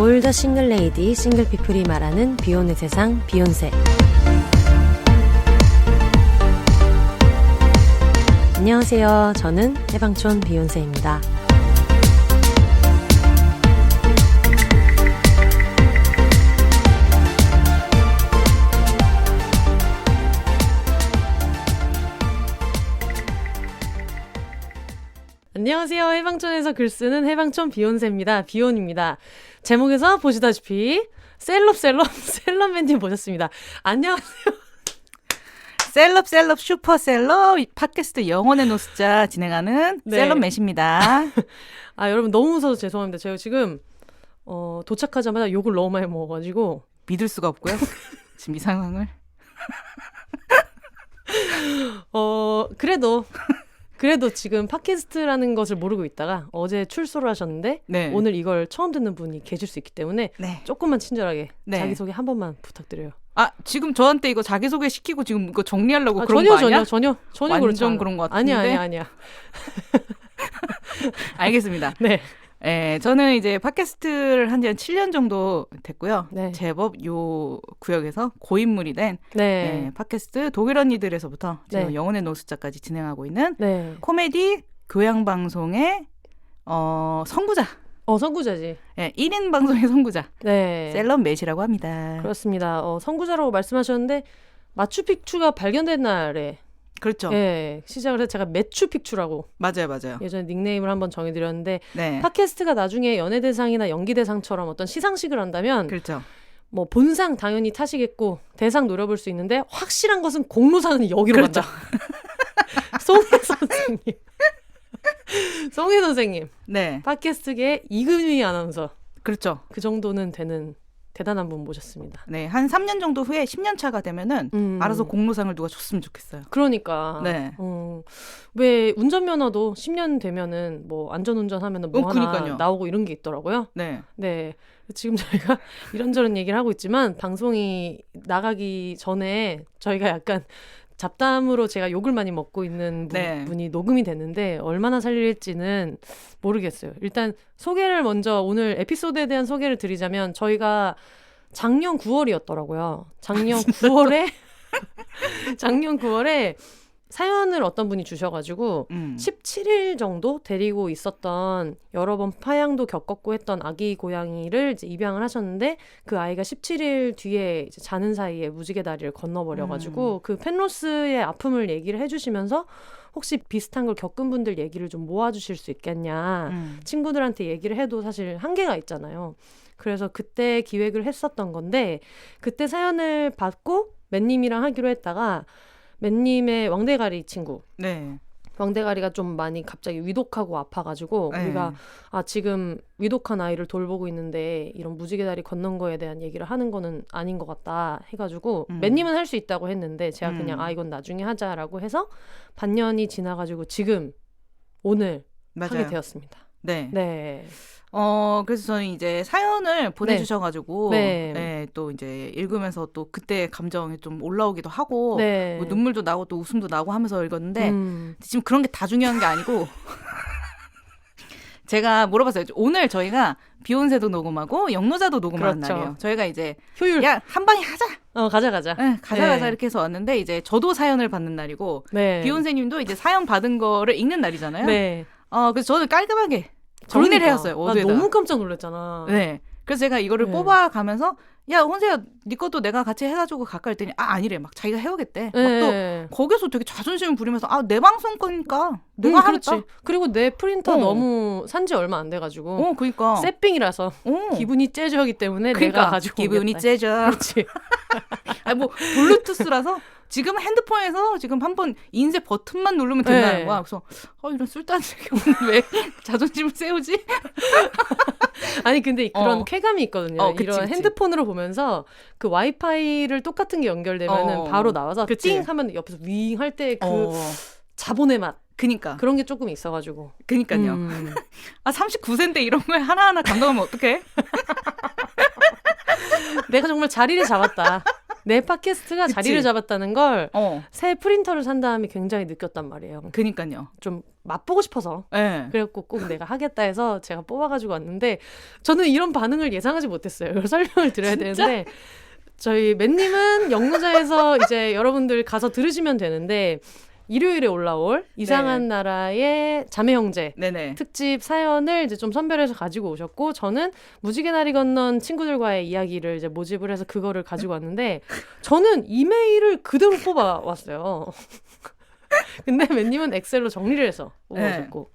올더 싱글 레이디, 싱글 피플이 말하는 비혼의 세상, 비욘세. 안녕하세요. 저는 해방촌 비욘세입니다. 안녕하세요. 해방촌에서 글 쓰는 해방촌 비욘세입니다. 비욘입니다. 제목에서 보시다시피 셀럽맨님 모셨습니다. 안녕하세요. 셀럽 슈퍼셀러 팟캐스트 영혼의 노숙자 진행하는 네. 셀럽맨입니다. 아, 여러분 너무 무서워서 죄송합니다. 제가 지금 도착하자마자 욕을 너무 많이 먹어가지고 믿을 수가 없고요. 지금 이 상황을. 그래도 지금 팟캐스트라는 것을 모르고 있다가 어제 출소를 하셨는데 네. 오늘 이걸 처음 듣는 분이 계실 수 있기 때문에 네. 조금만 친절하게 네. 자기소개 한 번만 부탁드려요. 아, 지금 저한테 이거 자기소개 시키고 지금 이거 정리하려고 그런 거 아니야? 전혀 완전 그렇지 않아. 그런 거 같은데. 아니야. 알겠습니다. 네. 예, 저는 이제 팟캐스트를 한 지 한 7년 정도 됐고요. 네. 제법 요 구역에서 고인물이 된 네. 팟캐스트 독일 언니들에서부터 지금 네. 영혼의 노숙자까지 진행하고 있는 네. 코미디 교양 방송의 선구자. 선구자지. 예, 1인 방송의 선구자. 네. 셀럽맷이라고 합니다. 그렇습니다. 선구자라고 말씀하셨는데 마추픽추가 발견된 날에 그렇죠. 예, 시작을 해서 제가 매추픽추라고 맞아요. 예전에 닉네임을 한번 정해드렸는데 네. 팟캐스트가 나중에 연예대상이나 연기대상처럼 어떤 시상식을 한다면 그렇죠. 뭐 본상 당연히 타시겠고 대상 노려볼 수 있는데 확실한 것은 공로상은 여기로 그렇죠. 간다. 송혜 선생님. 네. 팟캐스트계 이금희 아나운서. 그렇죠. 그 정도는 되는 대단한 분 모셨습니다. 네. 한 3년 정도 후에 10년 차가 되면은 알아서 공로상을 누가 줬으면 좋겠어요. 그러니까. 네. 왜 운전면허도 10년 되면은 뭐 안전운전 하면은 뭐 하나 그러니까요. 나오고 이런 게 있더라고요. 네. 네. 지금 저희가 이런저런 얘기를 하고 있지만 방송이 나가기 전에 저희가 약간 잡담으로 제가 욕을 많이 먹고 있는 네. 분이 녹음이 됐는데 얼마나 살릴지는 모르겠어요. 일단 소개를 먼저 오늘 에피소드에 대한 소개를 드리자면 저희가 작년 9월이었더라고요. 작년 9월에 사연을 어떤 분이 주셔가지고 17일 정도 데리고 있었던 여러 번 파양도 겪었고 했던 아기 고양이를 이제 입양을 하셨는데 그 아이가 17일 뒤에 이제 자는 사이에 무지개 다리를 건너버려가지고 그 펜로스의 아픔을 얘기를 해주시면서 혹시 비슷한 걸 겪은 분들 얘기를 좀 모아주실 수 있겠냐. 친구들한테 얘기를 해도 사실 한계가 있잖아요. 그래서 그때 기획을 했었던 건데 그때 사연을 받고 맨님이랑 하기로 했다가 맨님의 왕대가리 친구. 네. 왕대가리가 좀 많이 갑자기 위독하고 아파가지고 네. 우리가 지금 위독한 아이를 돌보고 있는데 이런 무지개 다리 건넌 거에 대한 얘기를 하는 거는 아닌 것 같다 해가지고 맨님은 할 수 있다고 했는데 제가 그냥 이건 나중에 하자라고 해서 반년이 지나가지고 지금 오늘 하게 맞아요. 되었습니다. 네. 네. 그래서 저는 이제 사연을 보내주셔가지고, 네. 네, 또 이제 읽으면서 또 그때 감정이 좀 올라오기도 하고, 네. 뭐 눈물도 나고 또 웃음도 나고 하면서 읽었는데, 지금 그런 게 다 중요한 게 아니고, 제가 물어봤어요. 오늘 저희가 비욘세도 녹음하고 영노자도 녹음하는 그렇죠. 날이에요. 저희가 이제, 효율. 야, 한 방에 하자! 가자. 네, 가자 네. 이렇게 해서 왔는데, 이제 저도 사연을 받는 날이고, 네. 비욘세님도 이제 사연 받은 거를 읽는 날이잖아요. 네. 그래서 저는 깔끔하게 정리를 그러니까. 해왔어요. 어디에다가. 너무 깜짝 놀랐잖아. 네. 그래서 제가 이거를 네. 뽑아가면서 야, 혼세야, 네 것도 내가 같이 해가지고 갈까 했더니 아니래. 막 자기가 해오겠대. 막 네. 또 거기서 되게 자존심을 부리면서 내 방송 거니까 내가 하겠다. 그렇지. 그리고 내 프린터 너무 산지 얼마 안 돼가지고 그러니까. 새삥이라서 기분이 째져기 때문에 그러니까. 내가 가지고 기분이 오겠다. 째져. 그렇지. 뭐 블루투스라서 지금 핸드폰에서 지금 한번 인쇄 버튼만 누르면 된다는 네. 거야. 그래서 이런 쓸데없는 왜 자존심을 세우지? 아니 근데 그런 쾌감이 있거든요. 그치, 이런 그치. 핸드폰으로 보면서 그 와이파이를 똑같은 게 연결되면은 바로 나와서 그치. 띵 하면 옆에서 윙 할 때 그 자본의 맛 그니까. 그런 게 조금 있어가지고. 그니까요. 39세인데 이런 거에 하나하나 감동하면 어떡해? 내가 정말 자리를 잡았다. 내 팟캐스트가 그치? 자리를 잡았다는 걸 어, 새 프린터를 산 다음에 굉장히 느꼈단 말이에요. 그니까요. 좀 맛보고 싶어서. 예. 그래갖고 꼭 내가 하겠다 해서 제가 뽑아가지고 왔는데 저는 이런 반응을 예상하지 못했어요. 이걸 설명을 드려야 되는데 저희 맨님은 영노자에서 이제 여러분들 가서 들으시면 되는데 일요일에 올라올 이상한 나라의 자매 형제 네네. 특집 사연을 이제 좀 선별해서 가지고 오셨고 저는 무지개 다리 건넌 친구들과의 이야기를 이제 모집을 해서 그거를 가지고 왔는데 저는 이메일을 그대로 뽑아 왔어요. 근데 맨님은 엑셀로 정리를 해서 뽑아오셨고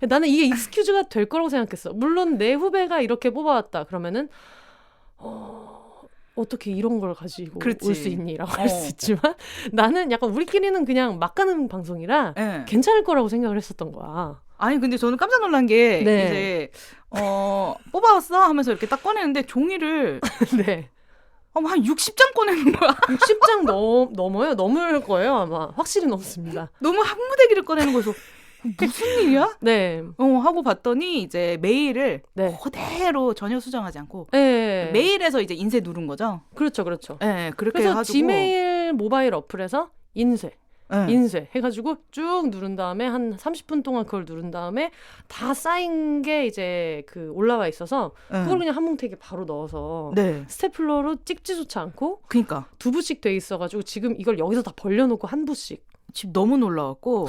나는 이게 익스큐즈가 될 거라고 생각했어. 물론 내 후배가 이렇게 뽑아왔다 그러면은 어떻게 이런 걸 가지고 그렇지. 올 수 있니? 라고 할 수 있지만 나는 약간 우리끼리는 그냥 막 가는 방송이라 예. 괜찮을 거라고 생각을 했었던 거야. 아니 근데 저는 깜짝 놀란 게 네. 이제 뽑아왔어 하면서 이렇게 딱 꺼내는데 종이를 네. 한 60장 꺼내는 거야. 60장 넘어요? 넘을 거예요 아마. 확실히 넘습니다. 너무 한무대기를 꺼내는 거여서 무슨 일이야? 네. 하고 봤더니 이제 메일을 네. 그대로 전혀 수정하지 않고 네. 메일에서 이제 인쇄 누른 거죠. 그렇죠. 그렇죠. 네, 그렇게 그래서 해가지고 지메일 모바일 어플에서 인쇄 해가지고 쭉 누른 다음에 한 30분 동안 그걸 누른 다음에 다 쌓인 게 이제 그 올라와 있어서 그걸 그냥 한 뭉태기에 바로 넣어서 네. 스테플러로 찍지조차 않고 그러니까 2부씩 돼 있어가지고 지금 이걸 여기서 다 벌려놓고 한 부씩. 집 너무 놀라웠고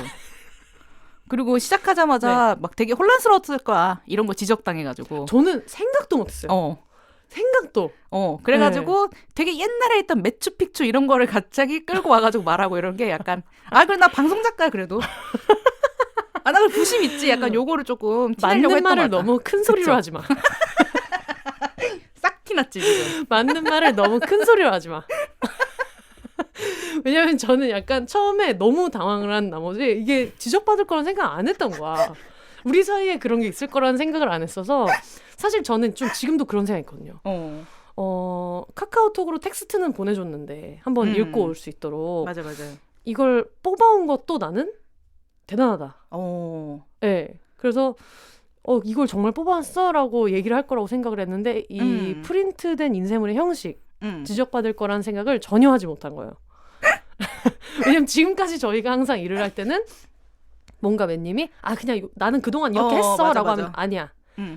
그리고 시작하자마자 막 되게 혼란스러웠을 거야. 이런 거 지적당해가지고. 저는 생각도 못했어요. 생각도. 그래가지고 되게 옛날에 있던 매추픽추 이런 거를 갑자기 끌고 와가지고 말하고 이런 게 약간 그래 나 방송 작가야 그래도. 나 그 부심 있지. 약간 요거를 조금 티내려고 맞는 했던 말을 것 같다. 너무 큰 소리로 그쵸? 하지 마. 싹 티났지 지금. 맞는 말을 너무 큰 소리로 하지 마. 왜냐면 저는 약간 처음에 너무 당황을 한 나머지 이게 지적받을 거란 생각 안 했던 거야. 우리 사이에 그런 게 있을 거라는 생각을 안 했어서 사실 저는 좀 지금도 그런 생각했거든요. 카카오톡으로 텍스트는 보내줬는데 한번 읽고 올 수 있도록 맞아. 이걸 뽑아온 것도 나는 대단하다. 네. 그래서 이걸 정말 뽑아왔어라고 얘기를 할 거라고 생각을 했는데 이 프린트된 인쇄물의 형식 지적받을 거라는 생각을 전혀 하지 못한 거예요. 왜냐면 지금까지 저희가 항상 일을 할 때는 뭔가 맨님이 그냥 나는 그동안 이렇게 했어라고 맞아. 하면 아니야.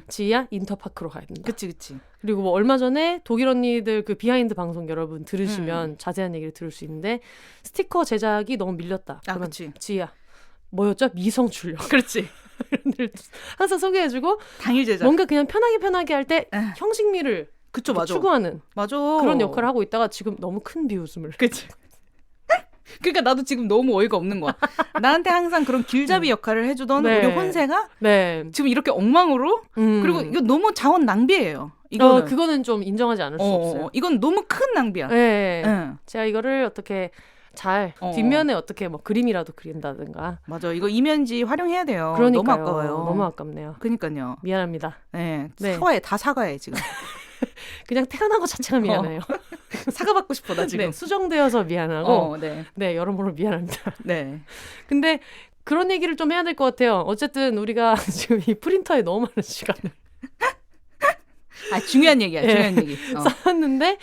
지희야 인터파크로 가야 된다. 그치. 그리고 뭐 얼마 전에 독일 언니들 그 비하인드 방송 여러분 들으시면 자세한 얘기를 들을 수 있는데 스티커 제작이 너무 밀렸다. 그러면 그치. 지희야 뭐였죠? 미성 출력. 그렇지. 항상 소개해주고 당일 제작. 뭔가 그냥 편하게 할 때 형식미를 그쵸, 맞아. 추구하는 맞아. 그런 역할을 하고 있다가 지금 너무 큰 비웃음을. 그치. 그러니까 나도 지금 너무 어이가 없는 거야. 나한테 항상 그런 길잡이 역할을 해주던 우리 혼세가 지금 이렇게 엉망으로 그리고 이거 너무 자원 낭비예요. 이거는. 그거는 좀 인정하지 않을 수 없어요. 이건 너무 큰 낭비야. 네. 제가 이거를 어떻게 잘 뒷면에 어떻게 뭐 그림이라도 그린다든가. 맞아. 이거 이면지 활용해야 돼요. 그러니까요. 너무 아까워요. 너무 아깝네요. 그러니까요. 미안합니다. 네. 사과해 지금. 그냥 태어난 것 자체가 미안해요. 사과받고 싶어 나 지금. 네, 수정되어서 미안하고 네, 여러모로 미안합니다. 네. 근데 그런 얘기를 좀 해야 될 것 같아요. 어쨌든 우리가 지금 이 프린터에 너무 많은 시간을 중요한 얘기야. 중요한 얘기. 쌓았는데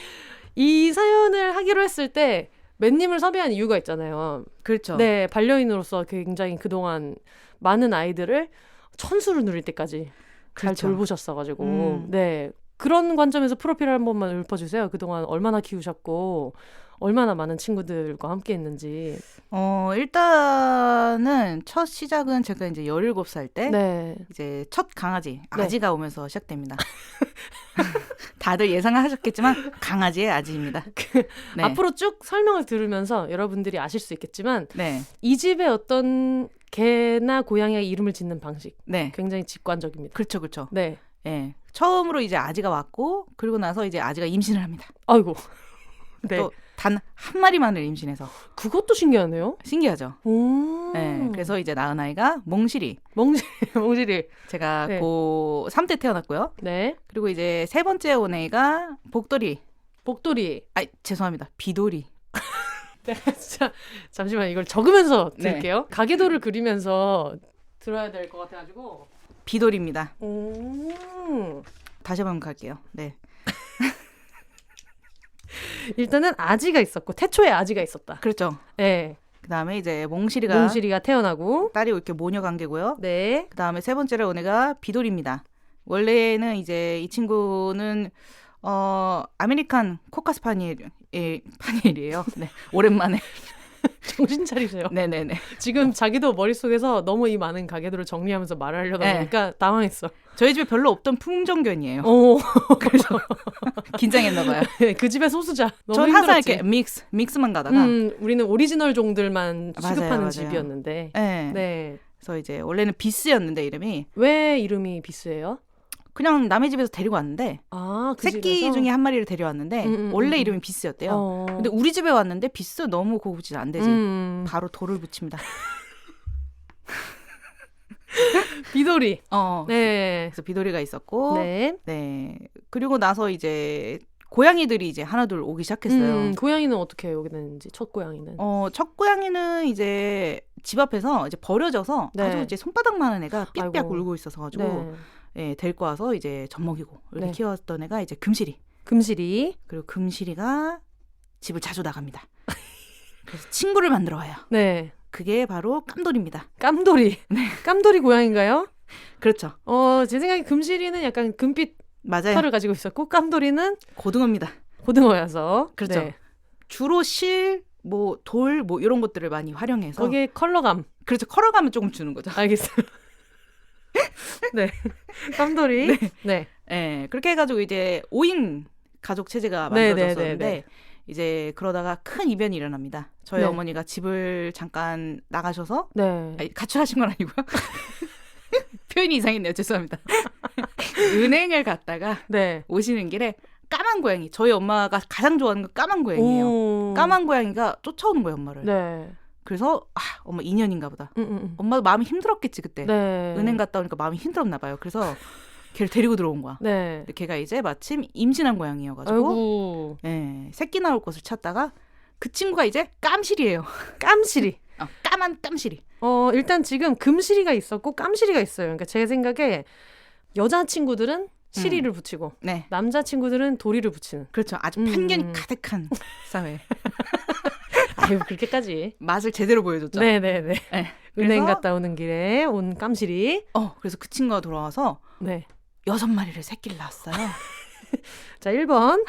이 사연을 하기로 했을 때 맨님을 섭외한 이유가 있잖아요. 그렇죠. 네, 반려인으로서 굉장히 그동안 많은 아이들을 천수를 누릴 때까지 잘 돌보셨어가지고 네, 그런 관점에서 프로필을 한 번만 읊어주세요. 그동안 얼마나 키우셨고 얼마나 많은 친구들과 함께 했는지. 일단은 첫 시작은 제가 이제 17살 때 이제 첫 강아지 아지가 오면서 시작됩니다. 다들 예상하셨겠지만 강아지의 아지입니다. 네. 앞으로 쭉 설명을 들으면서 여러분들이 아실 수 있겠지만 이 집의 어떤 개나 고양이의 이름을 짓는 방식 굉장히 직관적입니다. 그렇죠. 네. 처음으로 이제 아지가 왔고 그리고 나서 이제 아지가 임신을 합니다. 아이고. 또 단 한 마리만을 임신해서. 그것도 신기하네요. 신기하죠. 그래서 이제 낳은 아이가 몽실이. 제가 고3 때 태어났고요. 그리고 이제 세 번째 온 애가 복돌이. 죄송합니다. 비돌이. 진짜 잠시만 이걸 적으면서 들을게요. 가계도를 그리면서 들어야 될 것 같아가지고. 비돌입니다. 다시 한번 갈게요. 네. 일단은 아지가 있었고 태초에 아지가 있었다. 그렇죠. 네. 그다음에 이제 몽실이가 태어나고 딸이 이렇게 모녀 관계고요. 네. 그다음에 세 번째로 온 애가 비돌입니다. 원래는 이제 이 친구는 아메리칸 코카스 파니엘이에요. 네. 오랜만에 정신 차리세요. 네네네. 지금 자기도 머릿속에서 너무 이 많은 가게들을 정리하면서 말을 하려다 보니까 당황했어. 저희 집에 별로 없던 품종견이에요. 그래서 긴장했나 봐요. 네, 그 집의 소수자. 전 항상 이렇게 믹스만 가다가 우리는 오리지널 종들만 취급하는 맞아요. 집이었는데. 네. 네. 그래서 이제 원래는 비스였는데 이름이. 왜 이름이 비스예요? 그냥 남의 집에서 데리고 왔는데 그 새끼 집에서? 중에 한 마리를 데려왔는데 원래 이름이 비스였대요. 근데 우리 집에 왔는데 비스 너무 고급지지 안 되지. 바로 돌을 붙입니다. 비돌이. 네. 그래서 비돌이가 있었고 네. 네. 그리고 나서 이제 고양이들이 이제 하나둘 오기 시작했어요. 고양이는 어떻게 오게 됐는지 첫 고양이는? 첫 고양이는 이제 집 앞에서 이제 버려져서 네. 아주 이제 손바닥만한 애가 삐삐 울고 있어서 가지고 네. 예, 데리고 와서 이제 젖먹이고 이렇게 네. 키웠던 애가 이제 금실이. 그리고 금실이가 집을 자주 나갑니다. 그래서 친구를 만들어 와요. 네. 그게 바로 깜돌입니다. 깜돌이. 네. 깜돌이 고양인가요? 그렇죠. 제 생각에 금실이는 약간 금빛 맞아요. 털을 가지고 있었고 깜돌이는 고등어입니다. 고등어여서. 그렇죠. 네. 주로 돌 이런 것들을 많이 활용해서 거기에 컬러감. 그렇죠. 컬러감을 조금 주는 거죠. 알겠어요. 네. 깜돌이. 네. 네. 네. 그렇게 해가지고 이제 5인 가족 체제가 만들어졌었는데 이제 그러다가 큰 이변이 일어납니다. 저희 어머니가 집을 잠깐 나가셔서 아니, 가출하신 건 아니고요. 표현이 이상했네요. 죄송합니다. 은행을 갔다가 오시는 길에 까만 고양이. 저희 엄마가 가장 좋아하는 건 까만 고양이에요. 까만 고양이가 쫓아오는 거예요, 엄마를. 네. 그래서 엄마 인연인가 보다. 엄마도 마음이 힘들었겠지 그때. 네. 은행 갔다 오니까 마음이 힘들었나 봐요. 그래서 걔를 데리고 들어온 거야. 네. 걔가 이제 마침 임신한 고양이여가지고 네, 새끼 나올 곳을 찾다가 그 친구가 이제 깜실이에요. 깜실이. 까만 깜실이. 일단 지금 금실이가 있었고 깜실이가 있어요. 그러니까 제 생각에 여자 친구들은 시리를 붙이고 남자 친구들은 도리를 붙이는. 그렇죠. 아주 편견이 가득한 사회. 아유, 그렇게까지 맛을 제대로 보여줬죠. 네네네. 네. 은행 갔다 오는 길에 온 깜실이. 그래서 그 친구가 돌아와서 6마리를 새끼를 낳았어요. 자, 1번.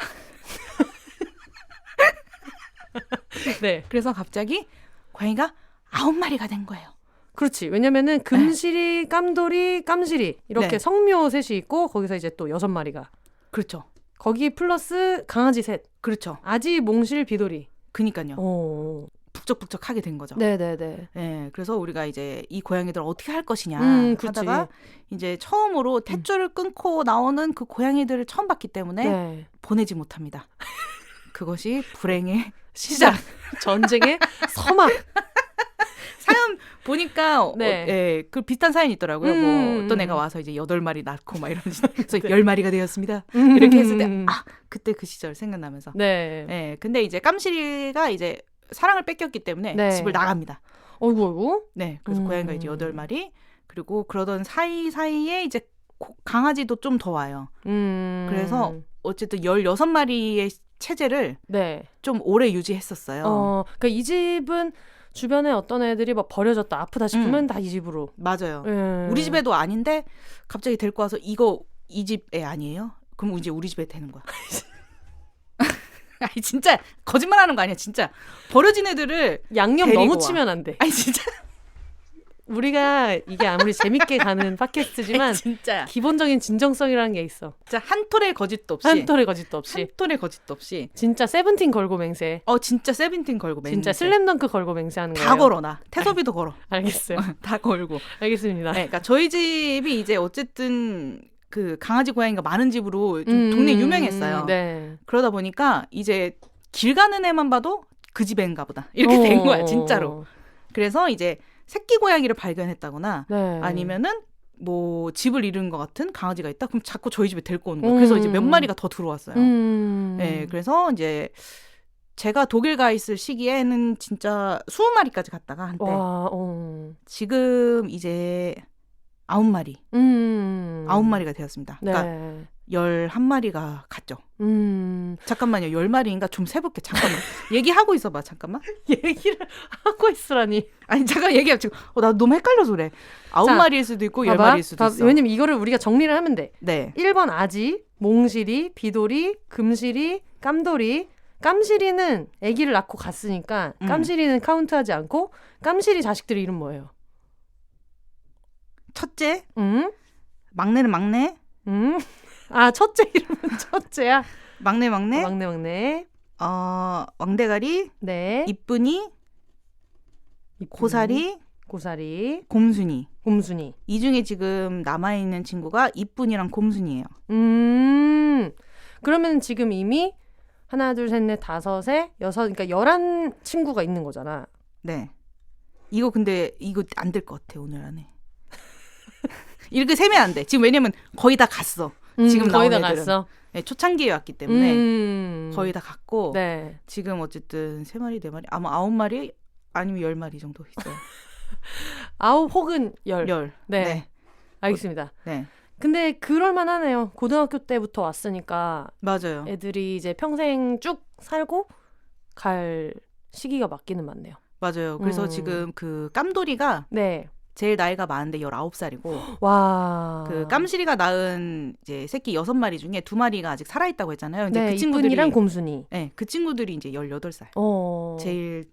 네. 그래서 갑자기 고양이가 9마리가 된 거예요. 그렇지. 왜냐면은 금실이, 깜돌이, 깜실이 이렇게 성묘 셋이 있고 거기서 이제 또 6마리가. 그렇죠. 거기 플러스 강아지 셋. 그렇죠. 아지, 몽실, 비돌이. 그니까요. 북적북적하게 된 거죠. 네네네. 네, 그래서 우리가 이제 이 고양이들 어떻게 할 것이냐 하다가 이제 처음으로 탯줄을 끊고 나오는 그 고양이들을 처음 봤기 때문에 보내지 못합니다. 그것이 불행의 시작. 전쟁의 서막. 사연 보니까 그 비슷한 사연이 있더라고요. 뭐 어떤 애가 와서 이제 8마리 낳고 막 이러면서 그래서 10마리가 되었습니다. 이렇게 했을 때 그때 그 시절 생각나면서. 근데 이제 깜실이가 이제 사랑을 뺏겼기 때문에 집을 나갑니다. 어이구. 네. 그래서 고양이가 이제 8마리. 그리고 그러던 사이사이에 이제 강아지도 좀 더 와요. 그래서 어쨌든 16마리의 체제를 좀 오래 유지했었어요. 그러니까 이 집은 주변에 어떤 애들이 막 버려졌다 아프다 싶으면 다 이 집으로. 맞아요. 우리 집에도 아닌데 갑자기 데리고 와서 이 집에 아니에요? 그럼 이제 우리 집에 되는 거야. 아니 진짜 거짓말하는 거 아니야. 진짜 버려진 애들을 양념 너무 치면 안 돼. 아니 진짜 우리가 이게 아무리 재밌게 가는 팟캐스트지만 아니, 진짜 기본적인 진정성이라는 게 있어. 진짜 한 톨의 거짓도 없이 진짜 세븐틴 걸고 맹세. 진짜 세븐틴 걸고 맹세. 진짜 슬램덩크 걸고 맹세하는 거예요. 다 걸어놔. 태소비도 걸어. 알겠어요. 다 걸고. 알겠습니다. 그러니까 저희 집이 이제 어쨌든 그 강아지 고양이가 많은 집으로 좀 동네 유명했어요. 그러다 보니까 이제 길 가는 애만 봐도 그 집 애인가 보다. 이렇게 된 거야, 진짜로. 그래서 이제 새끼 고양이를 발견했다거나 아니면은 뭐 집을 잃은 것 같은 강아지가 있다. 그럼 자꾸 저희 집에 데리고 오는 거예요. 그래서 이제 몇 마리가 더 들어왔어요. 네, 그래서 이제 제가 독일 가 있을 시기에는 진짜 20마리까지 갔다가 한때 지금 이제 9마리 9마리가 되었습니다. 그러니까 11마리가 갔죠. 잠깐만요. 10마리인가 좀 세볼게. 잠깐만. 얘기하고 있어봐. 잠깐만. 얘기를 하고 있으라니. 아니 잠깐 얘기해. 지금 나 너무 헷갈려서 그래. 9마리일 수도 있고 10마리일 수도 있어. 왜냐면 이거를 우리가 정리를 하면 돼. 네. 1번 아지, 몽실이, 비돌이, 금실이, 깜돌이. 깜실이는 아기를 낳고 갔으니까 깜실이는 카운트하지 않고 깜실이 자식들 이름 뭐예요? 첫째? 막내는 막내? 첫째 이름은 첫째야. 막내. 막내. 왕대가리. 네. 이쁜이. 고사리. 곰순이. 이 중에 지금 남아있는 친구가 이쁜이랑 곰순이에요. 그러면 지금 이미 하나, 둘, 셋, 넷, 다섯에 여섯, 그러니까 11 친구가 있는 거잖아. 네. 이거 안 될 것 같아, 오늘 안에. 이렇게 세면 안 돼. 지금 왜냐면 거의 다 갔어. 지금 거의 다 갔어. 네, 초창기에 왔기 때문에 거의 다 갔고 네. 지금 어쨌든 3마리, 4마리, 아마 9마리 아니면 10마리 정도 있어요. 9 혹은 10. 네. 네. 알겠습니다. 네. 근데 그럴만하네요. 고등학교 때부터 왔으니까 맞아요. 애들이 이제 평생 쭉 살고 갈 시기가 맞기는 맞네요. 맞아요. 그래서 지금 그 깜돌이가 네. 제일 나이가 많은데 19살이고 와. 그 깜실이가 낳은 이제 새끼 6마리 중에 2마리가 아직 살아있다고 했잖아요. 근데 네, 그 친구들이 이쁜이랑 곰순이. 네, 그 친구들이 이제 18살. 제일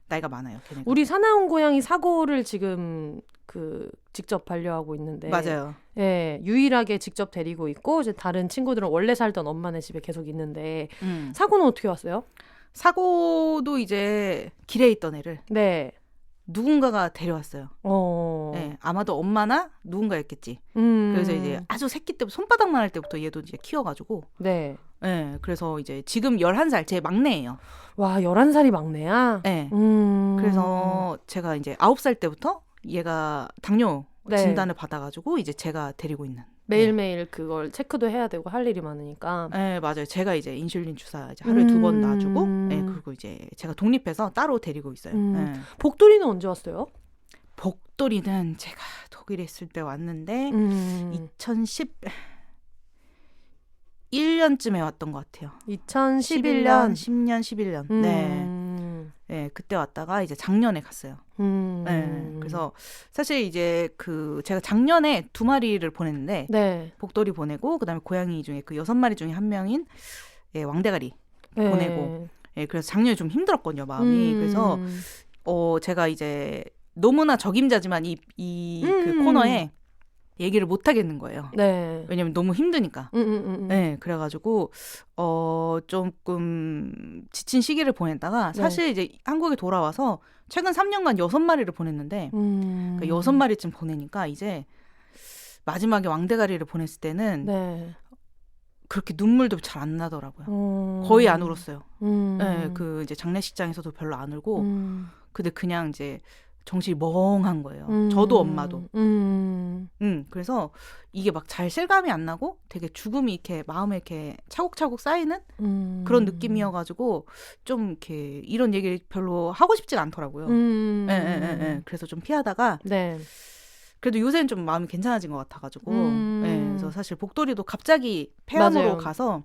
나이가 많아요. 걔네가. 우리 사나운 고양이 사고를 지금 직접 반려하고 있는데 맞아요. 예, 유일하게 직접 데리고 있고 이제 다른 친구들은 원래 살던 엄마네 집에 계속 있는데 사고는 어떻게 왔어요? 사고도 이제 길에 있던 애를 네. 누군가가 데려왔어요. 네, 아마도 엄마나 누군가였겠지. 그래서 이제 아주 새끼 때부터 손바닥만 할 때부터 얘도 이제 키워가지고. 네. 네, 그래서 이제 지금 11살 제 막내예요. 와, 11살이 막내야? 네. 그래서 제가 이제 9살 때부터 얘가 당뇨 진단을 받아가지고 이제 제가 데리고 있는. 매일매일 그걸 체크도 해야 되고 할 일이 많으니까. 네, 맞아요. 제가 이제 인슐린 주사 이제 하루에 2번 놔주고, 네, 그리고 이제 제가 독립해서 따로 데리고 있어요. 네. 복돌이는 언제 왔어요? 복돌이는 제가 독일에 있을 때 왔는데 2011년쯤에 왔던 것 같아요. 2011년, 10년, 11년. 네. 네, 그때 왔다가 이제 작년에 갔어요. 네, 그래서 사실 이제 제가 작년에 2마리를 보냈는데 네. 복돌이 보내고 그다음에 고양이 중에 그 6마리 중에 한 명인 왕대가리 보내고. 네, 그래서 작년에 좀 힘들었거든요, 마음이. 그래서 제가 이제 너무나 적임자지만 그 코너에 얘기를 못 하겠는 거예요. 네. 왜냐면 너무 힘드니까. 네, 그래가지고 조금 지친 시기를 보냈다가 사실 이제 한국에 돌아와서 최근 3년간 6마리를 보냈는데 그러니까 6마리쯤 보내니까 이제 마지막에 왕대가리를 보냈을 때는 그렇게 눈물도 잘 안 나더라고요. 거의 안 울었어요. 네, 이제 장례식장에서도 별로 안 울고 근데 그냥 이제 정신이 멍한 거예요. 저도 엄마도. 그래서 이게 막 잘 실감이 안 나고 되게 죽음이 이렇게 마음에 이렇게 차곡차곡 쌓이는 그런 느낌이어가지고 좀 이렇게 이런 얘기를 별로 하고 싶진 않더라고요. 그래서 좀 피하다가 그래도 요새는 좀 마음이 괜찮아진 것 같아가지고 그래서 사실 복돌이도 갑자기 폐암으로 가서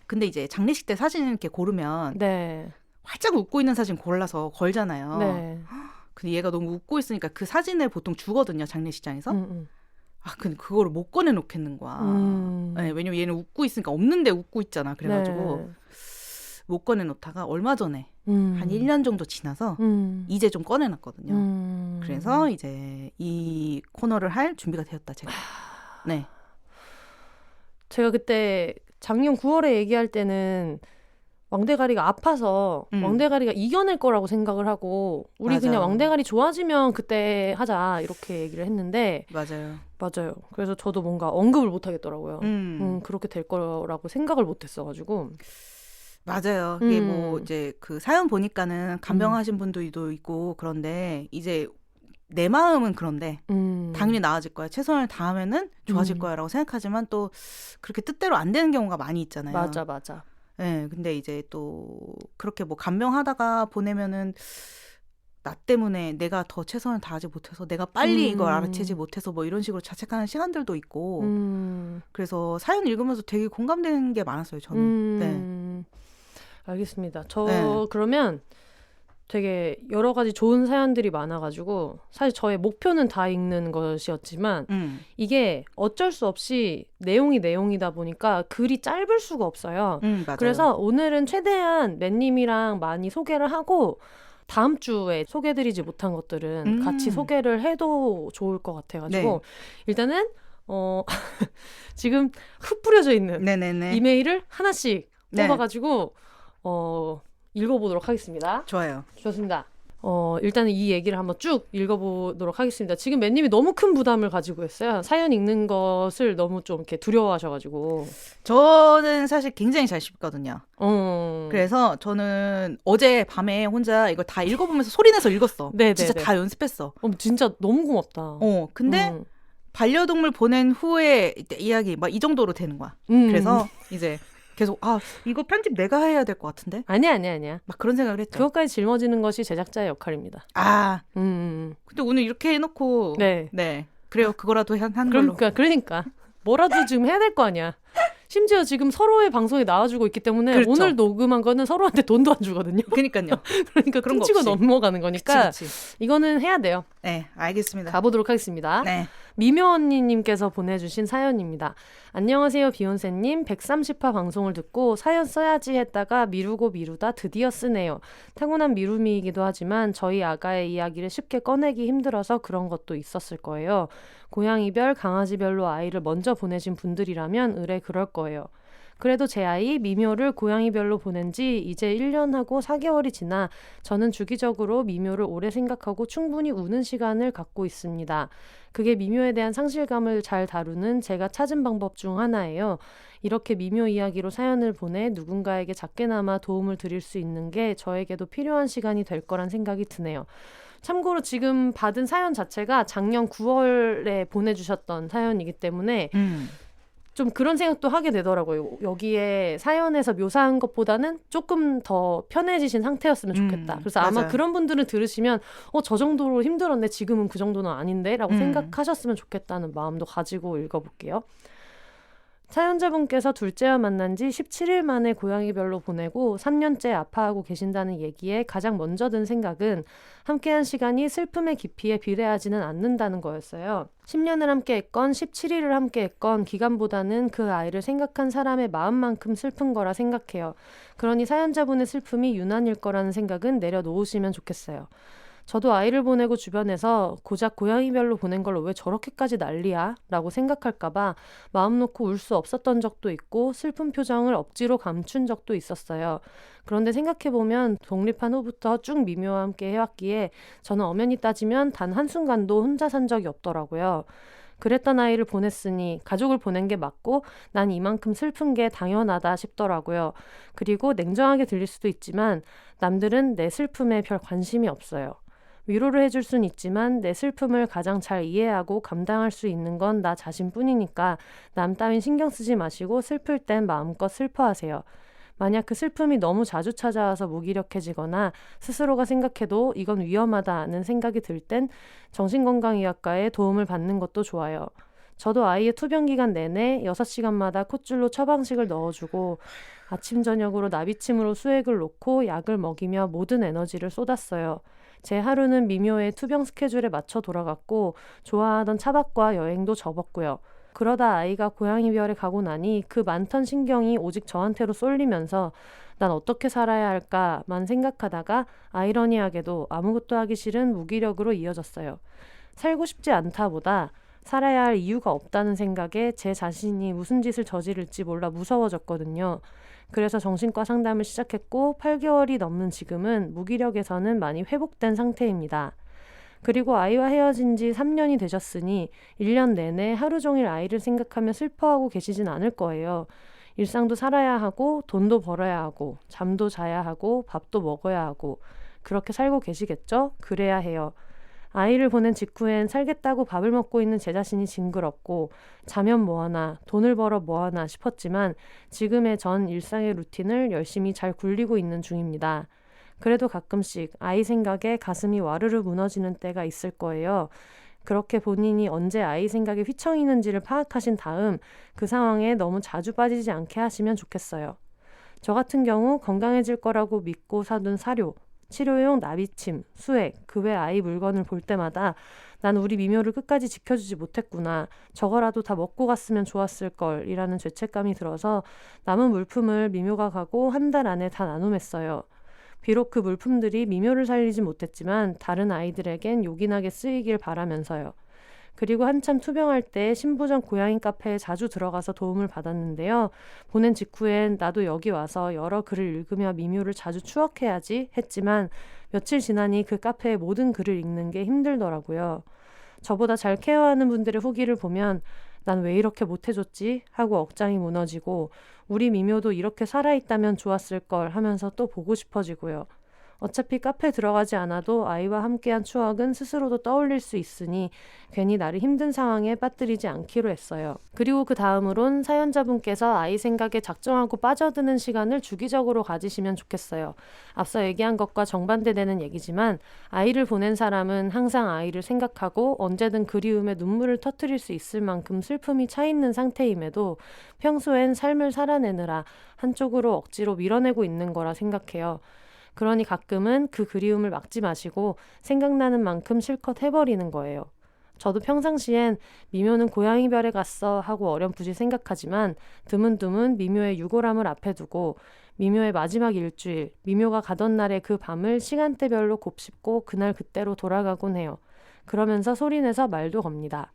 근데 이제 장례식 때 사진 이렇게 고르면 활짝 웃고 있는 사진 골라서 걸잖아요. 근데 얘가 너무 웃고 있으니까 그 사진을 보통 주거든요, 장례식장에서. 근데 그거를 못 꺼내놓겠는 거야. 왜냐면 얘는 웃고 있으니까 없는데 웃고 있잖아. 그래가지고 못 꺼내놓다가 얼마 전에 한 1년 정도 지나서 이제 좀 꺼내놨거든요. 그래서 이제 이 코너를 할 준비가 되었다, 제가. 네. 제가 그때 작년 9월에 얘기할 때는 왕대가리가 아파서 왕대가리가 이겨낼 거라고 생각을 하고 우리 맞아. 그냥 왕대가리 좋아지면 그때 하자 이렇게 얘기를 했는데 맞아요. 그래서 저도 뭔가 언급을 못 하겠더라고요. 그렇게 될 거라고 생각을 못 했어가지고 맞아요. 이게 뭐 이제 그 사연 보니까는 간병하신 분들도 있고 그런데 이제 내 마음은 그런데 당연히 나아질 거야. 최선을 다하면은 좋아질 거야라고 생각하지만 또 그렇게 뜻대로 안 되는 경우가 많이 있잖아요. 맞아. 네, 근데 이제 또 그렇게 뭐 간병하다가 보내면은 나 때문에 내가 더 최선을 다하지 못해서 내가 빨리 이걸 알아채지 못해서 뭐 이런 식으로 자책하는 시간들도 있고 그래서 사연 읽으면서 되게 공감되는 게 많았어요. 저는. 네. 알겠습니다. 저 그러면 되게 여러 가지 좋은 사연들이 많아가지고 사실 저의 목표는 다 읽는 것이었지만 이게 어쩔 수 없이 내용이 내용이다 보니까 글이 짧을 수가 없어요. 맞아요. 그래서 오늘은 최대한 맨님이랑 많이 소개를 하고 다음 주에 소개해드리지 못한 것들은 같이 소개를 해도 좋을 것 같아가지고 일단은 지금 흩 뿌려져 있는 이메일을 하나씩 뽑아가지고 읽어보도록 하겠습니다. 좋아요. 좋습니다. 일단은 이 얘기를 한번 쭉 읽어보도록 하겠습니다. 지금 맨님이 너무 큰 부담을 가지고 있어요. 사연 읽는 것을 너무 좀 이렇게 두려워하셔가지고. 저는 사실 굉장히 잘 씹거든요. 그래서 저는 어제 밤에 혼자 이걸 다 읽어보면서 소리내서 읽었어. 진짜 다 연습했어. 진짜 너무 고맙다. 근데 반려동물 보낸 후에 이야기 막 이 정도로 되는 거야. 그래서 이제 계속 이거 편집 내가 해야 될 것 같은데? 아니야. 막 그런 생각을 했죠. 그것까지 짊어지는 것이 제작자의 역할입니다. 근데 오늘 이렇게 해놓고 네. 그래요. 그거라도 한 걸로. 그러니까 뭐라도 지금 해야 될 거 아니야. 심지어 지금 서로의 방송에 나와주고 있기 때문에 그렇죠. 오늘 녹음한 거는 서로한테 돈도 안 주거든요. 그러니까요. 그러니까 그런 거 치고 넘어가는 거니까 그치. 이거는 해야 돼요. 네, 알겠습니다. 가보도록 하겠습니다. 네. 미묘 언니님께서 보내주신 사연입니다. 안녕하세요, 비욘세님. 130화 방송을 듣고 사연 써야지 했다가 미루다 드디어 쓰네요. 타고난 미루미이기도 하지만 저희 아가의 이야기를 쉽게 꺼내기 힘들어서 그런 것도 있었을 거예요. 고양이별, 강아지별로 아이를 먼저 보내신 분들이라면 의뢰 그럴 거예요. 그래도 제 아이 미묘를 고양이별로 보낸 지 이제 1년하고 4개월이 지나 저는 주기적으로 미묘를 오래 생각하고 충분히 우는 시간을 갖고 있습니다. 그게 미묘에 대한 상실감을 잘 다루는 제가 찾은 방법 중 하나예요. 이렇게 미묘 이야기로 사연을 보내 누군가에게 작게나마 도움을 드릴 수 있는 게 저에게도 필요한 시간이 될 거란 생각이 드네요. 참고로 지금 받은 사연 자체가 작년 9월에 보내주셨던 사연이기 때문에 좀 그런 생각도 하게 되더라고요. 여기에 사연에서 묘사한 것보다는 조금 더 편해지신 상태였으면 좋겠다. 그래서 맞아요. 아마 그런 분들은 들으시면 저 정도로 힘들었네. 지금은 그 정도는 아닌데 라고 생각하셨으면 좋겠다는 마음도 가지고 읽어볼게요. 사연자분께서 둘째와 만난 지 17일 만에 고양이별로 보내고 3년째 아파하고 계신다는 얘기에 가장 먼저 든 생각은 함께한 시간이 슬픔의 깊이에 비례하지는 않는다는 거였어요. 10년을 함께 했건 17일을 함께 했건 기간보다는 그 아이를 생각한 사람의 마음만큼 슬픈 거라 생각해요. 그러니 사연자분의 슬픔이 유난일 거라는 생각은 내려놓으시면 좋겠어요. 저도 아이를 보내고 주변에서 고작 고양이별로 보낸 걸로 왜 저렇게까지 난리야? 라고 생각할까봐 마음 놓고 울 수 없었던 적도 있고 슬픈 표정을 억지로 감춘 적도 있었어요. 그런데 생각해보면 독립한 후부터 쭉 미묘와 함께 해왔기에 저는 엄연히 따지면 단 한순간도 혼자 산 적이 없더라고요. 그랬던 아이를 보냈으니 가족을 보낸 게 맞고 난 이만큼 슬픈 게 당연하다 싶더라고요. 그리고 냉정하게 들릴 수도 있지만 남들은 내 슬픔에 별 관심이 없어요. 위로를 해줄 순 있지만 내 슬픔을 가장 잘 이해하고 감당할 수 있는 건 나 자신뿐이니까 남 따윈 신경 쓰지 마시고 슬플 땐 마음껏 슬퍼하세요. 만약 그 슬픔이 너무 자주 찾아와서 무기력해지거나 스스로가 생각해도 이건 위험하다는 생각이 들 땐 정신건강의학과의 도움을 받는 것도 좋아요. 저도 아이의 투병 기간 내내 6시간마다 콧줄로 처방식을 넣어주고 아침 저녁으로 나비침으로 수액을 놓고 약을 먹이며 모든 에너지를 쏟았어요. 제 하루는 미묘의 투병 스케줄에 맞춰 돌아갔고 좋아하던 차박과 여행도 접었고요. 그러다 아이가 고양이별에 가고 나니 그 많던 신경이 오직 저한테로 쏠리면서 난 어떻게 살아야 할까만 생각하다가 아이러니하게도 아무것도 하기 싫은 무기력으로 이어졌어요. 살고 싶지 않다보다 살아야 할 이유가 없다는 생각에 제 자신이 무슨 짓을 저지를지 몰라 무서워졌거든요. 그래서 정신과 상담을 시작했고 8개월이 넘는 지금은 무기력에서는 많이 회복된 상태입니다. 그리고 아이와 헤어진 지 3년이 되셨으니 1년 내내 하루 종일 아이를 생각하며 슬퍼하고 계시진 않을 거예요. 일상도 살아야 하고 돈도 벌어야 하고 잠도 자야 하고 밥도 먹어야 하고 그렇게 살고 계시겠죠? 그래야 해요. 아이를 보낸 직후엔 살겠다고 밥을 먹고 있는 제 자신이 징그럽고 자면 뭐하나 돈을 벌어 뭐하나 싶었지만 지금의 전 일상의 루틴을 열심히 잘 굴리고 있는 중입니다. 그래도 가끔씩 아이 생각에 가슴이 와르르 무너지는 때가 있을 거예요. 그렇게 본인이 언제 아이 생각에 휘청이는지를 파악하신 다음 그 상황에 너무 자주 빠지지 않게 하시면 좋겠어요. 저 같은 경우 건강해질 거라고 믿고 사둔 사료, 치료용 나비침, 수액, 그 외 아이 물건을 볼 때마다 난 우리 미묘를 끝까지 지켜주지 못했구나. 저거라도 다 먹고 갔으면 좋았을 걸 이라는 죄책감이 들어서 남은 물품을 미묘가 가고 한 달 안에 다 나눔했어요. 비록 그 물품들이 미묘를 살리지 못했지만 다른 아이들에겐 요긴하게 쓰이길 바라면서요. 그리고 한참 투병할 때 신부전 고양이 카페에 자주 들어가서 도움을 받았는데요. 보낸 직후엔 나도 여기 와서 여러 글을 읽으며 미묘를 자주 추억해야지 했지만 며칠 지나니 그 카페의 모든 글을 읽는 게 힘들더라고요. 저보다 잘 케어하는 분들의 후기를 보면 난 왜 이렇게 못해줬지? 하고 억장이 무너지고 우리 미묘도 이렇게 살아있다면 좋았을 걸 하면서 또 보고 싶어지고요. 어차피 카페 들어가지 않아도 아이와 함께한 추억은 스스로도 떠올릴 수 있으니 괜히 나를 힘든 상황에 빠뜨리지 않기로 했어요. 그리고 그 다음으론 사연자분께서 아이 생각에 작정하고 빠져드는 시간을 주기적으로 가지시면 좋겠어요. 앞서 얘기한 것과 정반대되는 얘기지만 아이를 보낸 사람은 항상 아이를 생각하고 언제든 그리움에 눈물을 터뜨릴 수 있을 만큼 슬픔이 차 있는 상태임에도 평소엔 삶을 살아내느라 한쪽으로 억지로 밀어내고 있는 거라 생각해요. 그러니 가끔은 그 그리움을 막지 마시고 생각나는 만큼 실컷 해버리는 거예요. 저도 평상시엔 미묘는 고양이별에 갔어 하고 어렴풋이 생각하지만 드문드문 미묘의 유골함을 앞에 두고 미묘의 마지막 일주일, 미묘가 가던 날의 그 밤을 시간대별로 곱씹고 그날 그때로 돌아가곤 해요. 그러면서 소리내서 말도 겁니다.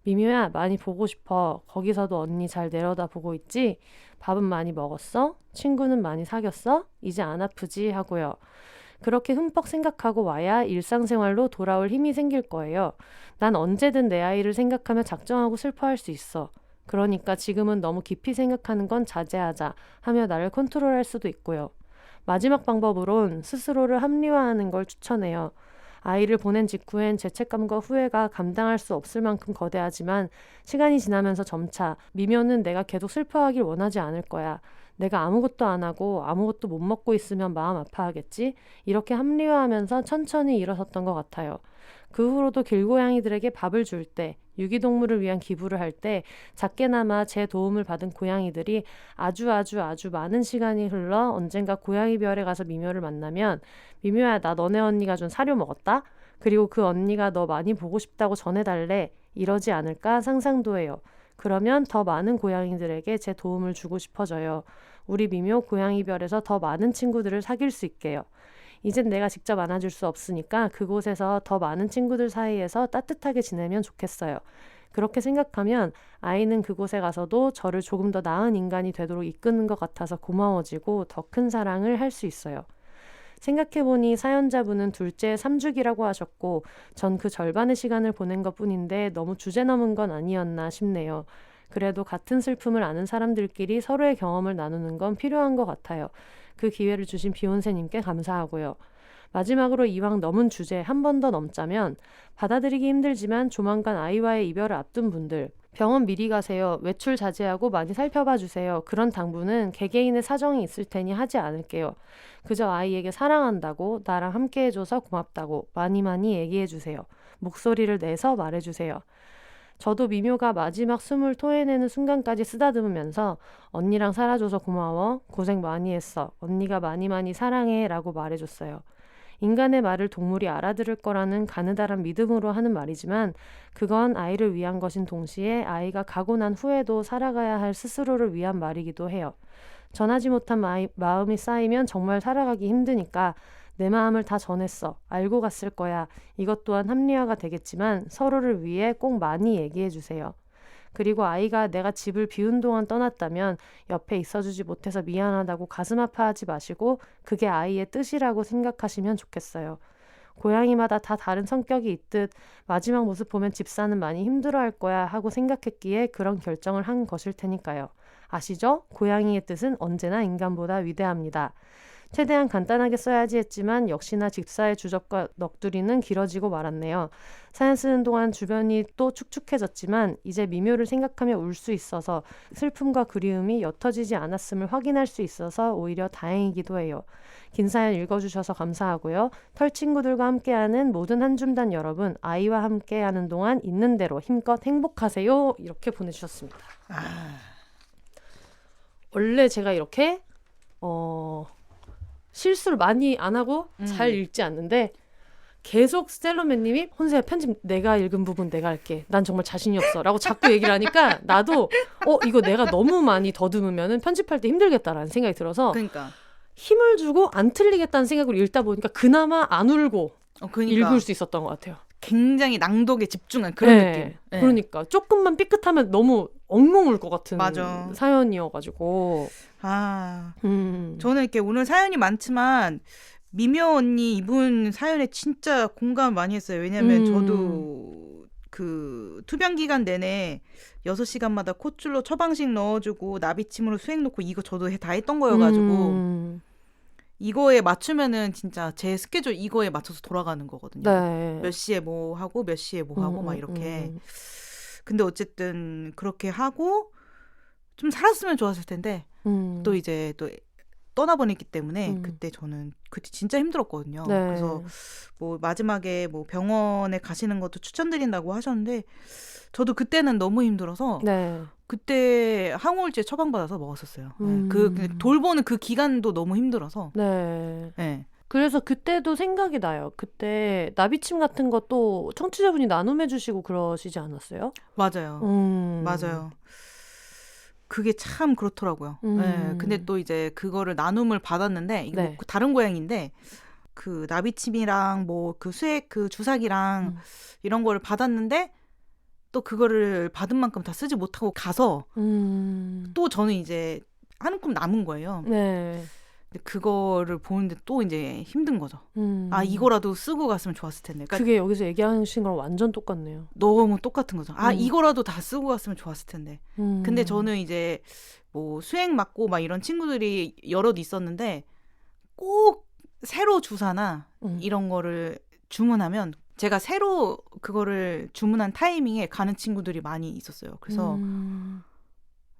미묘야, 많이 보고 싶어. 거기서도 언니 잘 내려다보고 있지? 밥은 많이 먹었어? 친구는 많이 사귀었어? 이제 안 아프지? 하고요. 그렇게 흠뻑 생각하고 와야 일상생활로 돌아올 힘이 생길 거예요. 난 언제든 내 아이를 생각하며 작정하고 슬퍼할 수 있어. 그러니까 지금은 너무 깊이 생각하는 건 자제하자 하며 나를 컨트롤할 수도 있고요. 마지막 방법으론 스스로를 합리화하는 걸 추천해요. 아이를 보낸 직후엔 죄책감과 후회가 감당할 수 없을 만큼 거대하지만 시간이 지나면서 점차 미묘는 내가 계속 슬퍼하길 원하지 않을 거야. 내가 아무것도 안 하고 아무것도 못 먹고 있으면 마음 아파하겠지? 이렇게 합리화하면서 천천히 일어섰던 것 같아요. 그 후로도 길고양이들에게 밥을 줄 때, 유기동물을 위한 기부를 할 때 작게나마 제 도움을 받은 고양이들이 아주 많은 시간이 흘러 언젠가 고양이별에 가서 미묘를 만나면 미묘야, 나 너네 언니가 준 사료 먹었다? 그리고 그 언니가 너 많이 보고 싶다고 전해달래. 이러지 않을까 상상도 해요. 그러면 더 많은 고양이들에게 제 도움을 주고 싶어져요. 우리 미묘 고양이별에서 더 많은 친구들을 사귈 수 있게요. 이젠 내가 직접 안아줄 수 없으니까 그곳에서 더 많은 친구들 사이에서 따뜻하게 지내면 좋겠어요. 그렇게 생각하면 아이는 그곳에 가서도 저를 조금 더 나은 인간이 되도록 이끄는 것 같아서 고마워지고 더 큰 사랑을 할 수 있어요. 생각해보니 사연자분은 둘째 3주기라고 하셨고 전 그 절반의 시간을 보낸 것뿐인데 너무 주제 넘은 건 아니었나 싶네요. 그래도 같은 슬픔을 아는 사람들끼리 서로의 경험을 나누는 건 필요한 것 같아요. 그 기회를 주신 비욘세님께 감사하고요. 마지막으로 이왕 넘은 주제 한 번 더 넘자면 받아들이기 힘들지만 조만간 아이와의 이별을 앞둔 분들 병원 미리 가세요. 외출 자제하고 많이 살펴봐 주세요. 그런 당부는 개개인의 사정이 있을 테니 하지 않을게요. 그저 아이에게 사랑한다고 나랑 함께 해줘서 고맙다고 많이 얘기해 주세요. 목소리를 내서 말해 주세요. 저도 미묘가 마지막 숨을 토해내는 순간까지 쓰다듬으면서 언니랑 살아줘서 고마워. 고생 많이 했어. 언니가 많이 사랑해 라고 말해줬어요. 인간의 말을 동물이 알아들을 거라는 가느다란 믿음으로 하는 말이지만 그건 아이를 위한 것인 동시에 아이가 가고 난 후에도 살아가야 할 스스로를 위한 말이기도 해요. 전하지 못한 마음이 쌓이면 정말 살아가기 힘드니까 내 마음을 다 전했어. 알고 갔을 거야. 이것 또한 합리화가 되겠지만 서로를 위해 꼭 많이 얘기해 주세요. 그리고 아이가 내가 집을 비운 동안 떠났다면 옆에 있어주지 못해서 미안하다고 가슴 아파하지 마시고 그게 아이의 뜻이라고 생각하시면 좋겠어요. 고양이마다 다 다른 성격이 있듯 마지막 모습 보면 집사는 많이 힘들어할 거야 하고 생각했기에 그런 결정을 한 것일 테니까요. 아시죠? 고양이의 뜻은 언제나 인간보다 위대합니다. 최대한 간단하게 써야지 했지만 역시나 직사의 주접과 넋두리는 길어지고 말았네요. 사연 쓰는 동안 주변이 또 축축해졌지만 이제 미묘를 생각하며 울 수 있어서 슬픔과 그리움이 옅어지지 않았음을 확인할 수 있어서 오히려 다행이기도 해요. 긴 사연 읽어주셔서 감사하고요. 털친구들과 함께하는 모든 한줌단 여러분, 아이와 함께하는 동안 있는 대로 힘껏 행복하세요. 이렇게 보내주셨습니다. 원래 제가 이렇게 실수를 많이 안 하고 잘 읽지 않는데 계속 셀러맨님이 혼세야 편집 내가 읽은 부분 내가 할게. 난 정말 자신이 없어. 라고 자꾸 얘기를 하니까 나도 이거 내가 너무 많이 더듬으면 편집할 때 힘들겠다라는 생각이 들어서 그러니까. 힘을 주고 안 틀리겠다는 생각으로 읽다 보니까 그나마 안 울고 그러니까. 읽을 수 있었던 것 같아요. 굉장히 낭독에 집중한 그런 느낌. 네. 그러니까 조금만 삐끗하면 너무 엉엉 울 것 같은 맞아. 사연이어가지고. 저는 이렇게 오늘 사연이 많지만 미묘 언니 이분 사연에 진짜 공감 많이 했어요. 왜냐면 저도 그 투병 기간 내내 6시간마다 콧줄로 처방식 넣어주고 나비침으로 수액 놓고 이거 저도 다 했던 거여가지고 이거에 맞추면은 진짜 제 스케줄 이거에 맞춰서 돌아가는 거거든요. 네. 몇 시에 뭐 하고 몇 시에 뭐 하고 막 이렇게. 근데 어쨌든 그렇게 하고 좀 살았으면 좋았을 텐데 또 이제 또 떠나보냈기 때문에 그때 저는 그때 진짜 힘들었거든요. 네. 그래서 뭐 마지막에 뭐 병원에 가시는 것도 추천드린다고 하셨는데 저도 그때는 너무 힘들어서 네. 그때 항우울제 처방받아서 먹었었어요. 그 돌보는 그 기간도 너무 힘들어서. 네. 네. 그래서 그때도 생각이 나요. 그때 나비침 같은 것도 청취자분이 나눔해 주시고 그러시지 않았어요? 맞아요. 맞아요. 그게 참 그렇더라고요. 네. 근데 또 이제 그거를 나눔을 받았는데 이게 뭐 다른 고양이인데 그 나비침이랑 뭐 그 수액 그 주사기랑 이런 거를 받았는데 또 그거를 받은 만큼 다 쓰지 못하고 가서 또 저는 이제 한 움큼 남은 거예요. 네. 근데 그거를 보는데 또 이제 힘든 거죠. 이거라도 쓰고 갔으면 좋았을 텐데. 그러니까 그게 여기서 얘기하신 거랑 완전 똑같네요. 너무 똑같은 거죠. 이거라도 다 쓰고 갔으면 좋았을 텐데. 근데 저는 이제 뭐 수액 맞고 막 이런 친구들이 여럿 있었는데 꼭 세로 주사나 이런 거를 주문하면 제가 새로 그거를 주문한 타이밍에 가는 친구들이 많이 있었어요. 그래서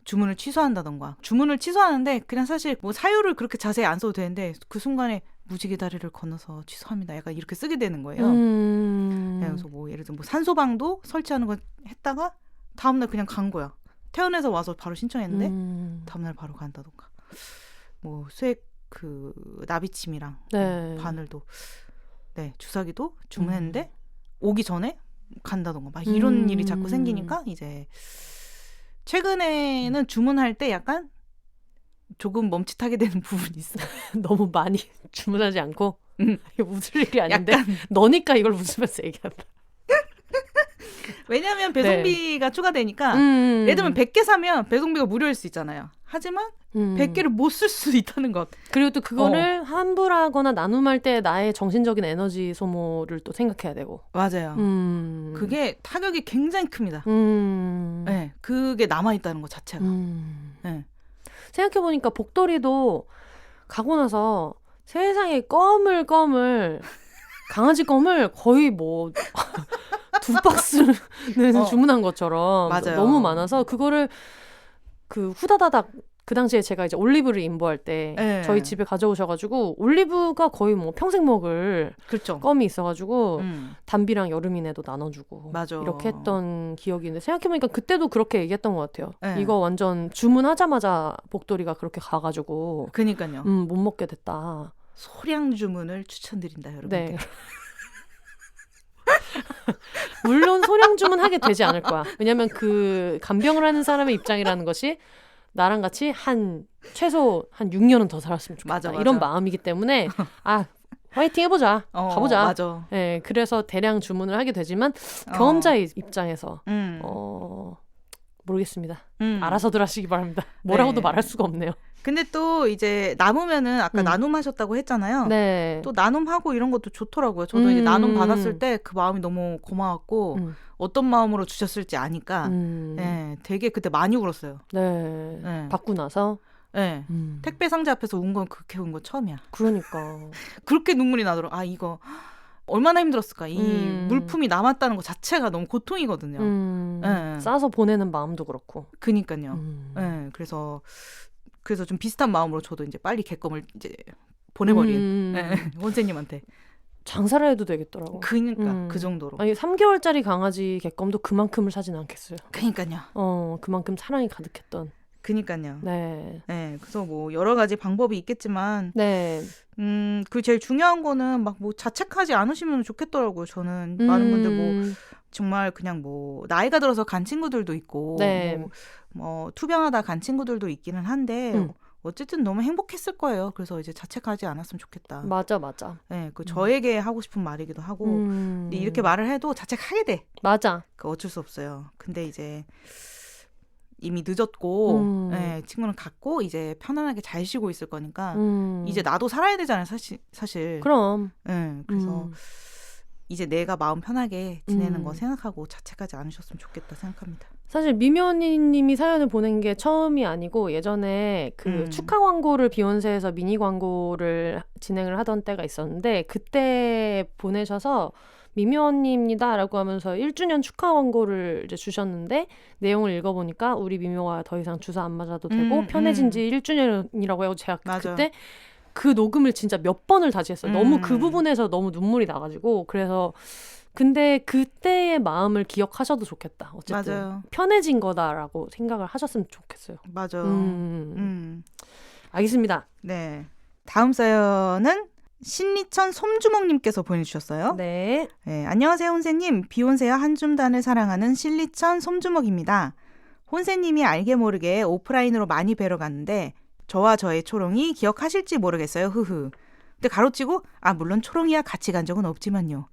주문을 취소한다던가. 주문을 취소하는데 그냥 사실 뭐 사유를 그렇게 자세히 안 써도 되는데 그 순간에 무지개 다리를 건너서 취소합니다. 약간 이렇게 쓰게 되는 거예요. 그래서 뭐 예를 들어 뭐 산소방도 설치하는 거 했다가 다음날 그냥 간 거야. 퇴원해서 와서 바로 신청했는데 다음날 바로 간다던가. 뭐 수액 그 나비침이랑 바늘도 주사기도 주문했는데 오기 전에 간다던가 막 이런 일이 자꾸 생기니까 이제 최근에는 주문할 때 약간 조금 멈칫하게 되는 부분이 있어요. 너무 많이 주문하지 않고 이거 웃을 일이 아닌데 너니까 이걸 웃으면서 얘기한다. 왜냐하면 배송비가 추가되니까 예를 들면 100개 사면 배송비가 무료일 수 있잖아요. 하지만 100개를 못 쓸 수 있다는 것. 그리고 또 그거를 환불하거나 나눔할 때 나의 정신적인 에너지 소모를 또 생각해야 되고. 맞아요. 그게 타격이 굉장히 큽니다. 네, 그게 남아있다는 것 자체가. 네. 생각해보니까 복돌이도 가고 나서 세상에 껌을 강아지 껌을 거의 뭐 2박스는 주문한 것처럼 맞아요. 너무 많아서 그거를 그 후다다닥 그 당시에 제가 이제 올리브를 인보할 때 저희 집에 가져오셔가지고 올리브가 거의 뭐 평생 먹을 그렇죠. 껌이 있어가지고 담비랑 여름이네도 나눠주고 맞아. 이렇게 했던 기억이 있는데 생각해보니까 그때도 그렇게 얘기했던 것 같아요. 이거 완전 주문하자마자 복돌이가 그렇게 가가지고 그러니까요. 못 먹게 됐다. 소량 주문을 추천드린다 여러분. 네. 물론 소량 주문하게 되지 않을 거야. 왜냐면 그 간병을 하는 사람의 입장이라는 것이 나랑 같이 최소 한 6년은 더 살았으면 좋겠다. 맞아. 이런 마음이기 때문에 화이팅 해보자. 가보자. 맞아. 네, 그래서 대량 주문을 하게 되지만 경험자의 입장에서 모르겠습니다. 알아서들 하시기 바랍니다. 뭐라고도 말할 수가 없네요. 근데 또 이제 남으면은 아까 나눔하셨다고 했잖아요. 네. 또 나눔하고 이런 것도 좋더라고요. 저도 이제 나눔 받았을 때 그 마음이 너무 고마웠고 어떤 마음으로 주셨을지 아니까 되게 그때 많이 울었어요. 네. 받고 나서? 네. 택배 상자 앞에서 운 건 그렇게 운 건 처음이야. 그러니까. 그렇게 눈물이 나더라고. 아, 이거 얼마나 힘들었을까. 이 물품이 남았다는 것 자체가 너무 고통이거든요. 네. 싸서 보내는 마음도 그렇고. 그니까요. 네. 그래서 좀 비슷한 마음으로 저도 이제 빨리 객검을 이제 보내버린 네. 혼세님한테. 장사를 해도 되겠더라고. 그러니까 그 정도로. 아니 3개월짜리 강아지 객검도 그만큼을 사진 않겠어요. 그러니까요. 그만큼 사랑이 가득했던. 그니까요. 네. 네. 그래서 뭐 여러 가지 방법이 있겠지만, 네. 그 제일 중요한 거는 막 뭐 자책하지 않으시면 좋겠더라고요. 저는 많은 분들 뭐 정말 그냥 뭐 나이가 들어서 간 친구들도 있고, 네. 뭐 투병하다 간 친구들도 있기는 한데. 어쨌든 너무 행복했을 거예요. 그래서 이제 자책하지 않았으면 좋겠다. 맞아. 네, 그 저에게 하고 싶은 말이기도 하고 근데 이렇게 말을 해도 자책하게 돼. 맞아. 그 어쩔 수 없어요. 근데 이제 이미 늦었고 네, 친구는 갔고 이제 편안하게 잘 쉬고 있을 거니까 이제 나도 살아야 되잖아요. 사실. 그럼. 네, 그래서 이제 내가 마음 편하게 지내는 거 생각하고 자책하지 않으셨으면 좋겠다 생각합니다. 사실 미면이님이 사연을 보낸 게 처음이 아니고 예전에 그 축하 광고를 비욘세에서 미니 광고를 진행을 하던 때가 있었는데 그때 보내셔서 미묘언니입니다라고 하면서 1주년 축하 광고를 이제 주셨는데 내용을 읽어보니까 우리 미묘가 더 이상 주사 안 맞아도 되고 편해진 지 1주년이라고 해서 제가 맞아. 그때 그 녹음을 진짜 몇 번을 다시 했어요. 너무 그 부분에서 너무 눈물이 나가지고 그래서 근데 그때의 마음을 기억하셔도 좋겠다. 어쨌든 맞아요. 편해진 거다라고 생각을 하셨으면 좋겠어요. 맞아요. 알겠습니다. 네. 다음 사연은 신리천 솜주먹님께서 보내주셨어요. 네. 네. 안녕하세요, 혼세님. 비욘세와 한줌단을 사랑하는 신리천 솜주먹입니다. 혼세님이 알게 모르게 오프라인으로 많이 뵈러 갔는데 저와 저의 초롱이 기억하실지 모르겠어요. 흐흐. 근데 가로치고 물론 초롱이와 같이 간 적은 없지만요.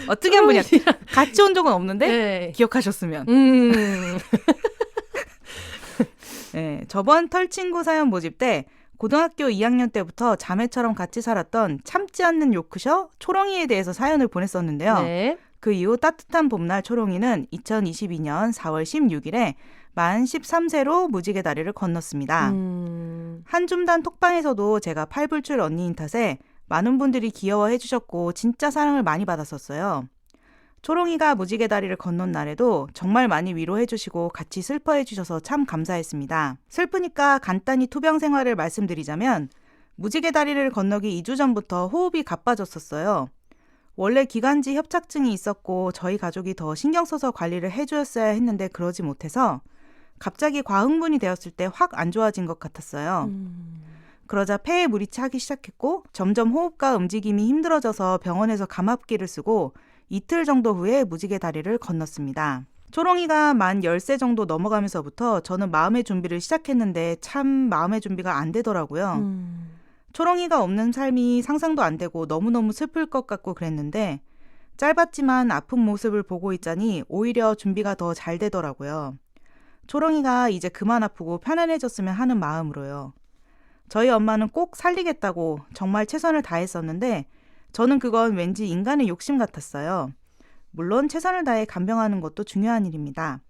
어떻게 한 분이야? 같이 온 적은 없는데 네. 기억하셨으면. 네, 저번 털친구 사연 모집 때 고등학교 2학년 때부터 자매처럼 같이 살았던 참지 않는 요크셔 초롱이에 대해서 사연을 보냈었는데요. 네. 그 이후 따뜻한 봄날 초롱이는 2022년 4월 16일에 만 13세로 무지개 다리를 건넜습니다. 한줌단 톡방에서도 제가 팔불출 언니인 탓에 많은 분들이 귀여워해 주셨고 진짜 사랑을 많이 받았었어요. 초롱이가 무지개 다리를 건넌 날에도 정말 많이 위로해 주시고 같이 슬퍼해 주셔서 참 감사했습니다. 슬프니까 간단히 투병 생활을 말씀드리자면 무지개 다리를 건너기 2주 전부터 호흡이 가빠졌었어요. 원래 기관지 협착증이 있었고 저희 가족이 더 신경 써서 관리를 해주었어야 했는데 그러지 못해서 갑자기 과흥분이 되었을 때 확 안 좋아진 것 같았어요. 그러자 폐에 물이 차기 시작했고 점점 호흡과 움직임이 힘들어져서 병원에서 감압기를 쓰고 이틀 정도 후에 무지개 다리를 건넜습니다. 초롱이가 만 10세 정도 넘어가면서부터 저는 마음의 준비를 시작했는데 참 마음의 준비가 안 되더라고요. 초롱이가 없는 삶이 상상도 안 되고 너무너무 슬플 것 같고 그랬는데 짧았지만 아픈 모습을 보고 있자니 오히려 준비가 더 잘 되더라고요. 초롱이가 이제 그만 아프고 편안해졌으면 하는 마음으로요. 저희 엄마는 꼭 살리겠다고 정말 최선을 다했었는데 저는 그건 왠지 인간의 욕심 같았어요. 물론 최선을 다해 간병하는 것도 중요한 일입니다.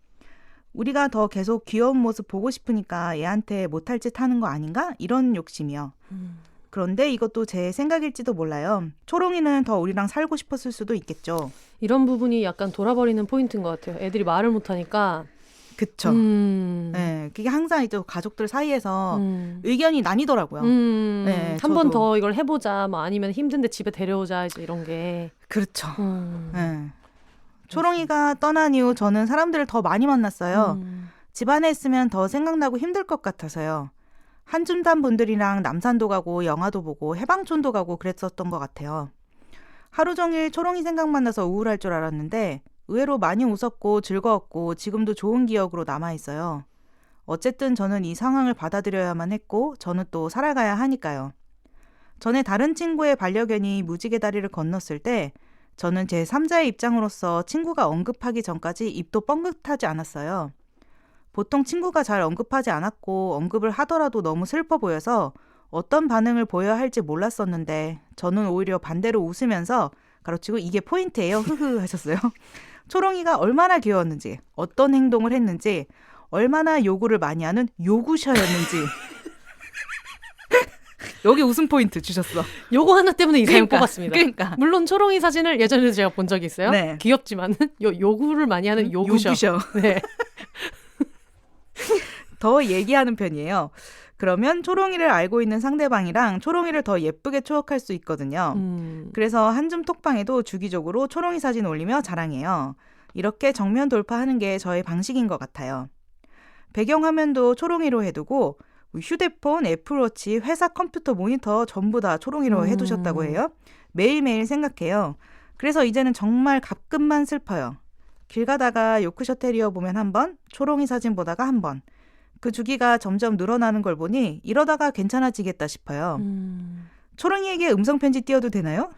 우리가 더 계속 귀여운 모습 보고 싶으니까 애한테 못할 짓 하는 거 아닌가? 이런 욕심이요. 그런데 이것도 제 생각일지도 몰라요. 초롱이는 더 우리랑 살고 싶었을 수도 있겠죠. 이런 부분이 약간 돌아버리는 포인트인 것 같아요. 애들이 말을 못하니까. 그쵸. 네, 그게 항상 이제 가족들 사이에서 의견이 나뉘더라고요. 네, 한 번 더 이걸 해보자, 뭐 아니면 힘든데 집에 데려오자, 이제 이런 게. 그렇죠. 네. 초롱이가 떠난 이후 저는 사람들을 더 많이 만났어요. 집안에 있으면 더 생각나고 힘들 것 같아서요. 한줌단 분들이랑 남산도 가고 영화도 보고 해방촌도 가고 그랬었던 것 같아요. 하루 종일 초롱이 생각만 나서 우울할 줄 알았는데 의외로 많이 웃었고 즐거웠고 지금도 좋은 기억으로 남아있어요. 어쨌든 저는 이 상황을 받아들여야만 했고 저는 또 살아가야 하니까요. 전에 다른 친구의 반려견이 무지개 다리를 건넜을 때 저는 제 3자의 입장으로서 친구가 언급하기 전까지 입도 뻥긋하지 않았어요. 보통 친구가 잘 언급하지 않았고 언급을 하더라도 너무 슬퍼 보여서 어떤 반응을 보여야 할지 몰랐었는데 저는 오히려 반대로 웃으면서 가로치고 이게 포인트예요. 흐흐 하셨어요. 초롱이가 얼마나 귀여웠는지, 어떤 행동을 했는지, 얼마나 요구를 많이 하는 요구셔였는지. 여기 웃음 포인트 주셨어. 요거 하나 때문에 이 사연 뽑았습니다. 그러니까. 물론 초롱이 사진을 예전에 제가 본 적이 있어요. 네. 귀엽지만은 요구를 많이 하는 요구셔. 네. 더 얘기하는 편이에요. 그러면 초롱이를 알고 있는 상대방이랑 초롱이를 더 예쁘게 추억할 수 있거든요. 그래서 한줌 톡방에도 주기적으로 초롱이 사진 올리며 자랑해요. 이렇게 정면 돌파하는 게 저의 방식인 것 같아요. 배경화면도 초롱이로 해두고 휴대폰, 애플워치, 회사 컴퓨터 모니터 전부 다 초롱이로 해두셨다고 해요. 매일매일 생각해요. 그래서 이제는 정말 가끔만 슬퍼요. 길 가다가 요크셔 테리어 보면 한 번, 초롱이 사진 보다가 한 번. 그 주기가 점점 늘어나는 걸 보니 이러다가 괜찮아지겠다 싶어요. 초롱이에게 음성편지 띄워도 되나요?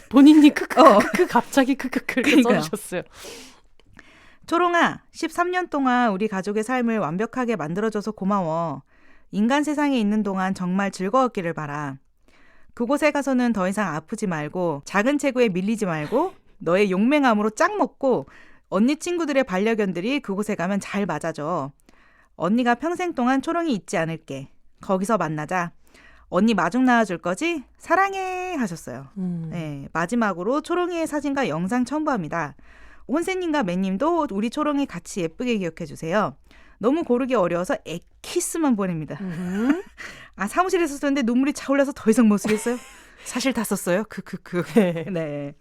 본인이 크크크크 갑자기 크크크 이렇게 써주셨어요. 초롱아, 13년 동안 우리 가족의 삶을 완벽하게 만들어줘서 고마워. 인간 세상에 있는 동안 정말 즐거웠기를 바라. 그곳에 가서는 더 이상 아프지 말고 작은 체구에 밀리지 말고 너의 용맹함으로 짝 먹고 언니 친구들의 반려견들이 그곳에 가면 잘 맞아줘. 언니가 평생 동안 초롱이 잊지 않을게. 거기서 만나자. 언니 마중 나와줄 거지? 사랑해 하셨어요. 네, 마지막으로 초롱이의 사진과 영상 첨부합니다. 혼세님과 매님도 우리 초롱이 같이 예쁘게 기억해주세요. 너무 고르기 어려워서 키스만 보냅니다. 사무실에서 썼는데 눈물이 차올라서 더 이상 못 쓰겠어요. 사실 다 썼어요. 네.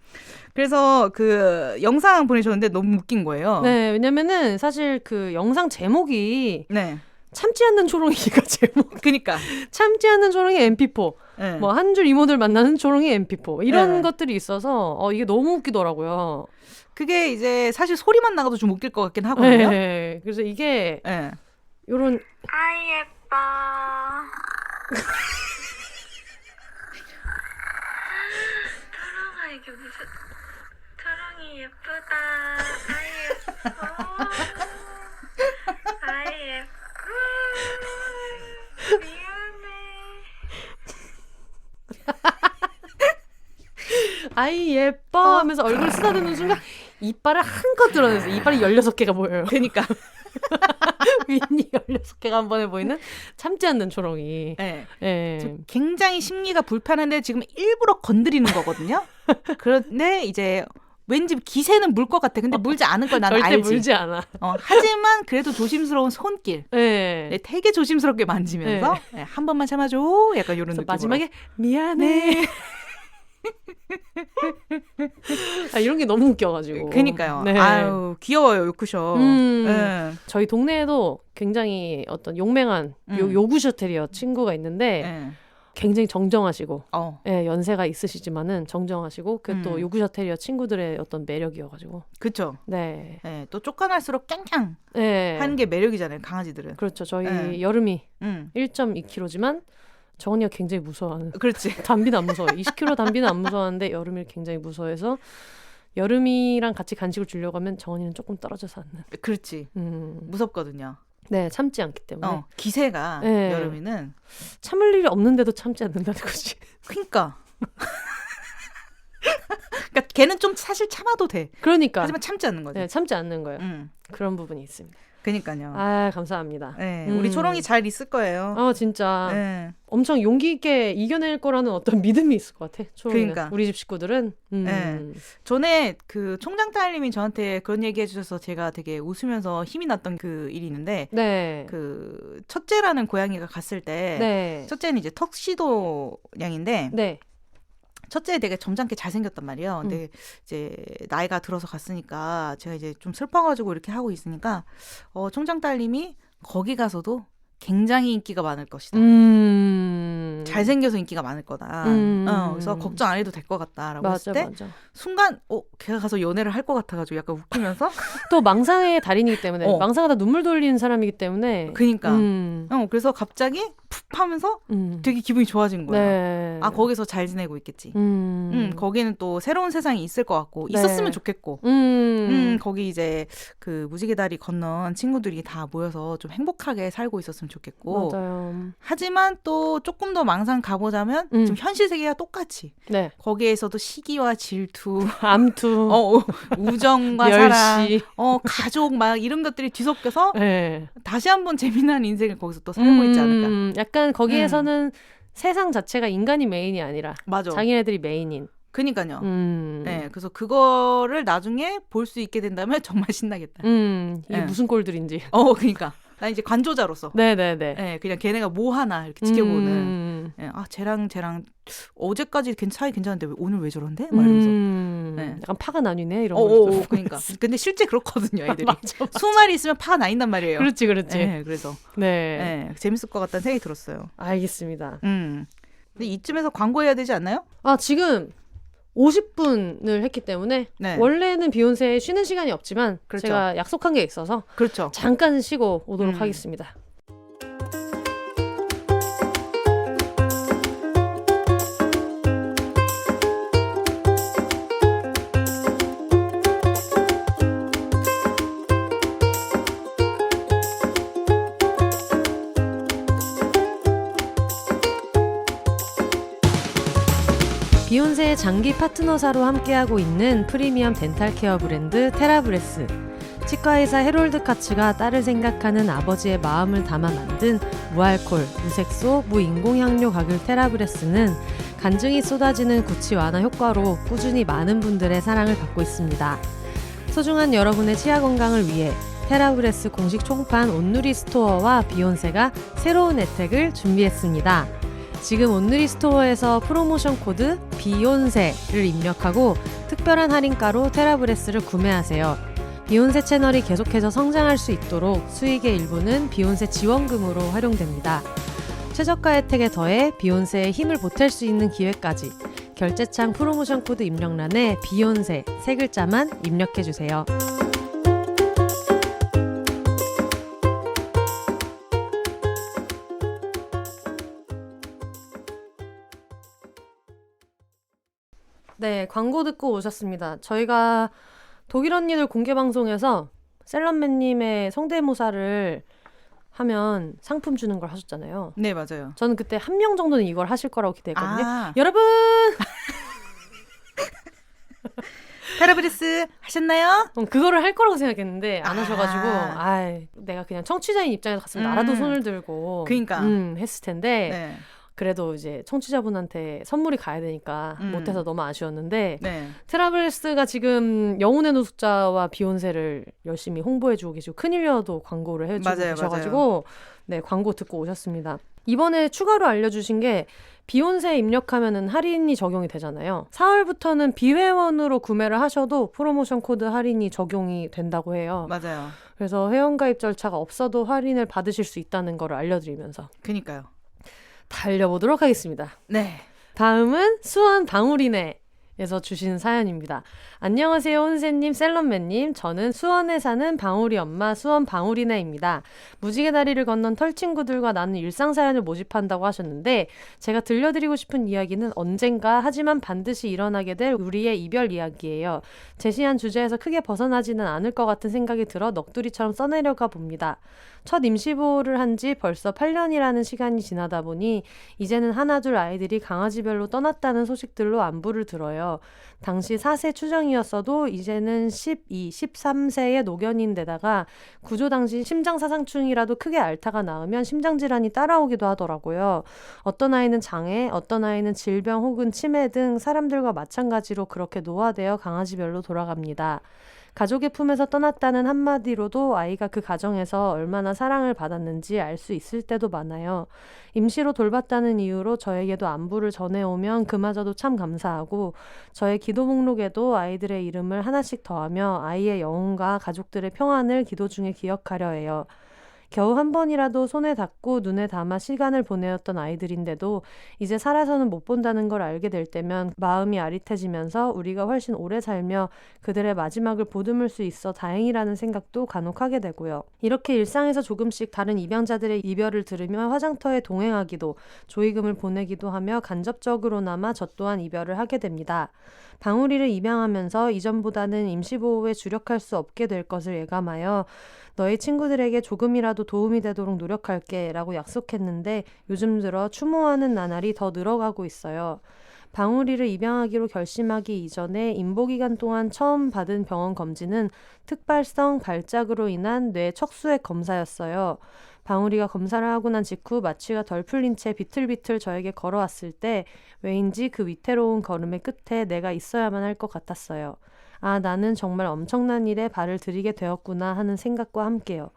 그래서 그 영상 보내셨는데 너무 웃긴 거예요. 네, 왜냐면은 사실 그 영상 제목이 참지 않는 초롱이가 제목. 그니까. 참지 않는 초롱이 MP4. 네. 뭐 한 줄 이모들 만나는 초롱이 MP4. 이런 것들이 있어서 이게 너무 웃기더라고요. 그게 이제 사실 소리만 나가도 좀 웃길 것 같긴 하거든요. 네. 그래서 이게 요런 아이 예뻐. 초롱아 이게 무슨 초롱이 예쁘다. 아이 예뻐. 아이 예뻐. 미안해. 아이 예뻐 하면서 얼굴 쓰다듬는 순간 이빨을 한껏 드러내서 이빨이 16개가 보여요. 그러니까 윗니 16개가 한 번에 보이는 참지 않는 초롱이. 네. 굉장히 심리가 불편한데 지금 일부러 건드리는 거거든요. 그런데 이제 왠지 기세는 물 것 같아. 근데 물지 않은 걸 나는 절대 알지. 물지 않아. 하지만 그래도 조심스러운 손길. 네, 되게 조심스럽게 만지면서 한 번만 참아줘. 약간 이런 느낌으로. 마지막에 미안해. 이런 게 너무 웃겨가지고. 그니까요. 네. 아유 귀여워요 요크셔. 저희 동네에도 굉장히 어떤 용맹한 요구셔 테리어 친구가 있는데 굉장히 정정하시고 연세가 있으시지만은 정정하시고 그 또 요구셔 테리어 친구들의 어떤 매력이어가지고. 그렇죠. 네. 또 쫓겨날수록 깡깡 하는 게 매력이잖아요 강아지들은. 그렇죠. 저희 여름이 1.2kg지만 정은이가 굉장히 무서워하는. 그렇지. 담비는 안 무서워. 20kg 담비는 안 무서워하는데 여름이를 굉장히 무서워해서 여름이랑 같이 간식을 주려고 하면 정은이는 조금 떨어져서 앉는. 그렇지. 무섭거든요. 네, 참지 않기 때문에. 기세가 여름이는 참을 일이 없는데도 참지 않는다는 거지. 그러니까. 그러니까 걔는 좀 사실 참아도 돼. 그러니까. 하지만 참지 않는 거지. 네, 참지 않는 거예요. 그런 부분이 있습니다. 그니까요. 감사합니다. 네, 우리 초롱이 잘 있을 거예요. 진짜. 엄청 용기 있게 이겨낼 거라는 어떤 믿음이 있을 것 같아. 초롱이는. 그러니까. 우리 집 식구들은. 전에 그 총장 딸님이 저한테 그런 얘기 해주셔서 제가 되게 웃으면서 힘이 났던 그 일이 있는데, 그 첫째라는 고양이가 갔을 때, 첫째는 이제 턱시도 냥인데, 첫째 되게 점잖게 잘생겼단 말이에요. 근데 이제 나이가 들어서 갔으니까 제가 이제 좀 슬퍼가지고 이렇게 하고 있으니까 총장 딸님이 거기 가서도 굉장히 인기가 많을 것이다. 잘생겨서 인기가 많을 거다. 그래서 걱정 안 해도 될 것 같다라고 했을 때 순간 걔가 가서 연애를 할 것 같아가지고 약간 웃기면서 또 망상의 달인이기 때문에 망상하다 눈물 돌리는 사람이기 때문에 그러니까 그래서 갑자기 푹 하면서 되게 기분이 좋아진 거예요. 네. 거기서 잘 지내고 있겠지. 거기는 또 새로운 세상이 있을 것 같고 있었으면 좋겠고 거기 이제 그 무지개 다리 건넌 친구들이 다 모여서 좀 행복하게 살고 있었으면 좋겠고 맞아요. 하지만 또 조금 더 망상 가보자면 좀 현실 세계와 똑같이 네. 거기에서도 시기와 질투, 암투, 우정과 사랑, 가족 막 이런 것들이 뒤섞여서 네. 다시 한번 재미난 인생을 거기서 또 살고 있지 않을까. 약간 거기에서는 세상 자체가 인간이 메인이 아니라 맞아. 자기네들이 메인인. 그니까요. 네, 그래서 그거를 나중에 볼 수 있게 된다면 정말 신나겠다. 이게 무슨 꼴들인지. 그니까. 난 이제 관조자로서. 네네네. 네, 그냥 걔네가 뭐 하나 이렇게 지켜보는. 네, 쟤랑 어제까지 사이 괜찮은데 오늘 왜 저런데? 막 이러면서. 네. 약간 파가 나뉘네 이런 거. 그러니까. 근데 실제 그렇거든요, 애들이. 맞아. 20마리 있으면 파가 나뉜단 말이에요. 그렇지. 네, 그래서. 네. 재밌을 것 같다는 생각이 들었어요. 알겠습니다. 근데 이쯤에서 광고해야 되지 않나요? 지금 50분을 했기 때문에 네. 원래는 비욘세 쉬는 시간이 없지만 그렇죠. 제가 약속한 게 있어서 그렇죠. 잠깐 쉬고 오도록 하겠습니다. 비욘세의 장기 파트너사로 함께하고 있는 프리미엄 덴탈 케어 브랜드 테라브레스. 치과의사 해롤드 카츠가 딸을 생각하는 아버지의 마음을 담아 만든 무알콜, 무색소, 무인공향료 가글 테라브레스는 간증이 쏟아지는 구취 완화 효과로 꾸준히 많은 분들의 사랑을 받고 있습니다. 소중한 여러분의 치아 건강을 위해 테라브레스 공식 총판 온누리 스토어와 비욘세가 새로운 혜택을 준비했습니다. 지금 온누리 스토어에서 프로모션 코드 비욘세를 입력하고 특별한 할인가로 테라브레스를 구매하세요. 비욘세 채널이 계속해서 성장할 수 있도록 수익의 일부는 비욘세 지원금으로 활용됩니다. 최저가 혜택에 더해 비욘세의 힘을 보탤 수 있는 기회까지 결제창 프로모션 코드 입력란에 비욘세 세 글자만 입력해주세요. 네, 광고 듣고 오셨습니다. 저희가 독일 언니들 공개 방송에서 셀럽맨님의 성대모사를 하면 상품 주는 걸 하셨잖아요. 네, 맞아요. 저는 그때 한 명 정도는 이걸 하실 거라고 기대했거든요. 여러분! 테라브레스 하셨나요? 그거를 할 거라고 생각했는데 안 하셔가지고 내가 그냥 청취자인 입장에서 갔으면 나라도 손을 들고 그러니까. 했을 텐데 네. 그래도 이제 청취자분한테 선물이 가야 되니까 못해서 너무 아쉬웠는데 네. 테라브레스가 지금 영혼의 노숙자와 비욘세를 열심히 홍보해주고 계시고 큰일녀도 광고를 해주고 계셔가지고 네, 광고 듣고 오셨습니다. 이번에 추가로 알려주신 게 비욘세 입력하면은 할인이 적용이 되잖아요. 4월부터는 비회원으로 구매를 하셔도 프로모션 코드 할인이 적용이 된다고 해요. 맞아요. 그래서 회원가입 절차가 없어도 할인을 받으실 수 있다는 걸 알려드리면서 그니까요. 달려보도록 하겠습니다. 네. 다음은 수원 방울이네에서 주신 사연입니다. 안녕하세요, 혼세님, 셀럽맨님. 저는 수원에 사는 방울이 엄마 수원 방울이네입니다. 무지개 다리를 건넌 털친구들과 나는 일상사연을 모집한다고 하셨는데 제가 들려드리고 싶은 이야기는 언젠가 하지만 반드시 일어나게 될 우리의 이별 이야기예요. 제시한 주제에서 크게 벗어나지는 않을 것 같은 생각이 들어 넋두리처럼 써내려가 봅니다. 첫 임시보호를 한 지 벌써 8년이라는 시간이 지나다 보니 이제는 하나둘 아이들이 강아지별로 떠났다는 소식들로 안부를 들어요. 당시 4세 추정이었어도 이제는 12, 13세의 노견인데다가 구조 당시 심장사상충이라도 크게 앓다가 나으면 심장질환이 따라오기도 하더라고요. 어떤 아이는 장애, 어떤 아이는 질병 혹은 치매 등 사람들과 마찬가지로 그렇게 노화되어 강아지별로 돌아갑니다. 가족의 품에서 떠났다는 한마디로도 아이가 그 가정에서 얼마나 사랑을 받았는지 알 수 있을 때도 많아요. 임시로 돌봤다는 이유로 저에게도 안부를 전해오면 그마저도 참 감사하고 저의 기도 목록에도 아이들의 이름을 하나씩 더하며 아이의 영혼과 가족들의 평안을 기도 중에 기억하려 해요. 겨우 한 번이라도 손에 닿고 눈에 담아 시간을 보내었던 아이들인데도 이제 살아서는 못 본다는 걸 알게 될 때면 마음이 아릿해지면서 우리가 훨씬 오래 살며 그들의 마지막을 보듬을 수 있어 다행이라는 생각도 간혹 하게 되고요. 이렇게 일상에서 조금씩 다른 입양자들의 이별을 들으며 화장터에 동행하기도 조의금을 보내기도 하며 간접적으로나마 저 또한 이별을 하게 됩니다. 방울이를 입양하면서 이전보다는 임시보호에 주력할 수 없게 될 것을 예감하여 너희 친구들에게 조금이라도 도움이 되도록 노력할게 라고 약속했는데 요즘 들어 추모하는 나날이 더 늘어가고 있어요. 방울이를 입양하기로 결심하기 이전에 임보기간 동안 처음 받은 병원 검진은 특발성 발작으로 인한 뇌 척수액 검사였어요. 방울이가 검사를 하고 난 직후 마취가 덜 풀린 채 비틀비틀 저에게 걸어왔을 때 왜인지 그 위태로운 걸음의 끝에 내가 있어야만 할 것 같았어요. 아, 나는 정말 엄청난 일에 발을 들이게 되었구나 하는 생각과 함께요.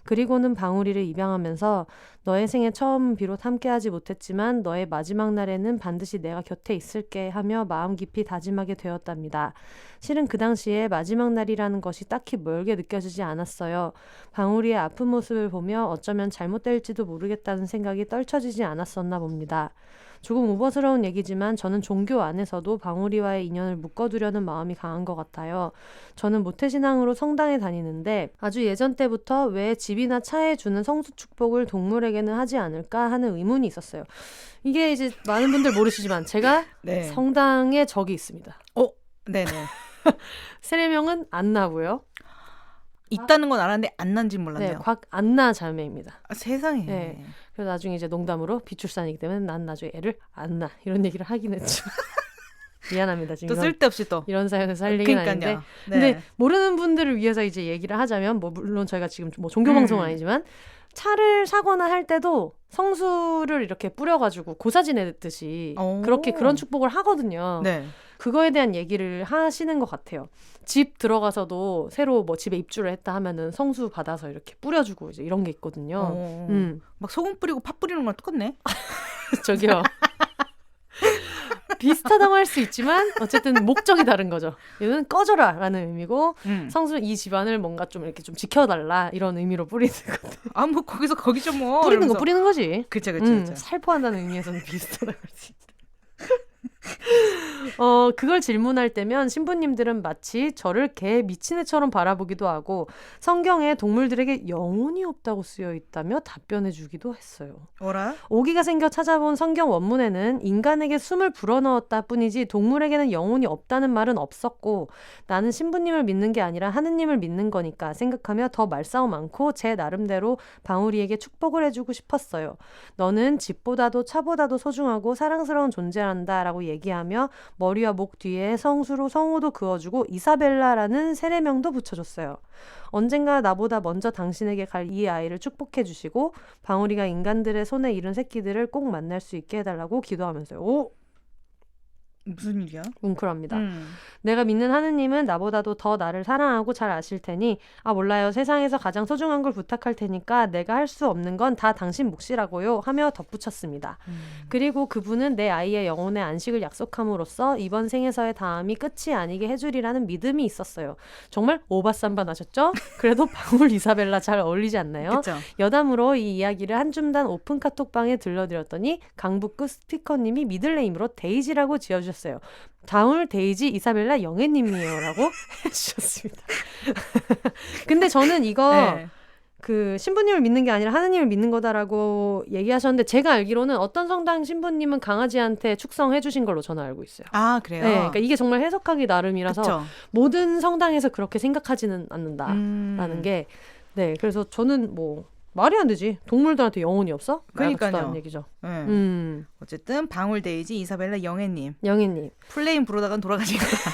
그리고는 방울이를 입양하면서 너의 생에 처음 비록 함께하지 못했지만 너의 마지막 날에는 반드시 내가 곁에 있을게 하며 마음 깊이 다짐하게 되었답니다. 실은 그 당시에 마지막 날이라는 것이 딱히 멀게 느껴지지 않았어요. 방울이의 아픈 모습을 보며 어쩌면 잘못될지도 모르겠다는 생각이 떨쳐지지 않았었나 봅니다. 조금 오버스러운 얘기지만 저는 종교 안에서도 방울이와의 인연을 묶어두려는 마음이 강한 것 같아요. 저는 모태신앙으로 성당에 다니는데 아주 예전 때부터 왜 집이나 차에 주는 성수 축복을 동물에게는 하지 않을까 하는 의문이 있었어요. 이게 이제 많은 분들 모르시지만 제가 네. 성당에 적이 있습니다. 네네. 세례명은 안나고요. 있다는 건 알았는데 안나인지 몰랐네요. 네, 곽안나 자매입니다. 세상에. 네. 그래서 나중에 이제 농담으로 비출산이기 때문에 난 나중에 애를 안 낳아 이런 얘기를 하긴 했지만 미안합니다. 지금 또 쓸데없이 또 이런 사연에서 할 얘기는 아닌데 네. 근데 모르는 분들을 위해서 이제 얘기를 하자면 뭐 물론 저희가 지금 뭐 종교 방송은 아니지만 차를 사거나 할 때도 성수를 이렇게 뿌려가지고 고사 지내듯이 그렇게 그런 축복을 하거든요. 네. 그거에 대한 얘기를 하시는 것 같아요. 집 들어가서도 새로 뭐 집에 입주를 했다 하면은 성수 받아서 이렇게 뿌려주고 이제 이런 게 있거든요. 막 소금 뿌리고 팥 뿌리는 거랑 똑같네. 저기요. 비슷하다고 할 수 있지만 어쨌든 목적이 다른 거죠. 얘는 꺼져라 라는 의미고 성수 이 집안을 뭔가 좀 이렇게 좀 지켜달라 이런 의미로 뿌리는 거거든요. 아, 뭐 거기서 거기죠 뭐. 뿌리는 이러면서. 거 뿌리는 거지. 그쵸. 살포한다는 의미에서는 비슷하다고 할 수 있다. 그걸 질문할 때면 신부님들은 마치 저를 개 미친 애처럼 바라보기도 하고 성경에 동물들에게 영혼이 없다고 쓰여 있다며 답변해 주기도 했어요. 뭐라? 오기가 생겨 찾아본 성경 원문에는 인간에게 숨을 불어넣었다 뿐이지 동물에게는 영혼이 없다는 말은 없었고 나는 신부님을 믿는 게 아니라 하느님을 믿는 거니까 생각하며 더 말싸움 않고 제 나름대로 방울이에게 축복을 해주고 싶었어요. 너는 집보다도 차보다도 소중하고 사랑스러운 존재란다 라고 얘기하며 머리와 목 뒤에 성수로 성우도 그어주고 이사벨라라는 세례명도 붙여줬어요. 언젠가 나보다 먼저 당신에게 갈 이 아이를 축복해 주시고 방울이가 인간들의 손에 이른 새끼들을 꼭 만날 수 있게 해달라고 기도하면서요. 오! 무슨 일이야? 뭉클합니다. 내가 믿는 하느님은 나보다도 더 나를 사랑하고 잘 아실 테니 몰라요. 세상에서 가장 소중한 걸 부탁할 테니까 내가 할 수 없는 건 다 당신 몫이라고요 하며 덧붙였습니다. 그리고 그분은 내 아이의 영혼의 안식을 약속함으로써 이번 생에서의 다음이 끝이 아니게 해주리라는 믿음이 있었어요. 정말 오바쌈반 하셨죠? 그래도 방울 이사벨라 잘 어울리지 않나요? 그쵸? 여담으로 이 이야기를 한줌단 오픈 카톡방에 들려드렸더니 강북구 스피커님이 미들네임으로 데이지라고 지어주셨어요. 방울 데이지 이사벨라 영애님이에요 라고 해주셨습니다. 근데 저는 이거 네. 그 신부님을 믿는 게 아니라 하느님을 믿는 거다라고 얘기하셨는데 제가 알기로는 어떤 성당 신부님은 강아지한테 축성해 주신 걸로 저는 알고 있어요. 아, 그래요? 네, 그러니까 이게 정말 해석하기 나름이라서 그쵸? 모든 성당에서 그렇게 생각하지는 않는다라는 게 네, 그래서 저는 뭐 말이 안 되지. 동물들한테 영혼이 없어? 그러니까요. 얘기죠. 네. 어쨌든 방울 데이지 이사벨라 영애님. 플레임 부르다간 돌아가신 거다.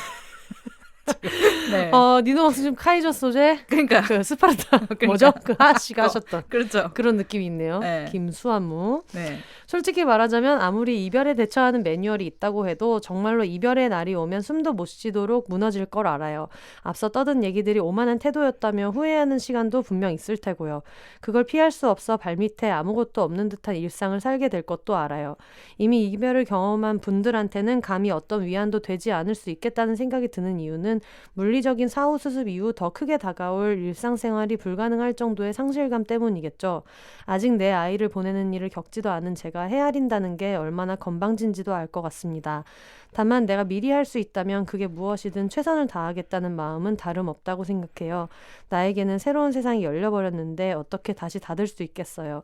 네. 니노막스 좀 카이저 소재? 그러니까 그 스파르타 그러니까. 뭐죠? 그 하씨가 하셨던 그렇죠. 그런 느낌이 있네요. 네. 김수환무. 네. 솔직히 말하자면 아무리 이별에 대처하는 매뉴얼이 있다고 해도 정말로 이별의 날이 오면 숨도 못 쉬도록 무너질 걸 알아요. 앞서 떠든 얘기들이 오만한 태도였다며 후회하는 시간도 분명 있을 테고요. 그걸 피할 수 없어 발밑에 아무것도 없는 듯한 일상을 살게 될 것도 알아요. 이미 이별을 경험한 분들한테는 감히 어떤 위안도 되지 않을 수 있겠다는 생각이 드는 이유는 물리적인 사후 수습 이후 더 크게 다가올 일상생활이 불가능할 정도의 상실감 때문이겠죠. 아직 내 아이를 보내는 일을 겪지도 않은 제가 헤아린다는 게 얼마나 건방진지도 알 것 같습니다. 다만 내가 미리 할 수 있다면 그게 무엇이든 최선을 다하겠다는 마음은 다름없다고 생각해요. 나에게는 새로운 세상이 열려버렸는데 어떻게 다시 닫을 수 있겠어요.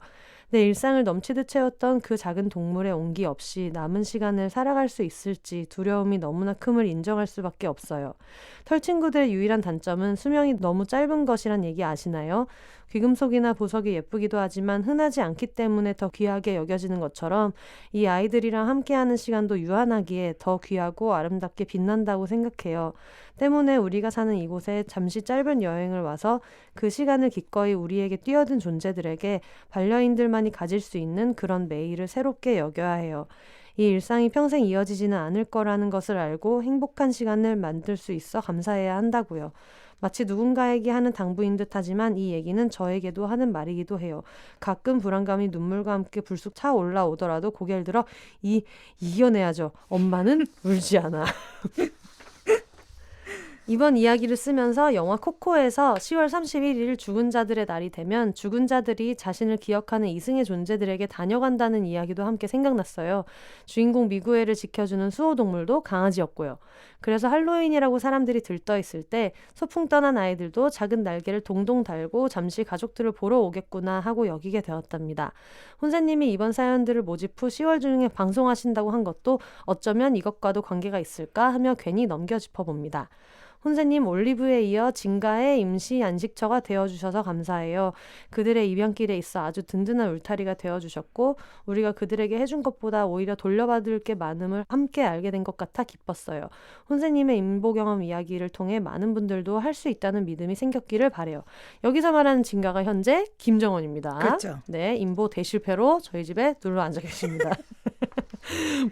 내 일상을 넘치듯 채웠던 그 작은 동물의 온기 없이 남은 시간을 살아갈 수 있을지 두려움이 너무나 큼을 인정할 수밖에 없어요. 털친구들의 유일한 단점은 수명이 너무 짧은 것이란 얘기 아시나요? 귀금속이나 보석이 예쁘기도 하지만 흔하지 않기 때문에 더 귀하게 여겨지는 것처럼 이 아이들이랑 함께하는 시간도 유한하기에 더 귀하고 아름답게 빛난다고 생각해요. 때문에 우리가 사는 이곳에 잠시 짧은 여행을 와서 그 시간을 기꺼이 우리에게 뛰어든 존재들에게 반려인들만이 가질 수 있는 그런 매일을 새롭게 여겨야 해요. 이 일상이 평생 이어지지는 않을 거라는 것을 알고 행복한 시간을 만들 수 있어 감사해야 한다고요. 마치 누군가에게 하는 당부인 듯 하지만 이 얘기는 저에게도 하는 말이기도 해요. 가끔 불안감이 눈물과 함께 불쑥 차올라오더라도 고개를 들어 이겨내야죠. 엄마는 울지 않아. 이번 이야기를 쓰면서 영화 코코에서 10월 31일 죽은 자들의 날이 되면 죽은 자들이 자신을 기억하는 이승의 존재들에게 다녀간다는 이야기도 함께 생각났어요. 주인공 미구엘을 지켜주는 수호동물도 강아지였고요. 그래서 할로윈이라고 사람들이 들떠있을 때 소풍 떠난 아이들도 작은 날개를 동동 달고 잠시 가족들을 보러 오겠구나 하고 여기게 되었답니다. 혼세님이 이번 사연들을 모집 후 10월 중에 방송하신다고 한 것도 어쩌면 이것과도 관계가 있을까 하며 괜히 넘겨 짚어봅니다. 혼세님 올리브에 이어 진가의 임시 안식처가 되어주셔서 감사해요. 그들의 입양길에 있어 아주 든든한 울타리가 되어주셨고 우리가 그들에게 해준 것보다 오히려 돌려받을 게 많음을 함께 알게 된 것 같아 기뻤어요. 혼세님의 임보 경험 이야기를 통해 많은 분들도 할 수 있다는 믿음이 생겼기를 바래요. 여기서 말하는 진가가 현재 김정원입니다. 그렇죠. 네, 임보 대실패로 저희 집에 눌러 앉아 계십니다.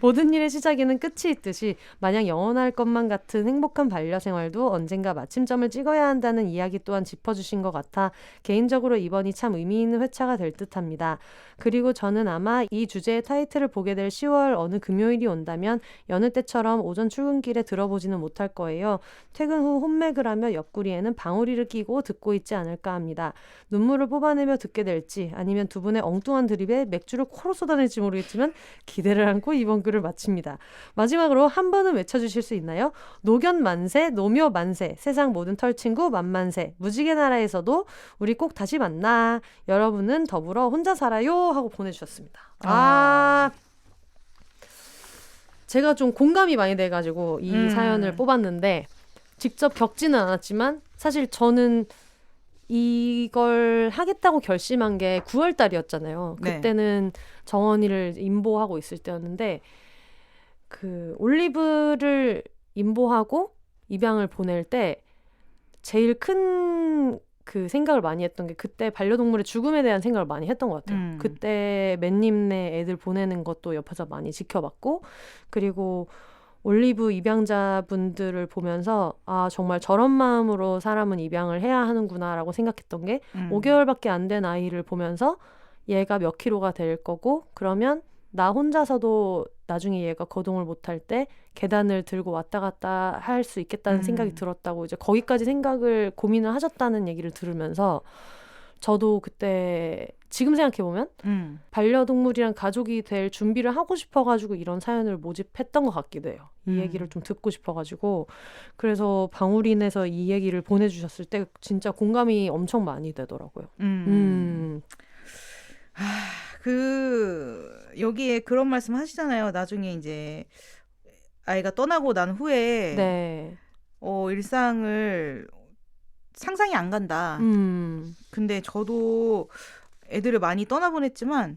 모든 일의 시작에는 끝이 있듯이 마냥 영원할 것만 같은 행복한 반려생활도 언젠가 마침점을 찍어야 한다는 이야기 또한 짚어주신 것 같아 개인적으로 이번이 참 의미 있는 회차가 될 듯합니다. 그리고 저는 아마 이 주제의 타이틀을 보게 될 10월 어느 금요일이 온다면 여느 때처럼 오전 출근길에 들어보지는 못할 거예요. 퇴근 후 홈맥을 하며 옆구리에는 방울이를 끼고 듣고 있지 않을까 합니다. 눈물을 뽑아내며 듣게 될지 아니면 두 분의 엉뚱한 드립에 맥주를 코로 쏟아낼지 모르겠지만 기대를 안고 이번 글을 마칩니다. 마지막으로 한 번은 외쳐주실 수 있나요? 노견 만세, 노묘 만세, 세상 모든 털친구 만만세, 무지개 나라에서도 우리 꼭 다시 만나. 여러분은 더불어 혼자 살아요 하고 보내주셨습니다. 제가 좀 공감이 많이 돼가지고 이 사연을 뽑았는데 직접 겪지는 않았지만 사실 저는 이걸 하겠다고 결심한 게 9월 달이었잖아요. 네. 그때는 정원이를 임보하고 있을 때였는데 그 올리브를 임보하고 입양을 보낼 때 제일 큰 그 생각을 많이 했던 게 그때 반려동물의 죽음에 대한 생각을 많이 했던 것 같아요. 그때 맨님네 애들 보내는 것도 옆에서 많이 지켜봤고 그리고 올리브 입양자분들을 보면서 아 정말 저런 마음으로 사람은 입양을 해야 하는구나라고 생각했던 게 5개월밖에 안 된 아이를 보면서 얘가 몇 킬로가 될 거고 그러면 나 혼자서도 나중에 얘가 거동을 못할 때 계단을 들고 왔다 갔다 할 수 있겠다는 생각이 들었다고 이제 거기까지 생각을 고민을 하셨다는 얘기를 들으면서 저도 그때 지금 생각해보면 반려동물이랑 가족이 될 준비를 하고 싶어가지고 이런 사연을 모집했던 것 같기도 해요. 이 얘기를 좀 듣고 싶어가지고 그래서 방울인에서 이 얘기를 보내주셨을 때 진짜 공감이 엄청 많이 되더라고요. 여기에 그런 말씀 하시잖아요. 나중에 이제 아이가 떠나고 난 후에 네. 일상을 상상이 안 간다. 근데 저도 애들을 많이 떠나보냈지만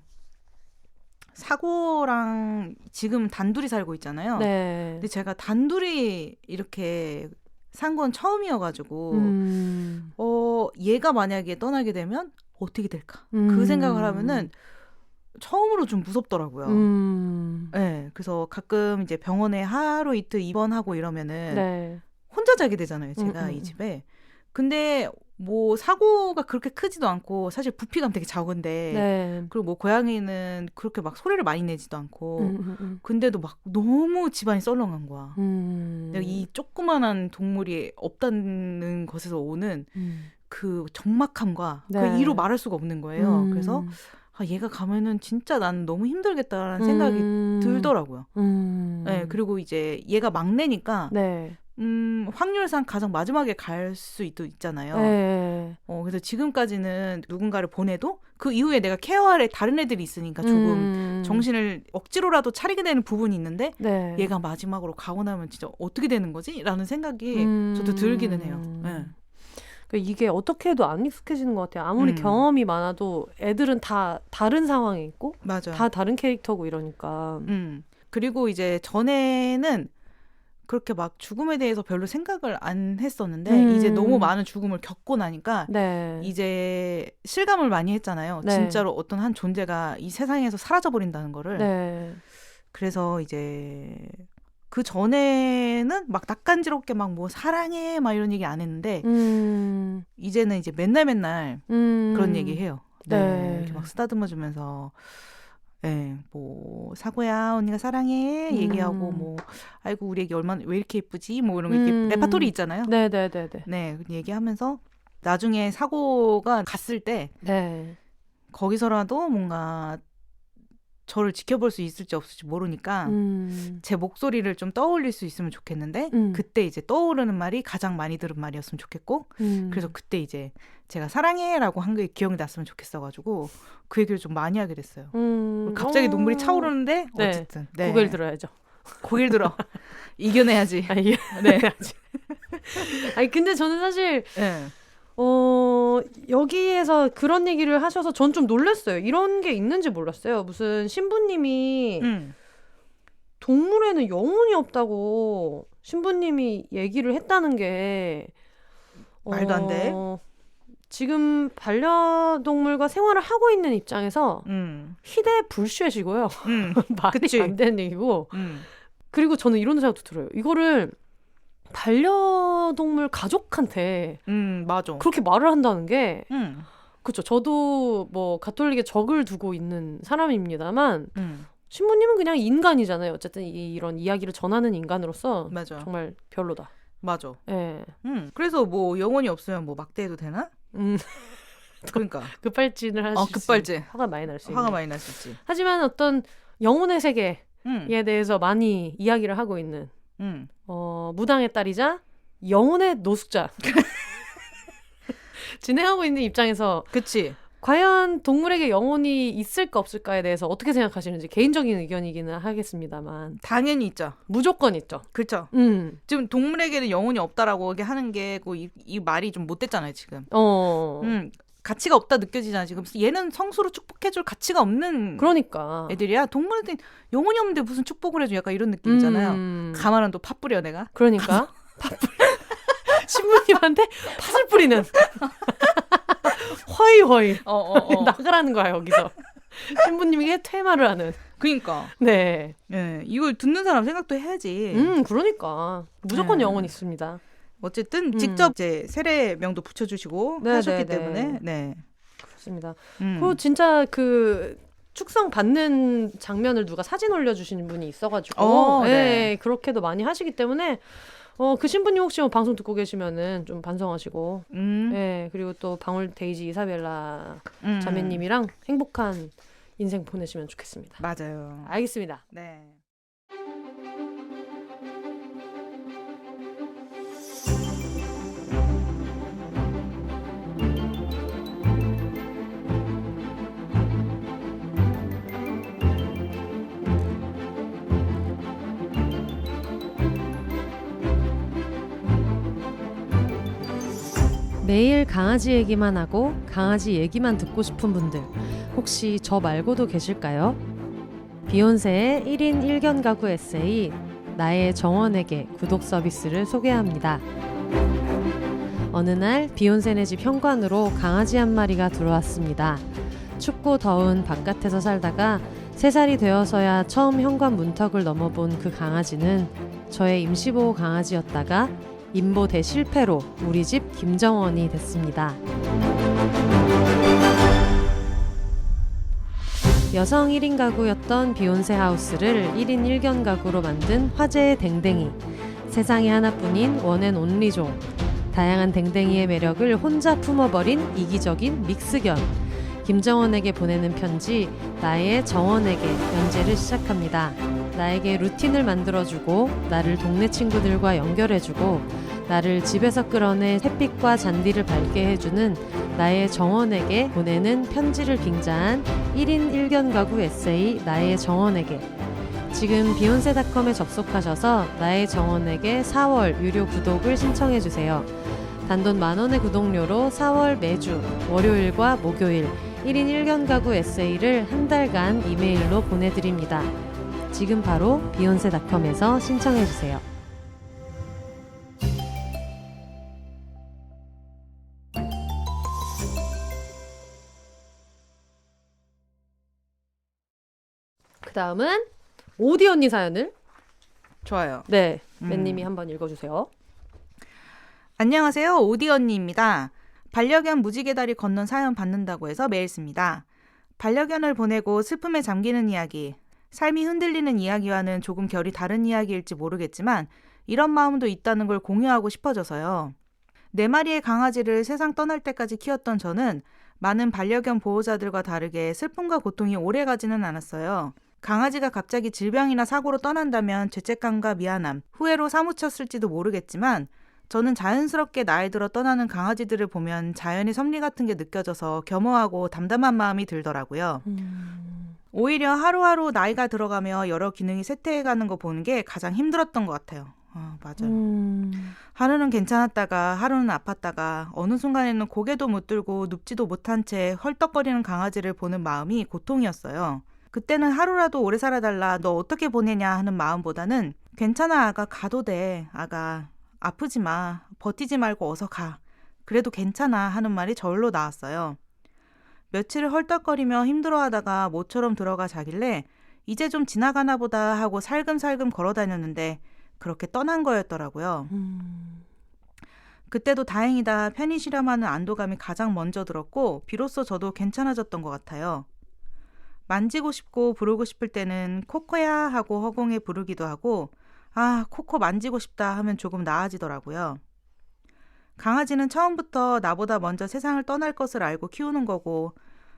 사고랑 지금 단둘이 살고 있잖아요. 네. 근데 제가 단둘이 이렇게 산 건 처음이어가지고 얘가 만약에 떠나게 되면 어떻게 될까? 그 생각을 하면은 처음으로 좀 무섭더라고요. 네, 그래서 가끔 이제 병원에 하루 이틀 입원하고 이러면은 네. 혼자 자게 되잖아요. 제가 이 집에. 근데 뭐 사고가 그렇게 크지도 않고 사실 부피감 되게 적은데 네. 그리고 뭐 고양이는 그렇게 막 소리를 많이 내지도 않고 근데도 막 너무 집안이 썰렁한 거야. 내가 이 조그만한 동물이 없다는 것에서 오는 그 적막함과 네. 그 이로 말할 수가 없는 거예요. 그래서 얘가 가면은 진짜 난 너무 힘들겠다라는 생각이 들더라고요. 네, 그리고 이제 얘가 막내니까 네. 확률상 가장 마지막에 갈 수 있잖아요. 네. 그래서 지금까지는 누군가를 보내도 그 이후에 내가 케어할 다른 애들이 있으니까 조금 정신을 억지로라도 차리게 되는 부분이 있는데 네. 얘가 마지막으로 가고 나면 진짜 어떻게 되는 거지? 라는 생각이 저도 들기는 해요. 네. 이게 어떻게 해도 안 익숙해지는 것 같아요. 아무리 경험이 많아도 애들은 다 다른 상황에 있고 맞아. 다 다른 캐릭터고 이러니까. 그리고 이제 전에는 그렇게 막 죽음에 대해서 별로 생각을 안 했었는데 이제 너무 많은 죽음을 겪고 나니까 네. 이제 실감을 많이 했잖아요. 네. 진짜로 어떤 한 존재가 이 세상에서 사라져버린다는 거를. 네. 그래서 이제 그 전에는 막 낯간지럽게 막 뭐 사랑해 막 이런 얘기 안 했는데 이제는 이제 맨날 그런 얘기 해요. 네. 이렇게 막 쓰다듬어주면서 네, 뭐 사고야 언니가 사랑해 얘기하고 뭐 아이고 우리 애기 얼마나 왜 이렇게 예쁘지 뭐 이런 거 이렇게 레파토리 있잖아요. 네네네네. 네, 얘기하면서 나중에 사고가 갔을 때 네. 거기서라도 뭔가 저를 지켜볼 수 있을지 없을지 모르니까 제 목소리를 좀 떠올릴 수 있으면 좋겠는데 그때 이제 떠오르는 말이 가장 많이 들은 말이었으면 좋겠고 그래서 그때 이제 제가 사랑해라고 한 게 기억이 났으면 좋겠어가지고 그 얘기를 좀 많이 하게 됐어요. 갑자기 눈물이 차오르는데 네. 어쨌든 네. 고개를 들어야죠. 고개를 들어. 이겨내야지. 이겨내야지. 아니 근데 저는 사실 네. 여기에서 그런 얘기를 하셔서 전 좀 놀랐어요. 이런 게 있는지 몰랐어요. 무슨 신부님이 동물에는 영혼이 없다고 신부님이 얘기를 했다는 게 말도 안 돼. 지금 반려동물과 생활을 하고 있는 입장에서 희대 불쉐시고요. 말이 안 되는 얘기고 그리고 저는 이런 생각도 들어요. 이거를 반려동물 가족한테 맞아. 그렇게 말을 한다는 게 그렇죠. 저도 뭐 가톨릭에 적을 두고 있는 사람입니다만 신부님은 그냥 인간이잖아요. 어쨌든 이런 이야기를 전하는 인간으로서 맞아. 정말 별로다. 맞아. 예. 그래서 뭐 영혼이 없으면 뭐 막대해도 되나? 그러니까 급발진을 할 수 있지. 급발진. 화가 많이 날 수 있는. 화가 많이 날 수 있지. 하지만 어떤 영혼의 세계에 대해서 많이 이야기를 하고 있는 무당의 딸이자 영혼의 노숙자 진행하고 있는 입장에서 그치. 과연 동물에게 영혼이 있을까 없을까에 대해서 어떻게 생각하시는지 개인적인 의견이기는 하겠습니다만 당연히 있죠. 무조건 있죠. 그렇죠. 지금 동물에게는 영혼이 없다라고 하는 게 이 말이 좀 못됐잖아요 지금. 가치가 없다 느껴지잖아 지금. 얘는 성수로 축복해줄 가치가 없는 그러니까 애들이야. 동물한테 영혼이 없는데 무슨 축복을 해줘 약간 이런 느낌이잖아요. 가만한 또 팥 뿌려 내가. 그러니까 팥 뿌려. 신부님한테 팥을 뿌리는 허이허이 나가라는 거야 여기서. 신부님에게 퇴마를 하는. 그러니까. 네. 네. 이걸 듣는 사람 생각도 해야지. 그러니까 무조건 영혼 있습니다. 어쨌든 직접 이제 세례명도 붙여주시고 하셨기 때문에 네 그렇습니다. 그리고 진짜 그 축성 받는 장면을 누가 사진 올려주시는 분이 있어가지고 네. 그렇게도 많이 하시기 때문에 그 신부님 혹시 뭐 방송 듣고 계시면은 좀 반성하시고 네 그리고 또 방울 데이지 이사벨라 자매님이랑 행복한 인생 보내시면 좋겠습니다. 맞아요. 알겠습니다. 네. 매일 강아지 얘기만 하고 강아지 얘기만 듣고 싶은 분들 혹시 저 말고도 계실까요? 비욘세의 1인 1견 가구 에세이 나의 정원에게 구독 서비스를 소개합니다. 어느 날 비욘세네 집 현관으로 강아지 한 마리가 들어왔습니다. 춥고 더운 바깥에서 살다가 3살이 되어서야 처음 현관 문턱을 넘어본 그 강아지는 저의 임시보호 강아지였다가 임보 대실패로 우리 집 김정원이 됐습니다. 여성 1인 가구였던 비욘세 하우스를 1인 1견 가구로 만든 화제의 댕댕이. 세상에 하나뿐인 원앤온리종. 다양한 댕댕이의 매력을 혼자 품어버린 이기적인 믹스견. 김정원에게 보내는 편지 나의 정원에게 연재를 시작합니다. 나에게 루틴을 만들어주고 나를 동네 친구들과 연결해주고 나를 집에서 끌어내 햇빛과 잔디를 밝게 해주는 나의 정원에게 보내는 편지를 빙자한 1인 1견 가구 에세이 나의 정원에게. 지금 비욘세닷컴에 접속하셔서 나의 정원에게 4월 유료 구독을 신청해주세요. 단돈 10,000원의 구독료로 4월 매주 월요일과 목요일 1인 1견 가구 에세이를 한 달간 이메일로 보내드립니다. 지금 바로 비욘세닷컴에서 신청해주세요. 그 다음은 오디 언니 사연을 좋아요. 네, 맨님이 한번 읽어주세요. 안녕하세요. 오디 언니입니다. 반려견 무지개 다리 건넌 사연 받는다고 해서 메일 씁니다. 반려견을 보내고 슬픔에 잠기는 이야기, 삶이 흔들리는 이야기와는 조금 결이 다른 이야기일지 모르겠지만 이런 마음도 있다는 걸 공유하고 싶어져서요. 4마리의 강아지를 세상 떠날 때까지 키웠던 저는 많은 반려견 보호자들과 다르게 슬픔과 고통이 오래 가지는 않았어요. 강아지가 갑자기 질병이나 사고로 떠난다면 죄책감과 미안함, 후회로 사무쳤을지도 모르겠지만 저는 자연스럽게 나이 들어 떠나는 강아지들을 보면 자연의 섭리 같은 게 느껴져서 겸허하고 담담한 마음이 들더라고요. 오히려 하루하루 나이가 들어가며 여러 기능이 쇠퇴해가는 거 보는 게 가장 힘들었던 것 같아요. 맞아요. 하루는 괜찮았다가 하루는 아팠다가 어느 순간에는 고개도 못 들고 눕지도 못한 채 헐떡거리는 강아지를 보는 마음이 고통이었어요. 그때는 하루라도 오래 살아달라, 너 어떻게 보내냐 하는 마음보다는 괜찮아 아가, 가도 돼 아가, 아프지 마, 버티지 말고 어서 가, 그래도 괜찮아 하는 말이 저울로 나왔어요. 며칠을 헐떡거리며 힘들어하다가 모처럼 들어가 자길래 이제 좀 지나가나 보다 하고 살금살금 걸어다녔는데 그렇게 떠난 거였더라고요. 그때도 다행이다, 편히 쉬렴하는 안도감이 가장 먼저 들었고 비로소 저도 괜찮아졌던 것 같아요. 만지고 싶고 부르고 싶을 때는 코코야 하고 허공에 부르기도 하고 아, 코코 만지고 싶다 하면 조금 나아지더라고요. 강아지는 처음부터 나보다 먼저 세상을 떠날 것을 알고 키우는 거고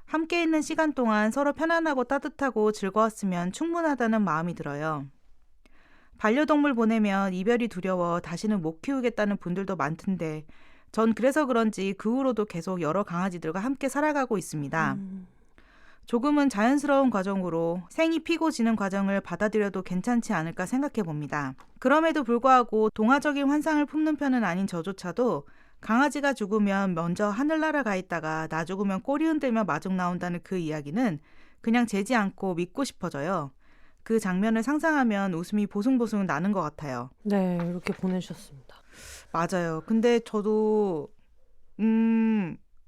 함께 있는 시간 동안 서로 편안하고 따뜻하고 즐거웠으면 충분하다는 마음이 들어요. 반려동물 보내면 이별이 두려워 다시는 못 키우겠다는 분들도 많던데 전 그래서 그런지 그 후로도 계속 여러 강아지들과 함께 살아가고 있습니다. 조금은 자연스러운 과정으로 생이 피고 지는 과정을 받아들여도 괜찮지 않을까 생각해 봅니다. 그럼에도 불구하고 동화적인 환상을 품는 편은 아닌 저조차도 강아지가 죽으면 먼저 하늘나라 가 있다가 나 죽으면 꼬리 흔들며 마중 나온다는 그 이야기는 그냥 재지 않고 믿고 싶어져요. 그 장면을 상상하면 웃음이 보숭보숭 나는 것 같아요. 네, 이렇게 보내주셨습니다. 맞아요. 근데 저도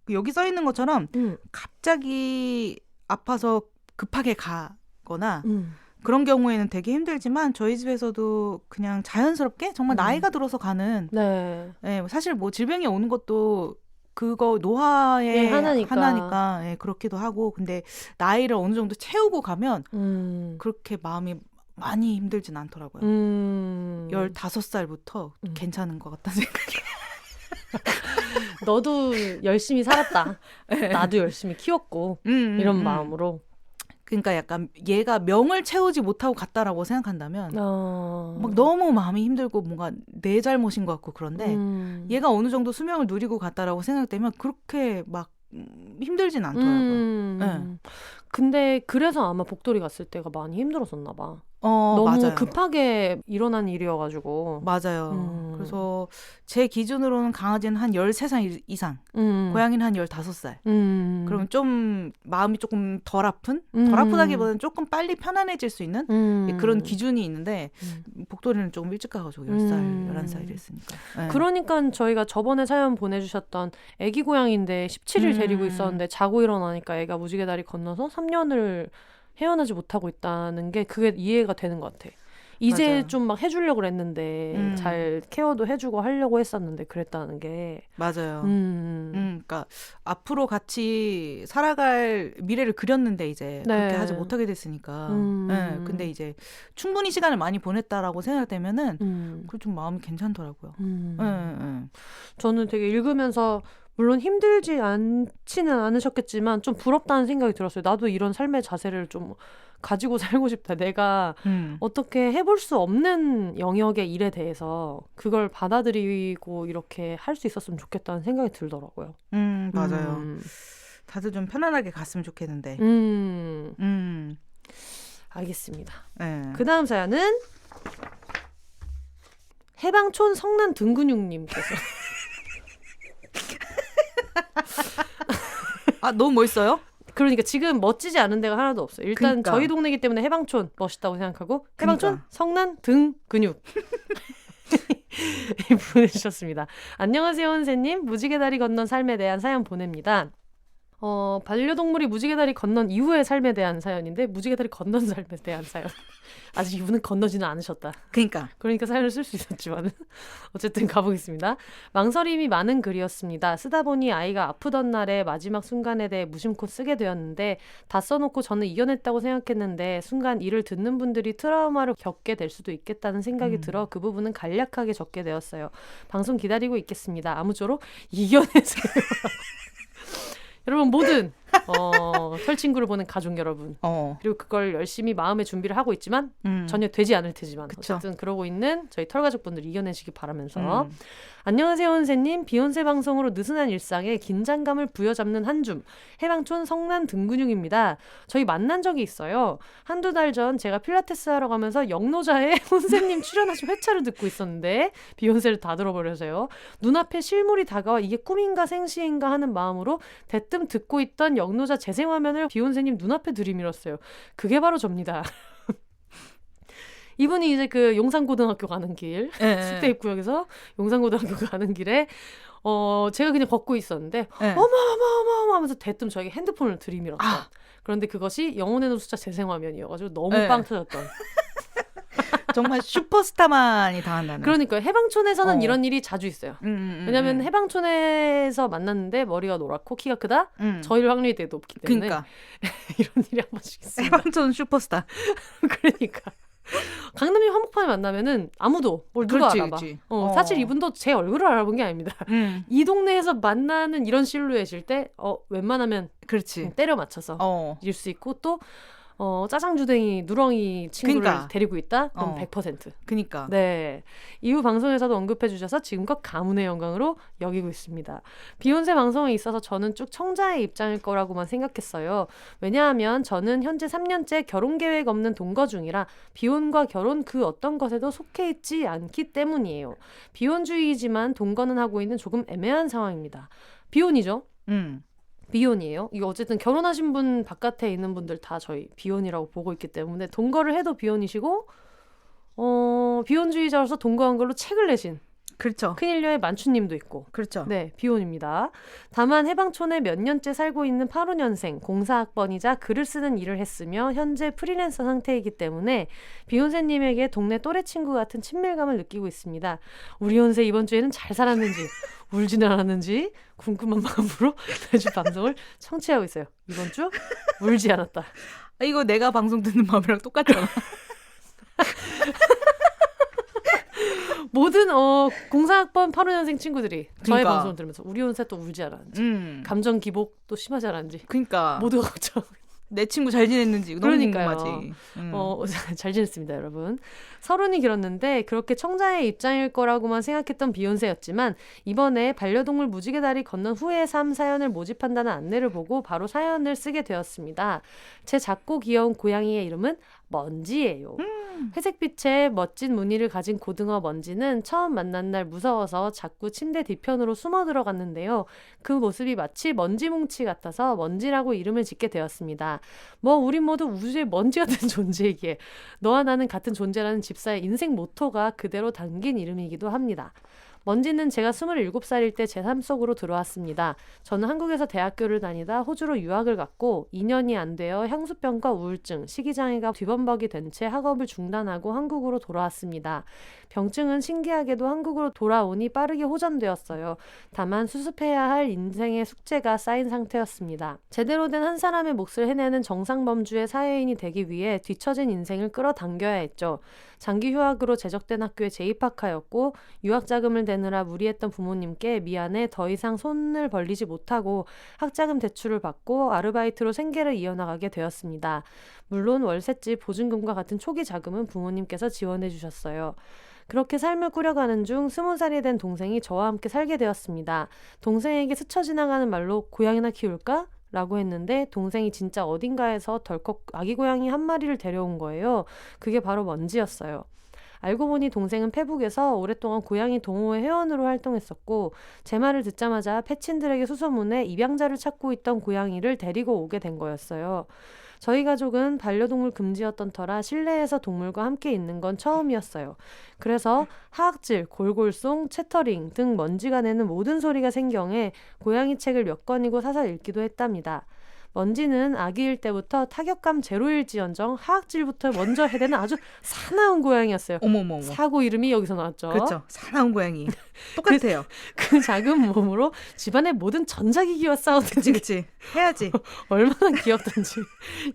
여기 써 있는 것처럼 갑자기 아파서 급하게 가거나 그런 경우에는 되게 힘들지만 저희 집에서도 그냥 자연스럽게 정말 나이가 들어서 가는 네, 사실 뭐 질병이 오는 것도 그거 노화의 하나니까 예, 그렇기도 하고 근데 나이를 어느 정도 채우고 가면 그렇게 마음이 많이 힘들진 않더라고요. 15살부터 괜찮은 것 같다는 생각이. 너도 열심히 살았다. 나도 열심히 키웠고 이런 마음으로. 그러니까 약간 얘가 명을 채우지 못하고 갔다라고 생각한다면 막 너무 마음이 힘들고 뭔가 내 잘못인 것 같고 그런데 얘가 어느 정도 수명을 누리고 갔다라고 생각되면 그렇게 막 힘들진 않더라고요. 네. 근데 그래서 아마 복돌이 갔을 때가 많이 힘들었었나 봐. 너무 맞아요. 급하게 일어난 일이어가지고. 맞아요. 그래서 제 기준으로는 강아지는 한 13살 이상, 고양이는 한 15살. 그러면 좀 마음이 조금 덜 아픈? 덜 아프다기보다는 조금 빨리 편안해질 수 있는 그런 기준이 있는데 복돌이는 조금 일찍 가가지고 10살, 11살 이랬으니까. 네. 그러니까 저희가 저번에 사연 보내주셨던 애기 고양이인데 17일 데리고 있었는데 자고 일어나니까 애가 무지개 다리 건너서 3년을 헤어나지 못하고 있다는 게 그게 이해가 되는 것 같아. 이제 맞아요. 좀 막 해주려고 그랬는데 잘 케어도 해주고 하려고 했었는데 그랬다는 게 맞아요. 그러니까 앞으로 같이 살아갈 미래를 그렸는데 이제 네. 그렇게 하지 못하게 됐으니까. 네. 근데 이제 충분히 시간을 많이 보냈다라고 생각되면은 그 좀 마음이 괜찮더라고요. 저는 되게 읽으면서 물론 힘들지 않지는 않으셨겠지만 좀 부럽다는 생각이 들었어요. 나도 이런 삶의 자세를 좀 가지고 살고 싶다. 내가 어떻게 해볼 수 없는 영역의 일에 대해서 그걸 받아들이고 이렇게 할 수 있었으면 좋겠다는 생각이 들더라고요. 맞아요. 다들 좀 편안하게 갔으면 좋겠는데. 알겠습니다. 네. 그 다음 사연은 해방촌 성난 등근육님께서 너무 멋있어요? 그러니까 지금 멋지지 않은 데가 하나도 없어요. 일단 그러니까. 저희 동네이기 때문에 해방촌 멋있다고 생각하고 해방촌 그러니까. 성난 등 근육 보내주셨습니다. 안녕하세요 선생님. 무지개 다리 건넌 삶에 대한 사연 보냅니다. 반려동물이 무지개 다리 건넌 이후의 삶에 대한 사연인데 무지개 다리 건넌 삶에 대한 사연. 아직 이분은 건너지는 않으셨다. 그러니까 사연을 쓸 수 있었지만 어쨌든 가보겠습니다. 망설임이 많은 글이었습니다. 쓰다 보니 아이가 아프던 날의 마지막 순간에 대해 무심코 쓰게 되었는데 다 써놓고 저는 이겨냈다고 생각했는데 순간 이를 듣는 분들이 트라우마를 겪게 될 수도 있겠다는 생각이 들어 그 부분은 간략하게 적게 되었어요. 방송 기다리고 있겠습니다. 아무쪼록 이겨내세요. 여러분 모든 털친구를 보는 가족 여러분 그리고 그걸 열심히 마음의 준비를 하고 있지만 전혀 되지 않을 테지만 그쵸. 어쨌든 그러고 있는 저희 털가족분들 이겨내시기 바라면서 안녕하세요 선생님. 비욘세 방송으로 느슨한 일상에 긴장감을 부여잡는 한줌 해방촌 성난 등근육입니다. 저희 만난 적이 있어요. 한두 달 전 제가 필라테스 하러 가면서 영노자에 선생님 출연하신 회차를 듣고 있었는데 비욘세를 다 들어버려서요. 눈앞에 실물이 다가와 이게 꿈인가 생시인가 하는 마음으로 대뜸 듣고 있던 영노자 재생화면을 비욘세님 눈앞에 들이밀었어요. 그게 바로 접니다. 이분이 이제 그 용산고등학교 가는 길, 숙대 입구역에서 용산고등학교 가는 길에 제가 그냥 걷고 있었는데 어머 하면서 대뜸 저에게 핸드폰을 들이밀었다. 그런데 그것이 영혼의 숫자 재생화면이어가지고 너무 빵 터졌던. 정말 슈퍼스타만이 당한다는. 그러니까요. 해방촌에서는 이런 일이 자주 있어요. 왜냐하면 해방촌에서 만났는데 머리가 노랗고 키가 크다? 저일 확률이 되게 높기 때문에 그러니까. 이런 일이 한 번씩 있습니다. 해방촌 슈퍼스타. 그러니까. 강남역 한복판에 만나면은 아무도 뭘 누가 알아봐. 사실 이분도 제 얼굴을 알아본 게 아닙니다. 이 동네에서 만나는 이런 실루엣일 때 웬만하면 그렇지. 때려 맞춰서 일 수 있고 또 짜장주댕이 누렁이 친구를 그러니까. 데리고 있다? 그럼 100%. 그러니까. 네. 이후 방송에서도 언급해 주셔서 지금껏 가문의 영광으로 여기고 있습니다. 비욘세 방송에 있어서 저는 쭉 청자의 입장일 거라고만 생각했어요. 왜냐하면 저는 현재 3년째 결혼 계획 없는 동거 중이라 비혼과 결혼 그 어떤 것에도 속해 있지 않기 때문이에요. 비혼주의이지만 동거는 하고 있는 조금 애매한 상황입니다. 비혼이죠? 비혼이에요. 이거 어쨌든 결혼하신 분 바깥에 있는 분들 다 저희 비혼이라고 보고 있기 때문에 동거를 해도 비혼이시고 비혼주의자로서 동거한 걸로 책을 내신 그렇죠. 큰일녀의 만추님도 있고 그렇죠. 네, 비혼입니다. 다만 해방촌에 몇 년째 살고 있는 85년생 공사학번이자 글을 쓰는 일을 했으며 현재 프리랜서 상태이기 때문에 비욘세님에게 동네 또래 친구 같은 친밀감을 느끼고 있습니다. 우리 혼세 이번 주에는 잘 살았는지 울지는 않았는지 궁금한 마음으로 매주 방송을 청취하고 있어요. 이번 주 울지 않았다. 이거 내가 방송 듣는 마음이랑 똑같잖아. 모든 공사학번 85년생 친구들이 저의 그러니까. 방송을 들으면서 우리 혼세 또 울지 않았는지 감정 기복도 심하지 않았는지 그러니까 모두가 걱정. 내 친구 잘 지냈는지 너무 궁금하지. 잘 지냈습니다, 여러분. 서른이 길었는데 그렇게 청자의 입장일 거라고만 생각했던 비욘세였지만 이번에 반려동물 무지개 다리 건넌 후의 삶 사연을 모집한다는 안내를 보고 바로 사연을 쓰게 되었습니다. 제 작고 귀여운 고양이의 이름은 먼지예요. 회색빛의 멋진 무늬를 가진 고등어 먼지는 처음 만난 날 무서워서 자꾸 침대 뒤편으로 숨어 들어갔는데요. 그 모습이 마치 먼지 뭉치 같아서 먼지라고 이름을 짓게 되었습니다. 우린 모두 우주의 먼지 같은 존재이기에 너와 나는 같은 존재라는 집사의 인생 모토가 그대로 담긴 이름이기도 합니다. 먼지는 제가 27살일 때 제 삶 속으로 들어왔습니다. 저는 한국에서 대학교를 다니다 호주로 유학을 갔고 2년이 안 되어 향수병과 우울증, 식이장애가 뒤범벅이 된 채 학업을 중단하고 한국으로 돌아왔습니다. 병증은 신기하게도 한국으로 돌아오니 빠르게 호전되었어요. 다만 수습해야 할 인생의 숙제가 쌓인 상태였습니다. 제대로 된 한 사람의 몫을 해내는 정상범주의 사회인이 되기 위해 뒤처진 인생을 끌어당겨야 했죠. 장기 휴학으로 제적된 학교에 재입학하였고 유학 자금을 되느라 무리했던 부모님께 미안해 더 이상 손을 벌리지 못하고 학자금 대출을 받고 아르바이트로 생계를 이어나가게 되었습니다. 물론 월세집, 보증금과 같은 초기 자금은 부모님께서 지원해 주셨어요. 그렇게 삶을 꾸려가는 중 20살이 된 동생이 저와 함께 살게 되었습니다. 동생에게 스쳐 지나가는 말로 고양이나 키울까? 라고 했는데 동생이 진짜 어딘가에서 덜컥 아기 고양이 한 마리를 데려온 거예요. 그게 바로 먼지였어요. 알고 보니 동생은 페북에서 오랫동안 고양이 동호회 회원으로 활동했었고 제 말을 듣자마자 패친들에게 수소문해 입양자를 찾고 있던 고양이를 데리고 오게 된 거였어요. 저희 가족은 반려동물 금지였던 터라 실내에서 동물과 함께 있는 건 처음이었어요. 그래서 하악질, 골골송, 채터링 등 먼지가 내는 모든 소리가 생경해 고양이 책을 몇 권이고 사서 읽기도 했답니다. 먼지는 아기일 때부터 타격감 제로일지언정 하악질부터 먼저 해대는 아주 사나운 고양이였어요. 어머머머. 사고 이름이 여기서 나왔죠. 그렇죠. 사나운 고양이. 똑같아요. 그 작은 몸으로 집안의 모든 전자기기와 싸우든지. 그치. 해야지. 얼마나 귀엽던지.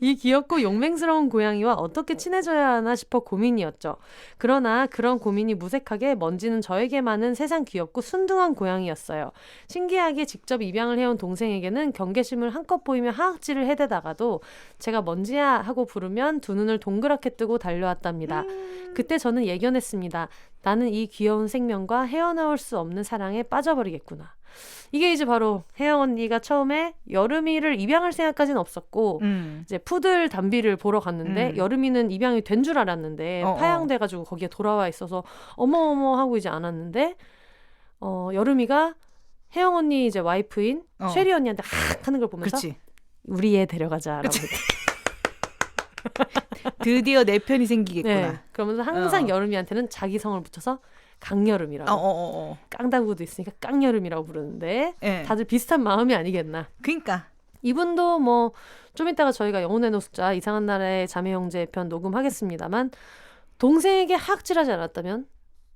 이 귀엽고 용맹스러운 고양이와 어떻게 친해져야 하나 싶어 고민이었죠. 그러나 그런 고민이 무색하게 먼지는 저에게만은 세상 귀엽고 순둥한 고양이였어요. 신기하게 직접 입양을 해온 동생에게는 경계심을 한껏 보이며 하악질을 해대다가도 제가 먼지야 하고 부르면 두 눈을 동그랗게 뜨고 달려왔답니다. 그때 저는 예견했습니다. 나는 이 귀여운 생명과 헤어나올 수 없는 사랑에 빠져버리겠구나. 이게 이제 바로 혜영 언니가 처음에 여름이를 입양할 생각까지는 없었고 이제 푸들 담비를 보러 갔는데 여름이는 입양이 된 줄 알았는데 파양돼가지고 거기에 돌아와 있어서 어머어머 하고 이제 안았는데 여름이가 혜영 언니 이제 와이프인 쉐리 언니한테 학 하는 걸 보면서 그치. 우리 애 데려가자라고 드디어 내 편이 생기겠구나. 네, 그러면서 항상 여름이한테는 자기 성을 붙여서 강여름이라고. 깡다구도 있으니까 깡여름이라고 부르는데 네. 다들 비슷한 마음이 아니겠나. 그러니까 이분도 뭐 좀 이따가 저희가 영혼의 노숙자 이상한 나라의 자매 형제 편 녹음하겠습니다만 동생에게 하악질하지 않았다면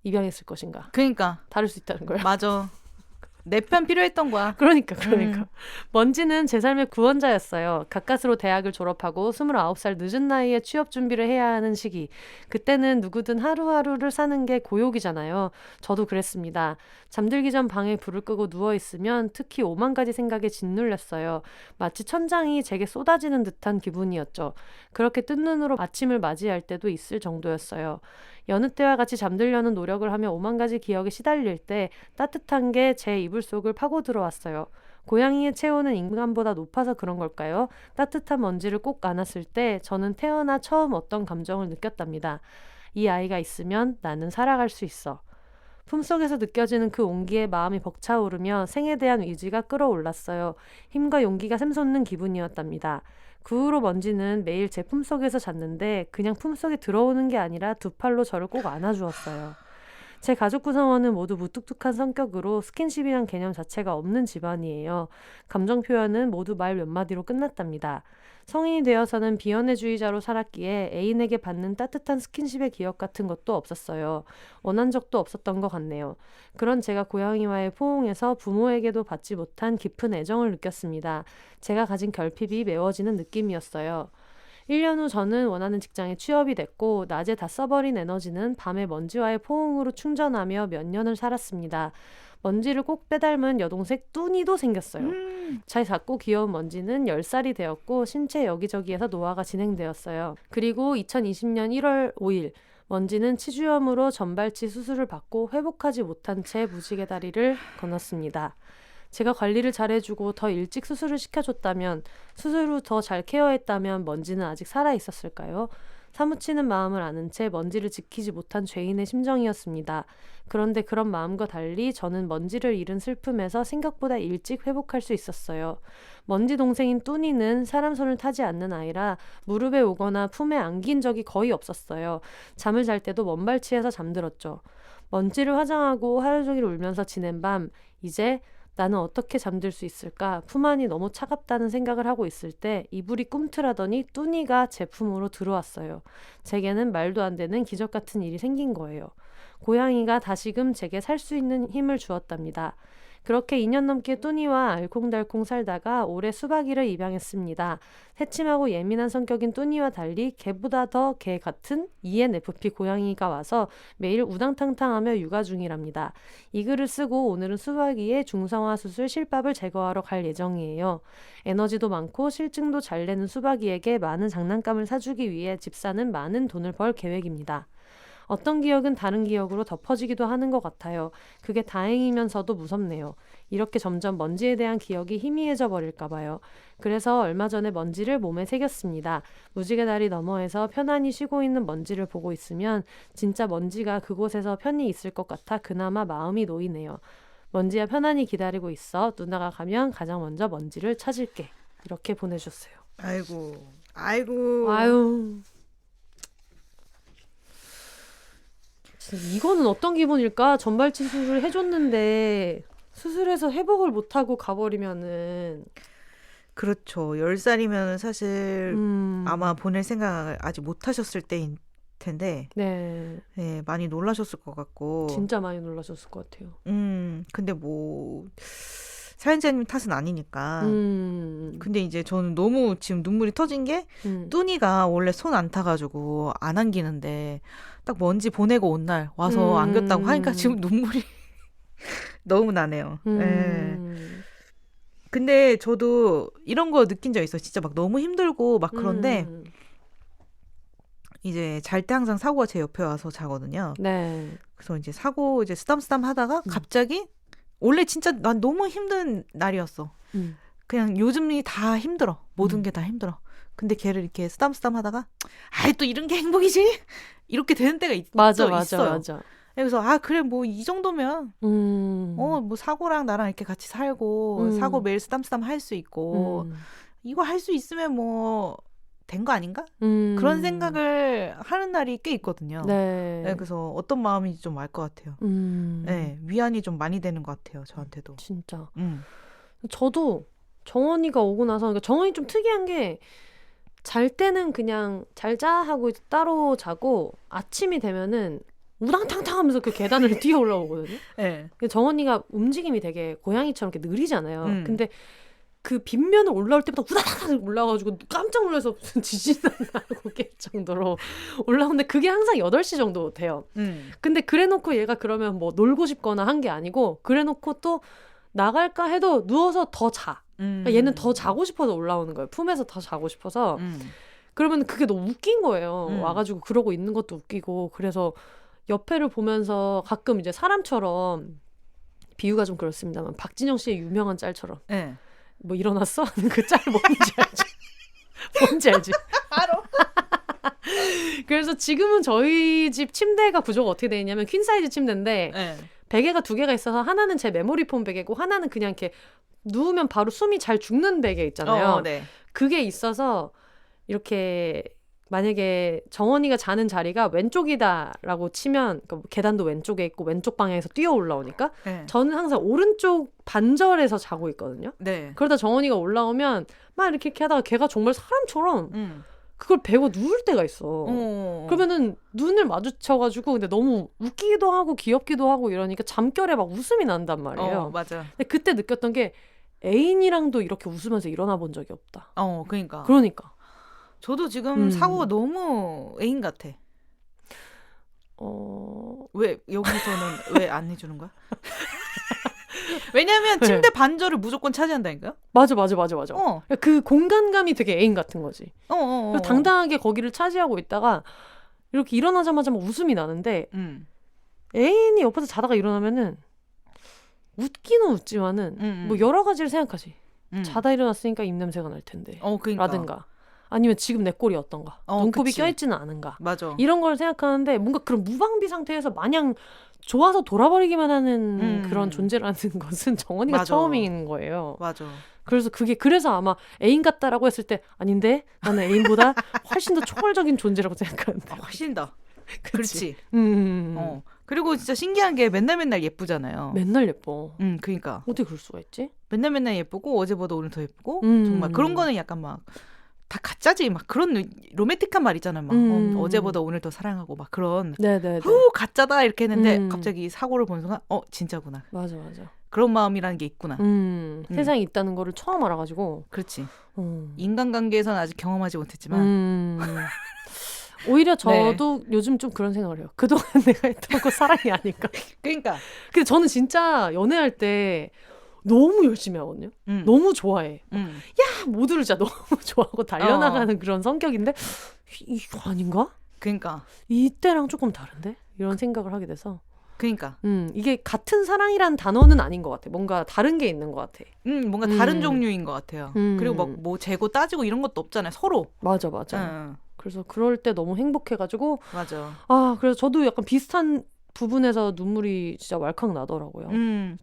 입양했을 것인가. 그러니까 다를 수 있다는 거예요. 맞아. 내 편 필요했던 거야. 그러니까. 먼지는 제 삶의 구원자였어요. 가까스로 대학을 졸업하고 29살 늦은 나이에 취업 준비를 해야 하는 시기. 그때는 누구든 하루하루를 사는 게 고욕이잖아요. 저도 그랬습니다. 잠들기 전 방에 불을 끄고 누워있으면 특히 5만 가지 생각에 짓눌렸어요. 마치 천장이 제게 쏟아지는 듯한 기분이었죠. 그렇게 뜬 눈으로 아침을 맞이할 때도 있을 정도였어요. 여느 때와 같이 잠들려는 노력을 하며 5만 가지 기억에 시달릴 때 따뜻한 게 제 이불 속을 파고 들어왔어요. 고양이의 체온은 인간보다 높아서 그런 걸까요? 따뜻한 먼지를 꼭 안았을 때 저는 태어나 처음 어떤 감정을 느꼈답니다. 이 아이가 있으면 나는 살아갈 수 있어. 품속에서 느껴지는 그 온기에 마음이 벅차오르며 생에 대한 의지가 끌어올랐어요. 힘과 용기가 샘솟는 기분이었답니다. 그 후로 먼지는 매일 제 품속에서 잤는데 그냥 품속에 들어오는 게 아니라 두 팔로 저를 꼭 안아주었어요. 제 가족 구성원은 모두 무뚝뚝한 성격으로 스킨십이란 개념 자체가 없는 집안이에요. 감정 표현은 모두 말 몇 마디로 끝났답니다. 성인이 되어서는 비연애주의자로 살았기에 애인에게 받는 따뜻한 스킨십의 기억 같은 것도 없었어요. 원한 적도 없었던 것 같네요. 그런 제가 고양이와의 포옹에서 부모에게도 받지 못한 깊은 애정을 느꼈습니다. 제가 가진 결핍이 메워지는 느낌이었어요. 1년 후 저는 원하는 직장에 취업이 됐고 낮에 다 써버린 에너지는 밤에 먼지와의 포옹으로 충전하며 몇 년을 살았습니다. 먼지를 꼭 빼닮은 여동생 뚜니도 생겼어요. 잘 작고 귀여운 먼지는 10살이 되었고 신체 여기저기에서 노화가 진행되었어요. 그리고 2020년 1월 5일 먼지는 치주염으로 전발치 수술을 받고 회복하지 못한 채 무지개 다리를 건넜습니다. 제가 관리를 잘해주고 더 일찍 수술을 시켜줬다면, 수술 후 더 잘 케어했다면 먼지는 아직 살아있었을까요? 사무치는 마음을 아는 채 먼지를 지키지 못한 죄인의 심정이었습니다. 그런데 그런 마음과 달리 저는 먼지를 잃은 슬픔에서 생각보다 일찍 회복할 수 있었어요. 먼지 동생인 뚜니는 사람 손을 타지 않는 아이라 무릎에 오거나 품에 안긴 적이 거의 없었어요. 잠을 잘 때도 먼발치에서 잠들었죠. 먼지를 화장하고 하루 종일 울면서 지낸 밤, 이제 나는 어떻게 잠들 수 있을까? 품 안이 너무 차갑다는 생각을 하고 있을 때 이불이 꿈틀하더니 뚜니가 제 품으로 들어왔어요. 제게는 말도 안 되는 기적 같은 일이 생긴 거예요. 고양이가 다시금 제게 살 수 있는 힘을 주었답니다. 그렇게 2년 넘게 뚜니와 알콩달콩 살다가 올해 수박이를 입양했습니다. 새침하고 예민한 성격인 뚜니와 달리 개보다 더 개 같은 ENFP 고양이가 와서 매일 우당탕탕하며 육아 중이랍니다. 이 글을 쓰고 오늘은 수박이의 중성화 수술 실밥을 제거하러 갈 예정이에요. 에너지도 많고 실증도 잘 내는 수박이에게 많은 장난감을 사주기 위해 집사는 많은 돈을 벌 계획입니다. 어떤 기억은 다른 기억으로 덮어지기도 하는 것 같아요. 그게 다행이면서도 무섭네요. 이렇게 점점 먼지에 대한 기억이 희미해져 버릴까 봐요. 그래서 얼마 전에 먼지를 몸에 새겼습니다. 무지개 다리 너머에서 편안히 쉬고 있는 먼지를 보고 있으면 진짜 먼지가 그곳에서 편히 있을 것 같아 그나마 마음이 놓이네요. 먼지야 편안히 기다리고 있어. 누나가 가면 가장 먼저 먼지를 찾을게. 이렇게 보내주셨어요. 아이고. 아유. 이거는 어떤 기분일까? 전발치 수술을 해줬는데 수술해서 회복을 못하고 가버리면은. 그렇죠. 10살이면 사실 아마 보낼 생각을 아직 못하셨을 때인 텐데 네, 많이 놀라셨을 것 같고. 진짜 많이 놀라셨을 것 같아요. 근데 뭐 사연자님 탓은 아니니까. 근데 이제 저는 너무 지금 눈물이 터진 게 뚜니가 원래 손 안 타가지고 안 안기는데 딱 먼지 보내고 온 날 와서 안겼다고 하니까 지금 눈물이 너무 나네요. 근데 저도 이런 거 느낀 적 있어요. 진짜 막 너무 힘들고 막 그런데 이제 잘 때 항상 사고가 제 옆에 와서 자거든요. 네. 그래서 이제 사고 이제 쓰담쓰담 하다가 갑자기 원래 진짜 난 너무 힘든 날이었어. 그냥 요즘이 다 힘들어. 모든 게 다 힘들어. 근데 걔를 이렇게 쓰담쓰담 하다가 아이 또 이런 게 행복이지? 이렇게 되는 때가 있어요. 그래서 그래 뭐 이 정도면 뭐 사고랑 나랑 이렇게 같이 살고 사고 매일 쓰담쓰담 할 수 있고 이거 할 수 있으면 뭐 된 거 아닌가? 그런 생각을 하는 날이 꽤 있거든요. 네. 그래서 어떤 마음인지 좀 알 것 같아요. 위안이 좀 많이 되는 것 같아요. 저한테도. 진짜. 저도 정원이가 오고 나서 그러니까 정원이 좀 특이한 게 잘 때는 그냥 잘 자 하고 따로 자고 아침이 되면은 우당탕탕 하면서 그 계단을 뛰어 올라오거든요. 네. 정원이가 움직임이 되게 고양이처럼 이렇게 느리잖아요. 근데 그 빗면을 올라올 때부터 우다다닥 올라가지고 깜짝 놀라서 무슨 지진이 나고 깰 정도로 올라오는데 그게 항상 8시 정도 돼요. 근데 그래놓고 얘가 그러면 뭐 놀고 싶거나 한 게 아니고 그래놓고 또 나갈까 해도 누워서 더 자. 그러니까 얘는 더 자고 싶어서 올라오는 거예요. 품에서 더 자고 싶어서. 그러면 그게 너무 웃긴 거예요. 와가지고 그러고 있는 것도 웃기고. 그래서 옆에를 보면서 가끔 이제 사람처럼 비유가 좀 그렇습니다만 박진영 씨의 유명한 짤처럼 뭐 일어났어? 하는 그 짤 뭔지 알지? 뭔지 알지? 알아. 그래서 지금은 저희 집 침대가 구조가 어떻게 되어 있냐면 퀸 사이즈 침대인데 베개가 2개가 있어서 하나는 제 메모리 폼 베개고 하나는 그냥 이렇게 누우면 바로 숨이 잘 죽는 베개 있잖아요. 그게 있어서 이렇게 만약에 정원이가 자는 자리가 왼쪽이다라고 치면 그러니까 계단도 왼쪽에 있고 왼쪽 방향에서 뛰어 올라오니까 저는 항상 오른쪽 반절에서 자고 있거든요. 그러다 정원이가 올라오면 막 이렇게 하다가 걔가 정말 사람처럼 그걸 배워 누울 때가 있어. 그러면은 눈을 마주쳐가지고 근데 너무 웃기기도 하고 귀엽기도 하고 이러니까 잠결에 막 웃음이 난단 말이에요. 맞아. 근데 그때 느꼈던 게 애인이랑도 이렇게 웃으면서 일어나 본 적이 없다. 그러니까. 저도 지금 사고가 너무 애인 같아. 왜 여기서는 왜 안 해주는 거야? 왜냐면 침대 반절을 무조건 차지한다니까요? 맞아. 그 공간감이 되게 애인 같은 거지. 그래서 당당하게 거기를 차지하고 있다가 이렇게 일어나자마자 막 웃음이 나는데 애인이 옆에서 자다가 일어나면은 웃기는 웃지만은 뭐 여러 가지를 생각하지. 자다 일어났으니까 입냄새가 날 텐데. 그러니까. 라든가. 아니면 지금 내 꼴이 어떤가. 눈곱이 껴있지는 않은가. 맞아. 이런 걸 생각하는데 뭔가 그런 무방비 상태에서 마냥 좋아서 돌아버리기만 하는 그런 존재라는 것은 정원이가 맞아. 처음인 거예요. 맞아. 그래서 아마 애인 같다라고 했을 때 아닌데 나는 애인보다 훨씬 더 초월적인 존재라고 생각하는데. 훨씬 더. 그렇지. 그리고 진짜 신기한 게 맨날 예쁘잖아요. 맨날 예뻐. 그러니까. 어떻게 그럴 수가 있지? 맨날 예쁘고 어제보다 오늘 더 예쁘고 정말 그런 거는 약간 막 다 가짜지 막 그런 로맨틱한 말 있잖아요. 막 어제보다 오늘 더 사랑하고 막 그런 가짜다 이렇게 했는데 갑자기 사고를 본 순간 진짜구나. 맞아. 그런 마음이라는 게 있구나. 세상에 있다는 거를 처음 알아가지고. 그렇지. 인간관계에서는 아직 경험하지 못했지만 오히려 저도 요즘 좀 그런 생각을 해요. 그동안 내가 했던 거 사랑이 아닐까. 그러니까. 근데 저는 진짜 연애할 때 너무 열심히 하거든요. 너무 좋아해. 야 모두를 진짜 너무 좋아하고 달려나가는 그런 성격인데 이거 아닌가? 그러니까 이때랑 조금 다른데? 이런 생각을 하게 돼서 그러니까 이게 같은 사랑이란 단어는 아닌 것 같아. 뭔가 다른 게 있는 것 같아. 뭔가 다른 종류인 것 같아요. 그리고 뭐 재고 따지고 이런 것도 없잖아요. 서로. 맞아. 그래서 그럴 때 너무 행복해가지고 맞아. 그래서 저도 약간 비슷한 부분에서 눈물이 진짜 왈칵 나더라고요.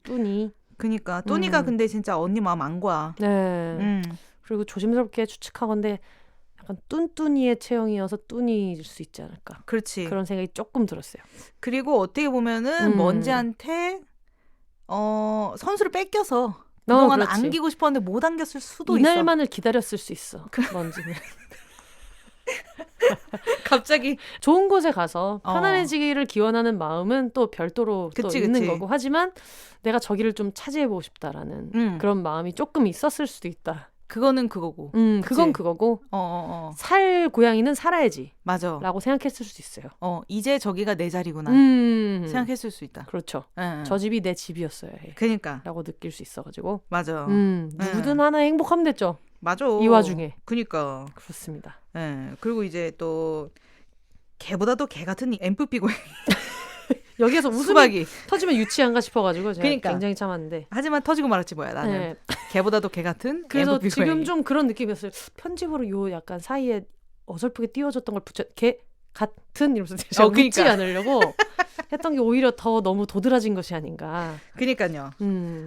뚜니. 그니까 뚜니가 근데 진짜 언니 마음 안 가. 네. 그리고 조심스럽게 추측하건데 약간 뚠뚜니의 체형이어서 뚜니일 수 있지 않을까. 그렇지. 그런 생각이 조금 들었어요. 그리고 어떻게 보면은 먼지한테 선수를 뺏겨서 그동안 안기고 싶었는데 못 안겼을 수도 있어. 이날만을 기다렸을 수 있어. 먼지는. 갑자기 좋은 곳에 가서 편안해지기를 기원하는 마음은 또 별도로 또 있는 거고 하지만 내가 저기를 좀 차지해보고 싶다라는 그런 마음이 조금 있었을 수도 있다. 그거는 그거고. 그건 그거고. 살 고양이는 살아야지. 맞아. 라고 생각했을 수도 있어요. 이제 저기가 내 자리구나. 생각했을 수 있다. 그렇죠. 저 집이 내 집이었어야 해. 그러니까. 라고 느낄 수 있어가지고. 맞아. 누구든 하나 행복하면 됐죠. 맞아. 이 와중에. 그니까. 그렇습니다. 그리고 이제 또 개보다도 개 같은 MFP 고양이. 여기에서 웃음이 터지면 유치한가 싶어가지고 제가 굉장히 참았는데 하지만 터지고 말았지 뭐야 나는. 개보다도 개 같은 그래서 MVP 지금 고양이. 좀 그런 느낌이었어요. 편집으로 요 약간 사이에 어설프게 띄워줬던 걸 붙여 개 같은 이러면서 제가 웃지 않으려고 했던 게 오히려 더 너무 도드라진 것이 아닌가. 그니까요.